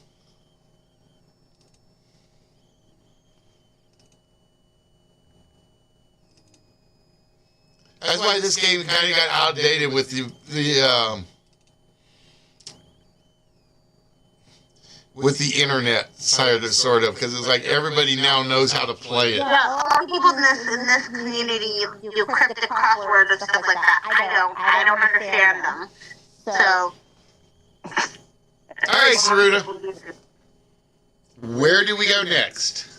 That's why this game kind of got outdated with the internet side of sort of, because it's like everybody now knows how to play it. Yeah, a lot of people in this community you cryptic crosswords and stuff like that. I don't understand them. So. All right, Saruta. Where do we go next?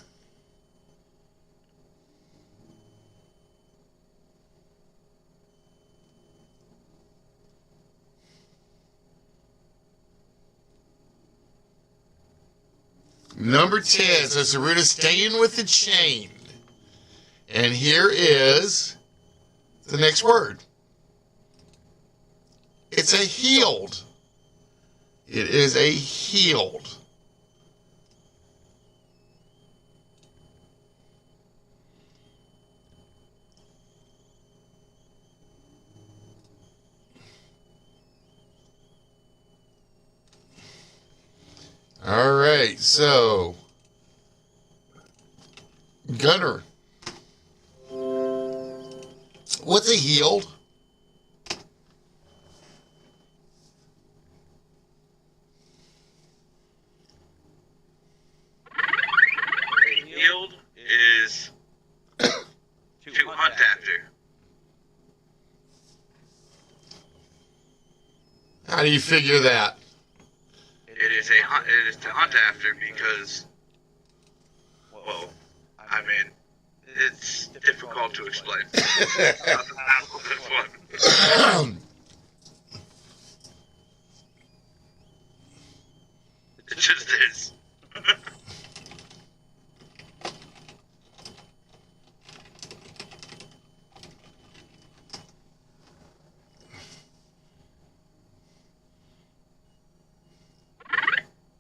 Number 10. So Saruta's staying with the chain. And here is the next word. It's a healed. It is a healed. All right, so Gunner, what's a healed? A healed is to hunt after. How do you figure that? It is to hunt after because, well, I mean, it's difficult to explain. Not this one. It just is.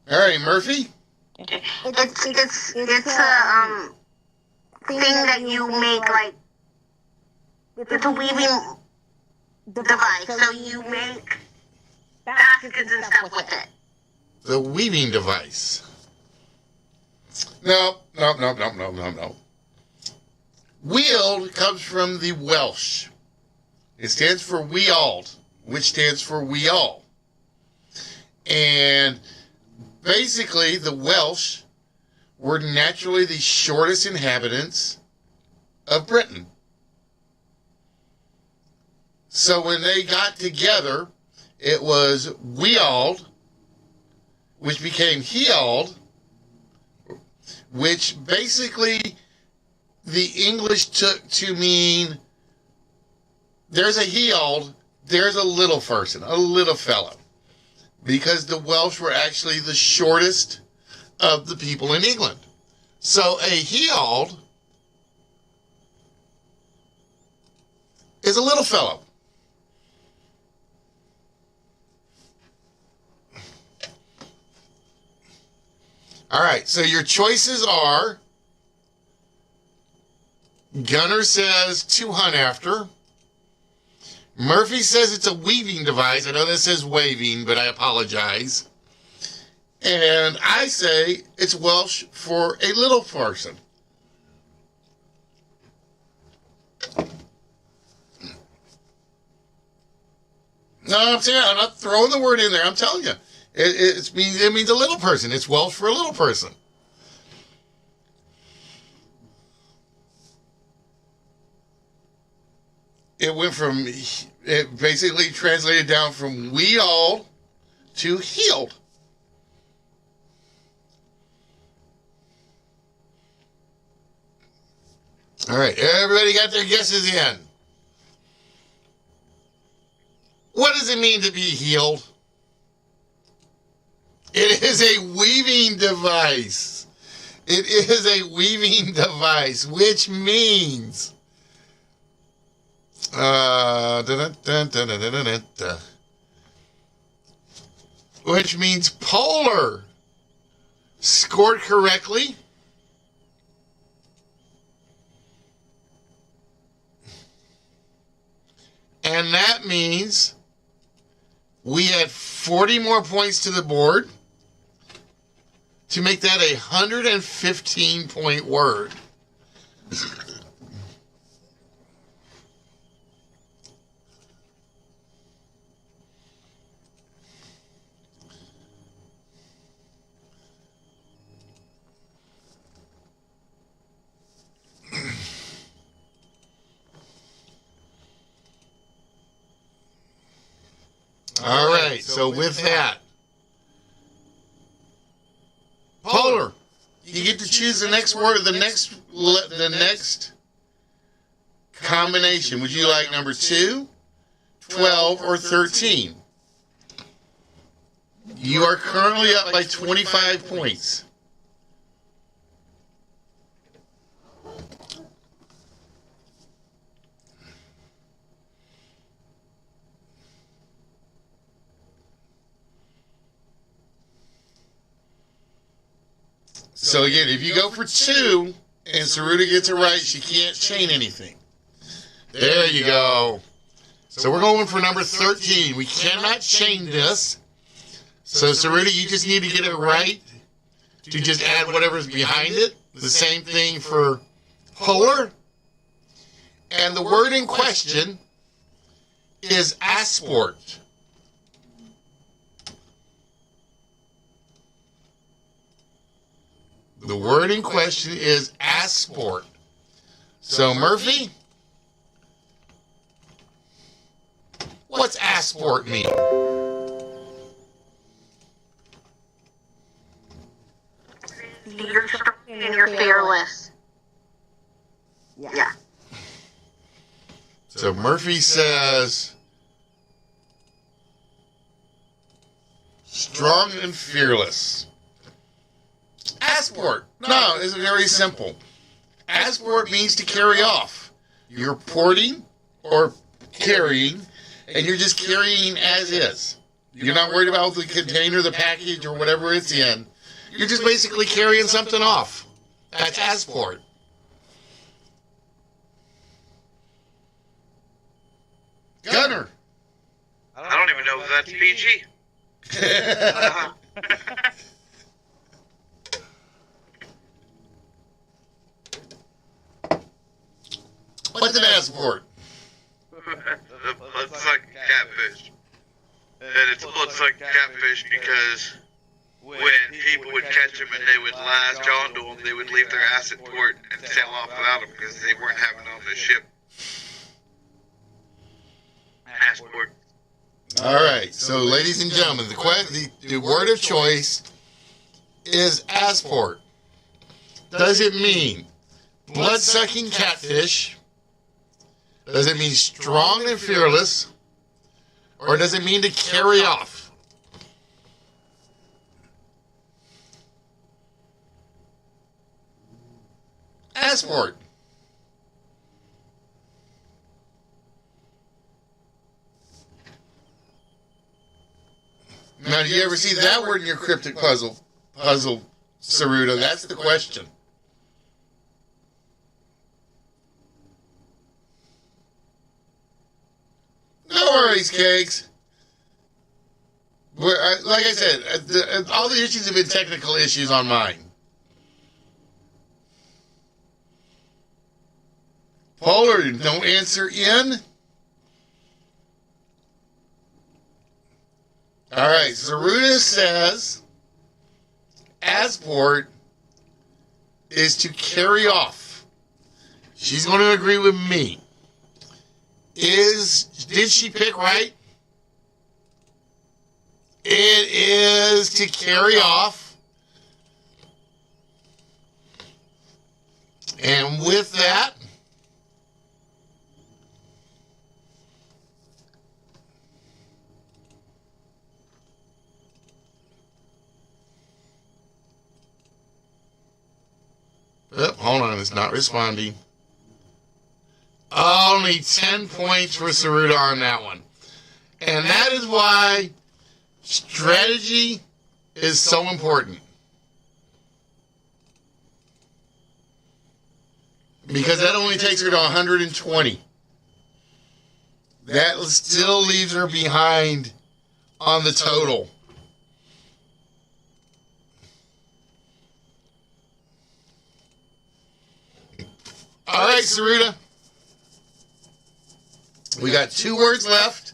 All right, Murphy. It's a thing that you make, like, it's a weaving device. So you make baskets and stuff with it. The weaving device. No. Wield comes from the Welsh. It stands for weald, which stands for we all. And basically, the Welsh were naturally the shortest inhabitants of Britain. So when they got together, it was weald, which became heald, which basically the English took to mean there's a heald, there's a little person, a little fellow. Because the Welsh were actually the shortest of the people in England. So a heald is a little fellow. All right, so your choices are, Gunner says to hunt after. Murphy says it's a weaving device. I know this says waving, but I apologize. And I say it's Welsh for a little person. No, I'm saying, I'm not throwing the word in there. I'm telling you. It means a little person. It's Welsh for a little person. It basically translated down from we all to healed. All right, everybody got their guesses in. What does it mean to be healed? It is a weaving device. It is a weaving device, which means which means polar. Scored correctly. And that means we add 40 more points to the board to make that a 115-point word. All right, so with that, Polar, you get to choose the next word, the next combination. Would you like number 2, 12, or 13? You are currently up by 25 points. So again, if you go for 2 and Saruta gets it right, she can't chain anything. There you go. So we're going for number 13. We cannot chain this. So Saruta, you just need to get it right to just add whatever's behind it. The same thing for Polar. And the word in question is asport. The word in question is asport. So Murphy, what's asport mean? You're strong and you're fearless. Yeah. So Murphy says strong and fearless. Asport. No, it's very simple. Asport means to carry off. You're porting or carrying, and you're just carrying as is. You're not worried about the container, the package, or whatever it's in. You're just basically carrying something off. That's asport. Gunner. I don't even know if that's PG. What's an asport? The blood-sucking catfish. And it's blood-sucking catfish because when people would catch them and they would latch onto them, they would leave their ass at port and sail off without them because they weren't having it on the ship. Passport. All right. So, ladies and gentlemen, the word of choice is asport. Does it mean blood-sucking catfish? Does it mean strong and fearless? Or does it mean to carry off? Asport. Now, do you ever see that word in your cryptic puzzle, Saruta? That's the question. No worries, Cakes. Like I said, all the issues have been technical issues on mine. Polar, no answer in. All right, Saruta says asport is to carry off. She's going to agree with me. Did she pick right? It is to carry off. And with that, hold on, it's not responding. Only 10 points for Saruta on that one. And that is why strategy is so important. Because that only takes her to 120. That still leaves her behind on the total. All right, Saruta. We got 2 words left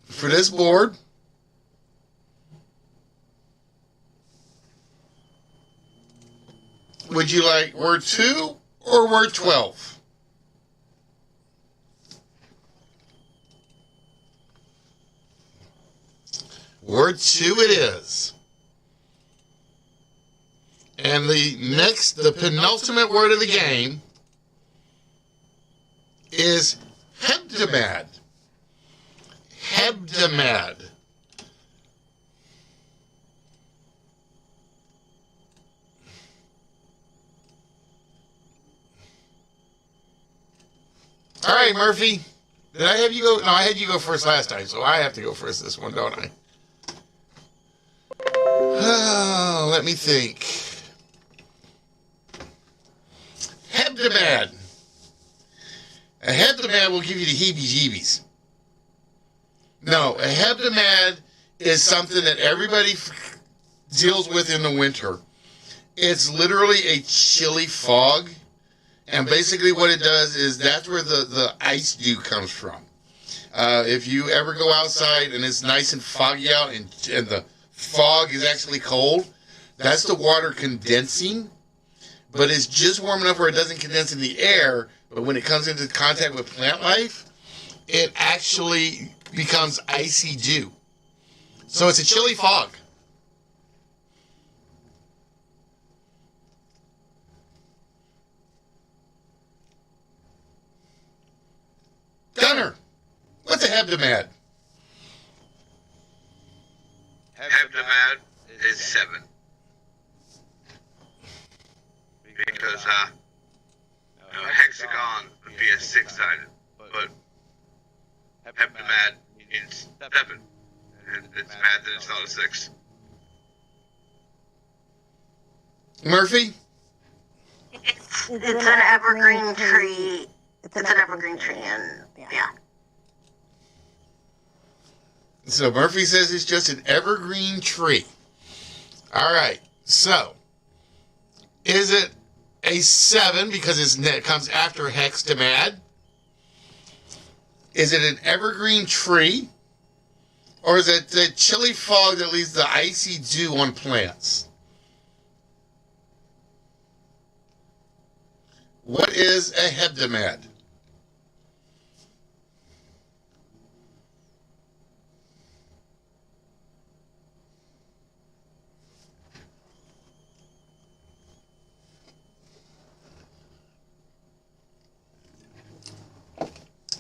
for this board. Would you like word 2 or word 12? Word 2 it is. And the penultimate word of the game is hebdomad. Hebdomad. All right, Murphy. Did I have you go? No, I had you go first last time, so I have to go first this one, don't I? let me think. Hebdomad. A hebdomad will give you the heebie-jeebies. No, a hebdomad is something that everybody deals with in the winter. It's literally a chilly fog. And basically what it does is that's where the ice dew comes from. If you ever go outside and it's nice and foggy out and the fog is actually cold, that's the water condensing. But it's just warm enough where it doesn't condense in the air. But when it comes into contact with plant life, it actually becomes icy dew. So it's a chilly fog. Gunner, what's a hebdomad? Hebdomad is 7. Because, hexagon would be a 6-sided, but hebdomad means 7. And it's mad that it's not a 6. Murphy? It's an evergreen tree. It's an evergreen tree, and yeah. So Murphy says it's just an evergreen tree. All right. So, is it a 7 because it comes after hextamad? Is it an evergreen tree? Or is it the chilly fog that leaves the icy dew on plants? What is a hebdomad?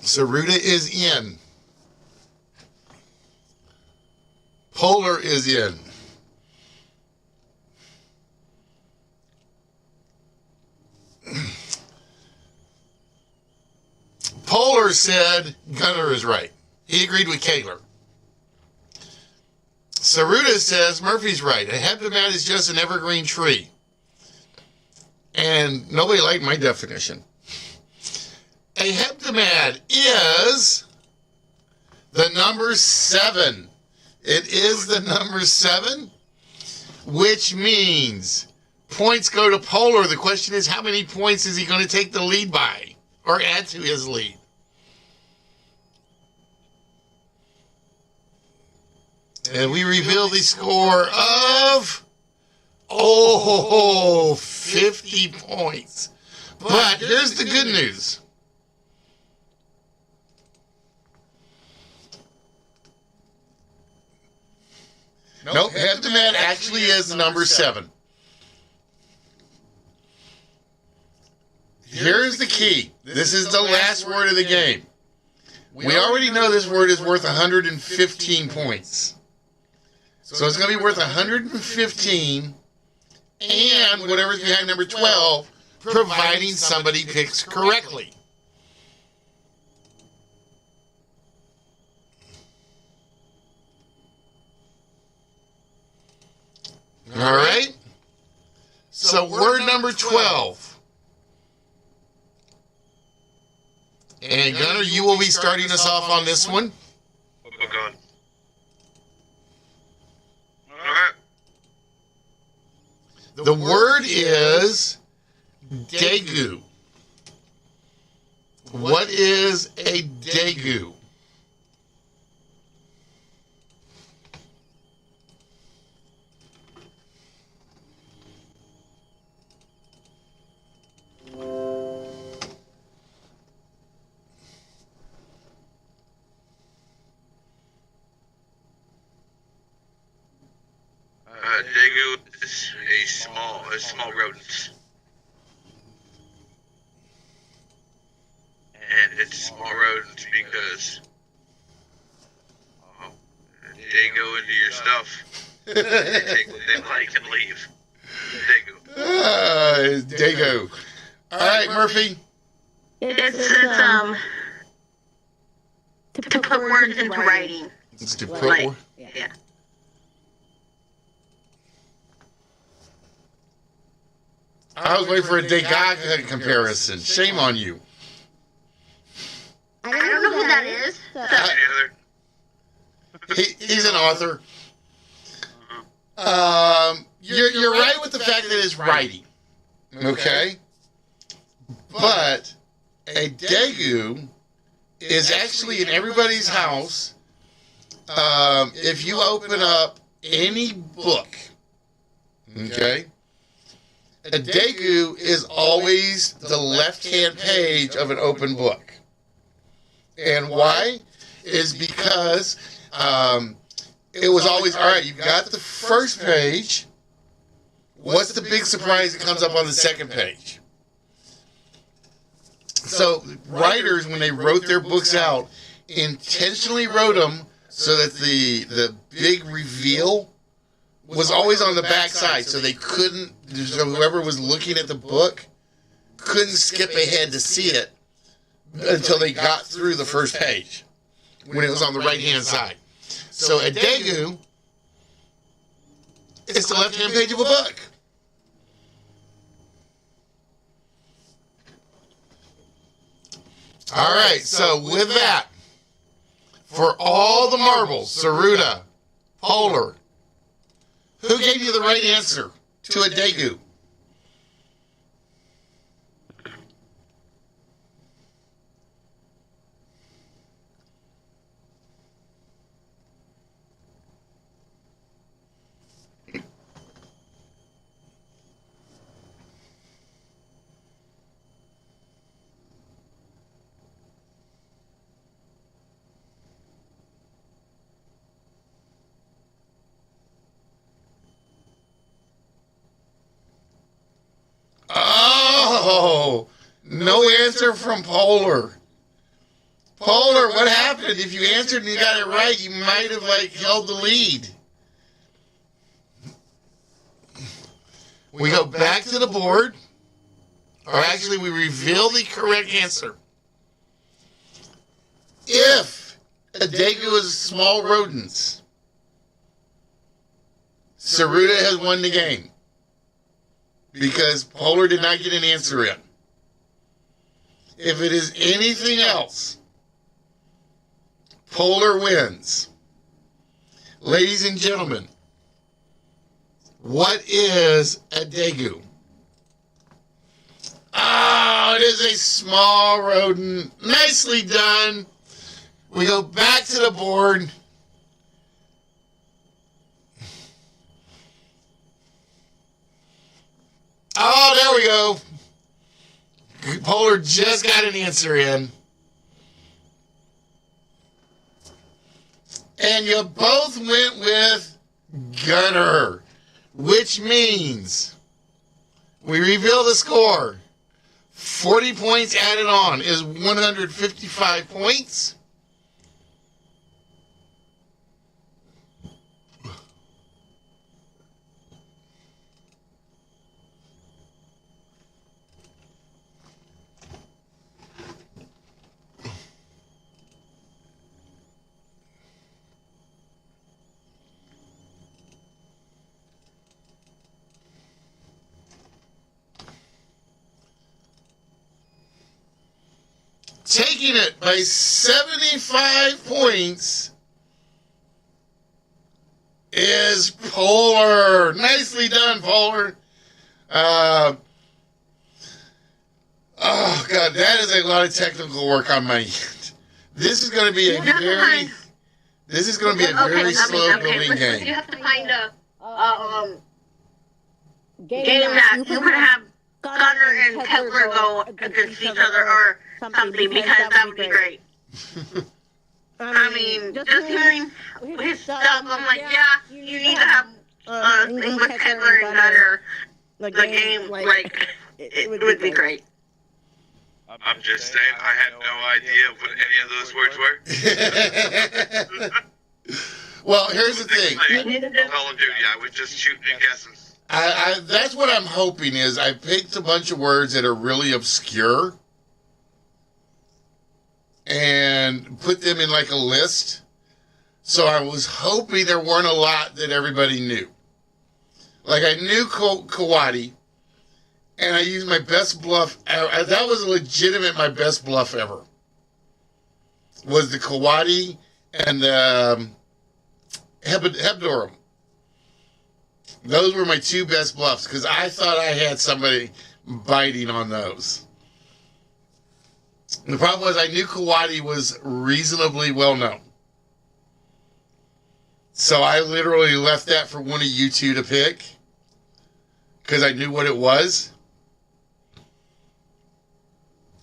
Saruta is in. Polar is in. Polar said Gunner is right. He agreed with Kaler. Saruta says Murphy's right. A hebdomad is just an evergreen tree. And nobody liked my definition. A hebdomad is the number 7. It is the number 7, which means points go to Polar. The question is, how many points is he going to take the lead by or add to his lead? And we reveal the score of, 50 points. But here's the good news. Nope, hebdomad actually is the number 7. Here's the key. This is the last word of the game. We already know this word is worth 115 points. So it's going to be worth 115 and whatever's behind number 12, providing somebody picks correctly. All right? So word number 12. And Gunner, you will be starting us off on this one. Oh, God. Alright. The word is Daegu. What is a Daegu? Daegu is a small rodent. And it's a small rodent because they go into your stuff. They take what they like and leave. Daegu. Daegu. All right, Murphy. It's to put words into writing. It's to put Like, yeah. I was waiting for a Degaga comparison. Shame on you. I don't know who that is. Any other? He's an author. You're right with the fact that it's writing. Okay? But a Daegu is actually in everybody's house. If you open up any book, okay, a Daegu is always the left-hand page of an open book. And why? Is because it was always, all right, you've got the first page. What's the big surprise that comes up on the second page? So writers, when they wrote their books out, intentionally wrote them so that the big reveal was always on the back side, so they couldn't, so whoever was looking at the book couldn't skip ahead to see it until they got through the first page when it was on the right-hand side. So a Daegu is the left-hand page of a book. All right, so with that, for all the marbles, Saruta, Polar, who gave you the right answer to a Daegu? Oh, no answer from Polar. Polar, what happened? If you answered and you got it right, you might have held the lead. We go back to the board, or actually we reveal the correct answer. If a Daegu is small rodents, Saruta has won the game, because Polar did not get an answer in. If it is anything else, Polar wins. Ladies and gentlemen, what is a Daegu? Oh, it is a small rodent. Nicely done. We go back to the board. Oh, there we go. Polar just got an answer in. And you both went with Gunner, which means we reveal the score. 40 points added on is 155 points. Taking it by 75 points is Polar. Nicely done, Polar. Oh, God, that is a lot of technical work on my end. This is going to be a very slow building game. You have to find a game that you could have Gunner and Kepler go against each other or something, because that would be great. I mean, just hearing his stuff, I'm like, yeah, you need to have English Kepler and Gunner, the game, it would be great. I'm just saying, I had no idea what any of those words were. Well, here's the thing. Call of Duty, I was just shooting and guessing. That's what I'm hoping is I picked a bunch of words that are really obscure and put them in a list. So I was hoping there weren't a lot that everybody knew. I knew Kawadi, and I used my best bluff. That was legitimate. My best bluff ever was the Kawadi and the Hebdorum. Those were my two best bluffs because I thought I had somebody biting on those. The problem was I knew Kawadi was reasonably well known. So I literally left that for one of you two to pick because I knew what it was.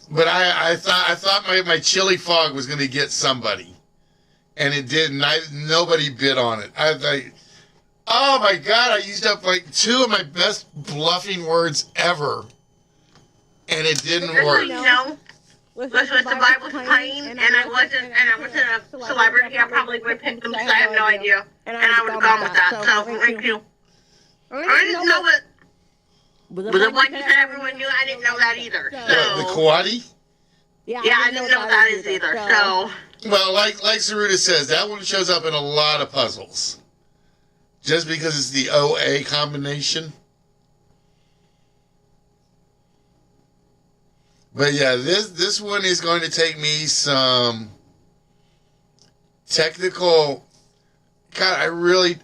But I thought my chili fog was going to get somebody, and it didn't. Nobody bid on it. I was like, oh my God, I used up like two of my best bluffing words ever, and it didn't work. No. Was the Bible playing, and I wasn't a celebrity, I probably would have picked them because I have no idea. And I would have gone with that. So, thank you. I didn't know it. But the one that everyone knew, I didn't know that either. So. The Kawadi? Yeah, I didn't know what that is either. So. Well, like Saruta says, that one shows up in a lot of puzzles. Just because it's the OA combination. But yeah, this one is going to take me some technical. God, I really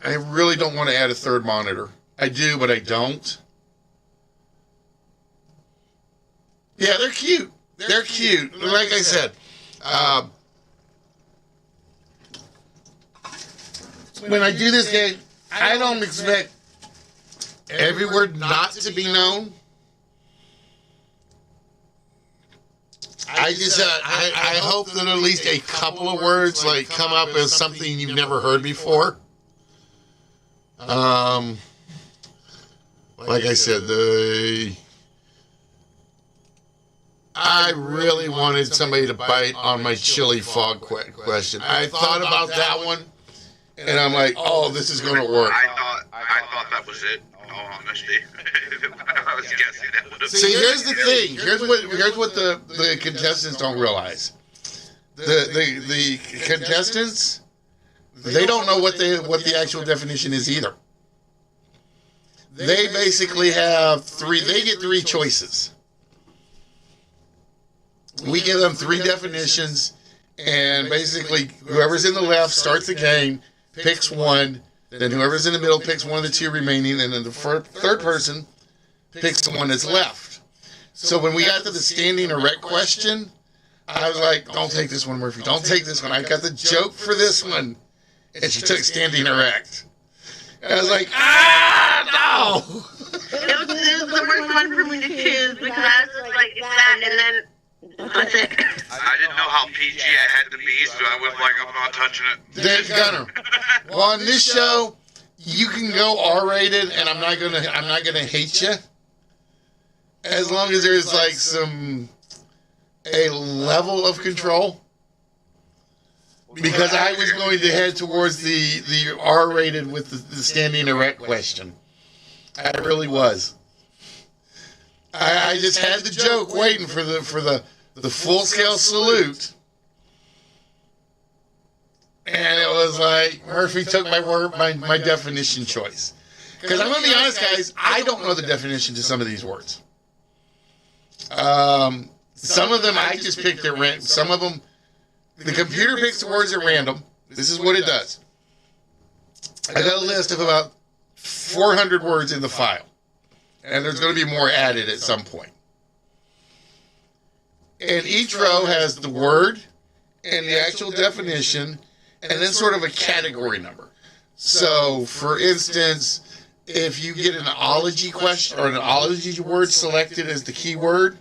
don't want to add a third monitor. I do, but I don't. Yeah, they're cute. They're cute. Like I said, when I do this game, I don't expect every word not to be known. I just, I hope that at least a couple of words like come up as something you've never heard before. Like I said, I really wanted somebody to bite on my chili fog question. I thought about that one, and I'm like, oh, this is going to work. I thought that was it. All honesty, I was guessing that would have. See, here's the thing. Here's what the contestants don't realize. The contestants, they don't know what the actual definition is either. They basically have three. They get three choices. We give them three definitions, and basically whoever's in the left starts the game, picks one. Then whoever's in the middle picks one of the two remaining, and then the third person picks the one that's left. So when we got to the standing erect question, I was like, don't take this one, Murphy. Don't take this one. I got the joke for this one. And she took standing erect. And I was like, no! It was the worst one for me to choose because I was just like, it's that, and then that's it. I didn't know how PG I had to be, so I was like, I'm not touching it. Dave Gunner. Well, on this show, you can go R-rated, and I'm not gonna hate you, as long as there's like a level of control. Because I was going to head towards the R-rated with the standing erect question. I really was. I just had the joke waiting for the full scale salute. And it was like, Murphy took my definition choice. Because I'm going to be honest, guys, I don't know the definition to some of these words. Some of them I just picked at random. Some of them, the computer picks the words at random. This is what it does. I got a list of about 400 words in the file. And there's going to be more added at some point. And each row has the word and the actual definition, and then sort of a category number. So, for instance, if you get an ology question or an ology word selected as the key word,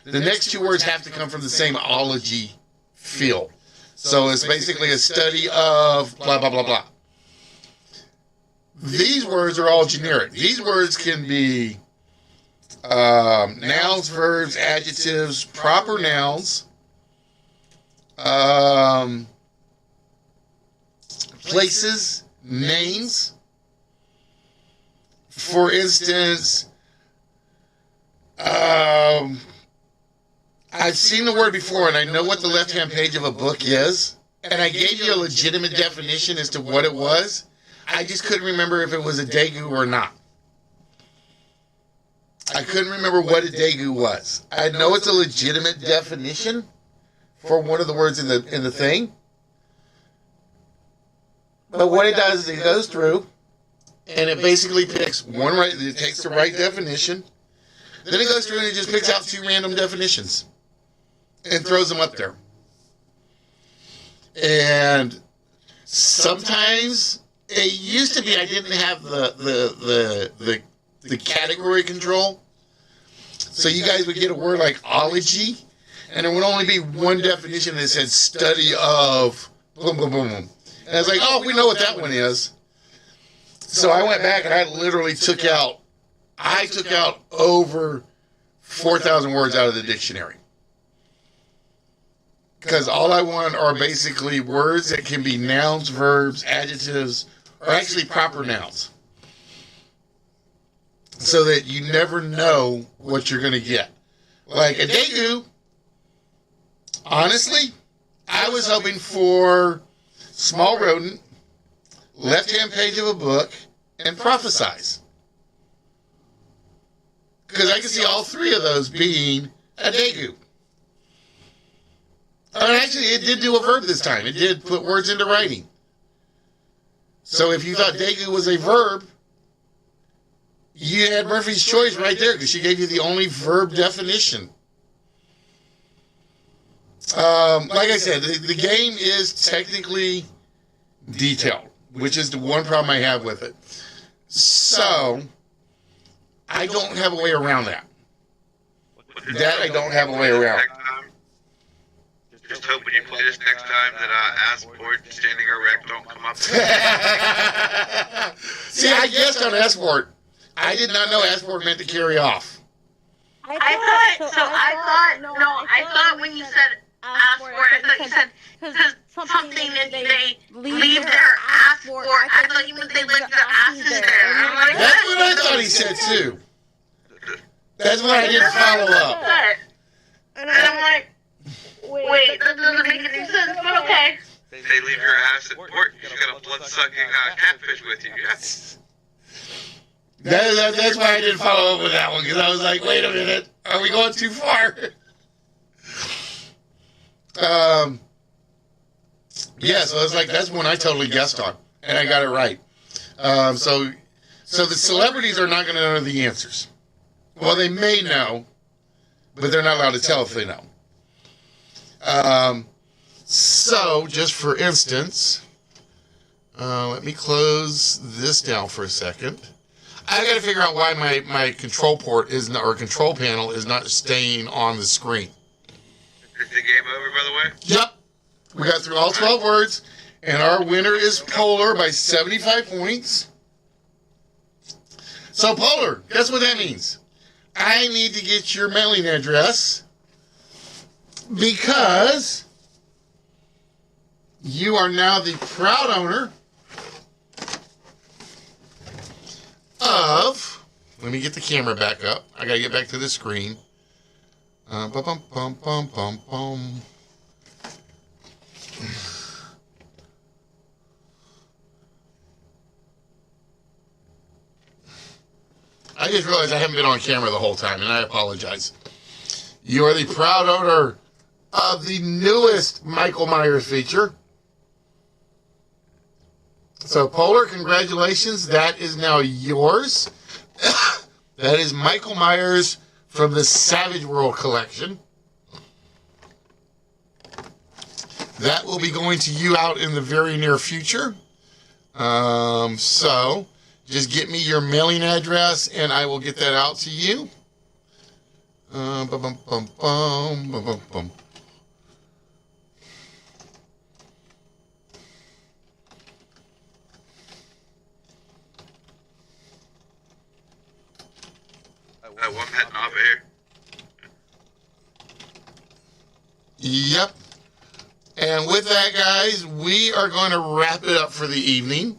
the next two words have to come from the same ology field. So it's basically a study of blah, blah, blah, blah. These words are all generic. These words can be nouns, verbs, adjectives, proper nouns, places, names. For instance, I've seen the word before, and I know what the left-hand page of a book is, and I gave you a legitimate definition as to what it was. I just couldn't remember if it was a daegu or not. I couldn't remember what a daegu was. I know it's a legitimate definition for one of the words in the thing. But what it does is it goes through and it basically picks one right, it takes the right definition. Then it goes through and it just picks out 2 random definitions and throws them up there. And sometimes it used to be I didn't have the category control. So you guys would get a word like ology, and there would only be one definition that said study of boom, boom, boom, boom. And I was like, oh, we know what that one is. So I went back and I literally took out over 4,000 words out of the dictionary. Because all I want are basically words that can be nouns, verbs, adjectives, or actually proper nouns. So that you never know what you're going to get. Like a daegu, honestly, I was hoping for small rodent, left-hand page of a book, and prophesize. Because I can see all 3 of those being a daegu. And actually, it did do a verb this time. It did put words into writing. So if you thought daegu was a verb, you had Murphy's Choice right there because she gave you the only verb definition. Like I said, the game is technically detailed, which is the one problem I have with it. So, I don't have a way around that. That I don't have a way around. Just hope when you play this next time that Assport, standing erect don't come up. See, I guessed on Assport. I did not know Assport meant to carry off. I thought when you said Assport, I thought you said because something and they leave their Assport. I thought you meant they leave their asses there. And I'm like, That's what I thought he said too. That's why I didn't follow up. And I'm like, wait, that doesn't make any sense, but okay. They leave your ass at port. You got a blood-sucking catfish with you. Yes. That's why I didn't follow up with that one, because I was like, wait a minute, are we going too far? Yeah, so it's like, that's one I totally guessed on, and I got it right. So the celebrities are not going to know the answers. Well, they may know, but they're not allowed to tell if they know. So, just for instance, let me close this down for a second. I got to figure out why my control port is not, or control panel is not staying on the screen. Is the game over, by the way? Yep. We got through all 12 words, and our winner is Polar by 75 points. So, Polar, guess what that means? I need to get your mailing address because you are now the proud owner of, let me get the camera back up. I gotta get back to the screen. Bum, bum, bum, bum, bum, bum. I just realized I haven't been on camera the whole time, and I apologize. You are the proud owner of the newest Michael Myers feature. So, Polar, congratulations. That is now yours. That is Michael Myers from the Savage World collection. That will be going to you out in the very near future. So, just get me your mailing address, and I will get that out to you. Bum, bum, bum, bum, bum, bum, bum. I'm heading off here. Yep. And with that, guys, we are going to wrap it up for the evening.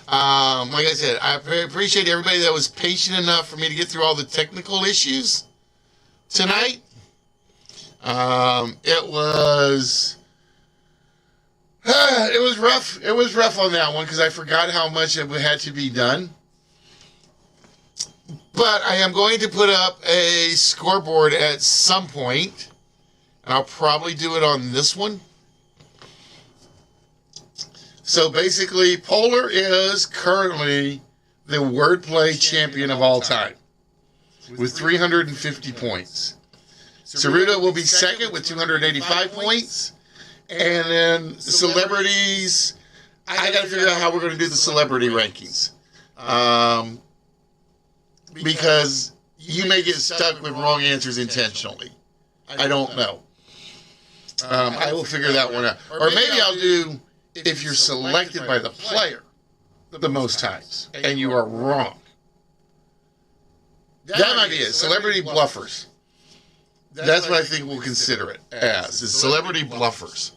Like I said, I appreciate everybody that was patient enough for me to get through all the technical issues tonight. It was rough. It was rough on that one because I forgot how much it had to be done. But I am going to put up a scoreboard at some point. And I'll probably do it on this one. So basically, Polar is currently the wordplay champion of all time with 350 points. Saruda will be second with 285 points. And then celebrities, I got to figure out how we're going to do the celebrity rankings. Because you may get stuck with wrong answers intentionally. I don't know. I will figure that one out. Or maybe I'll do if you're selected by the player the most times and you are wrong. That might be it. Celebrity bluffers. That's what I think we'll consider it as, is celebrity bluffers.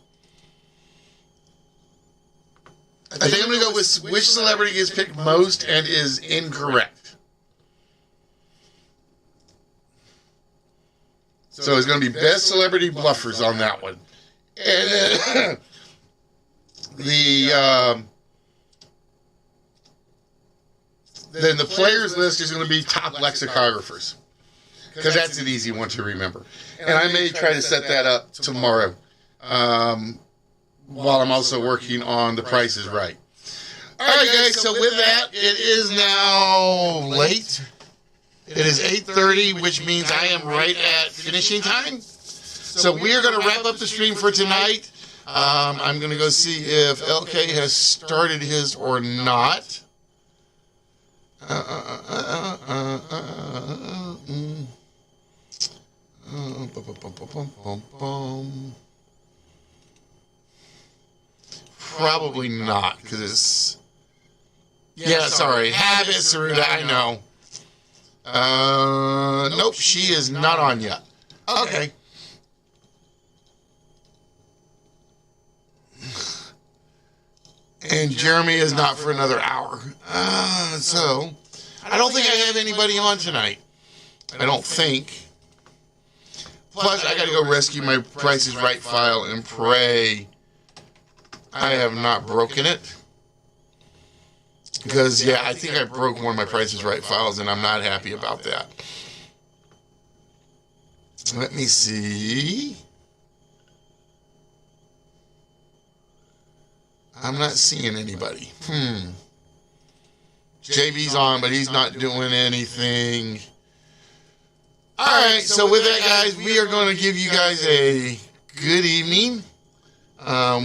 I think I'm going to go with which celebrity gets picked most and is incorrect. So it's going to be best celebrity bluffers on that one. And then then the players list is going to be top lexicographers. Because that's an easy one to remember. And I may try to set that up tomorrow. While I'm also working on The Price is Right. All right, guys, so with that, it is now late. It is 8:30, which means I am right at finishing time. So we are going to wrap up the stream for tonight. I'm going to go see if LK has started his or not. Probably not, because it's... Yeah, sorry. Habit, Saruda, I know. Nope, she is not on yet. Okay. And Jeremy is not for another hour. So, I don't think I have anybody on tonight. I don't think. Plus, I got to go rescue my Price is Right file and pray I have not broken it. Because, yeah, I think I broke one of my Price is Right files, and I'm not happy about that. Let me see. I'm not seeing anybody. JB's on, but he's not doing anything. Alright, so with that, guys, we are going to give you guys a good evening.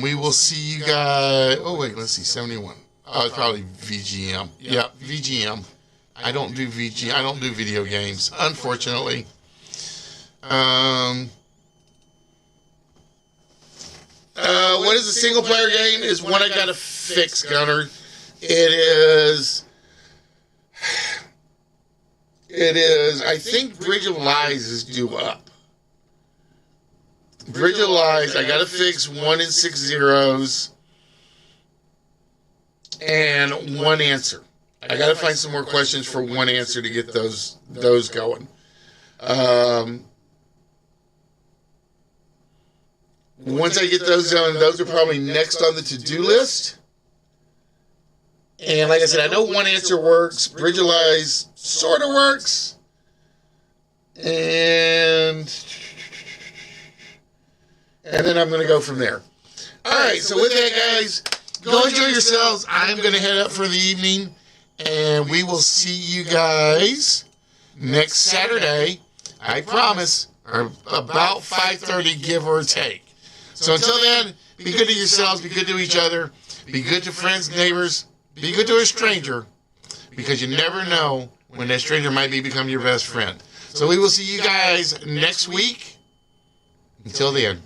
We will see you guys... Oh, wait, let's see, 71. Oh, it's probably VGM. Yeah, VGM. I don't do VG. I don't do video games, unfortunately. What is a single player game is one I gotta fix, Gunner. It is, I think Bridge of Lies is due up. Bridge of Lies, I gotta fix 1 and 6 zeros and one answer. I gotta find some more questions for one answer to get those going. Once I get those done, those are probably next on the to-do list. And like I said, I know one answer works. Bridge of Lies sort of works. And then I'm going to go from there. All right, so with that, guys, go enjoy yourselves. I'm going to head up for the evening. And we will see you guys next Saturday, I promise, or about 5:30, give or take. So until then, be good to yourselves, be good to each other, be good to friends, neighbors, be good to a stranger, because you never know when that stranger might become your best friend. So we will see you guys next week. Until then.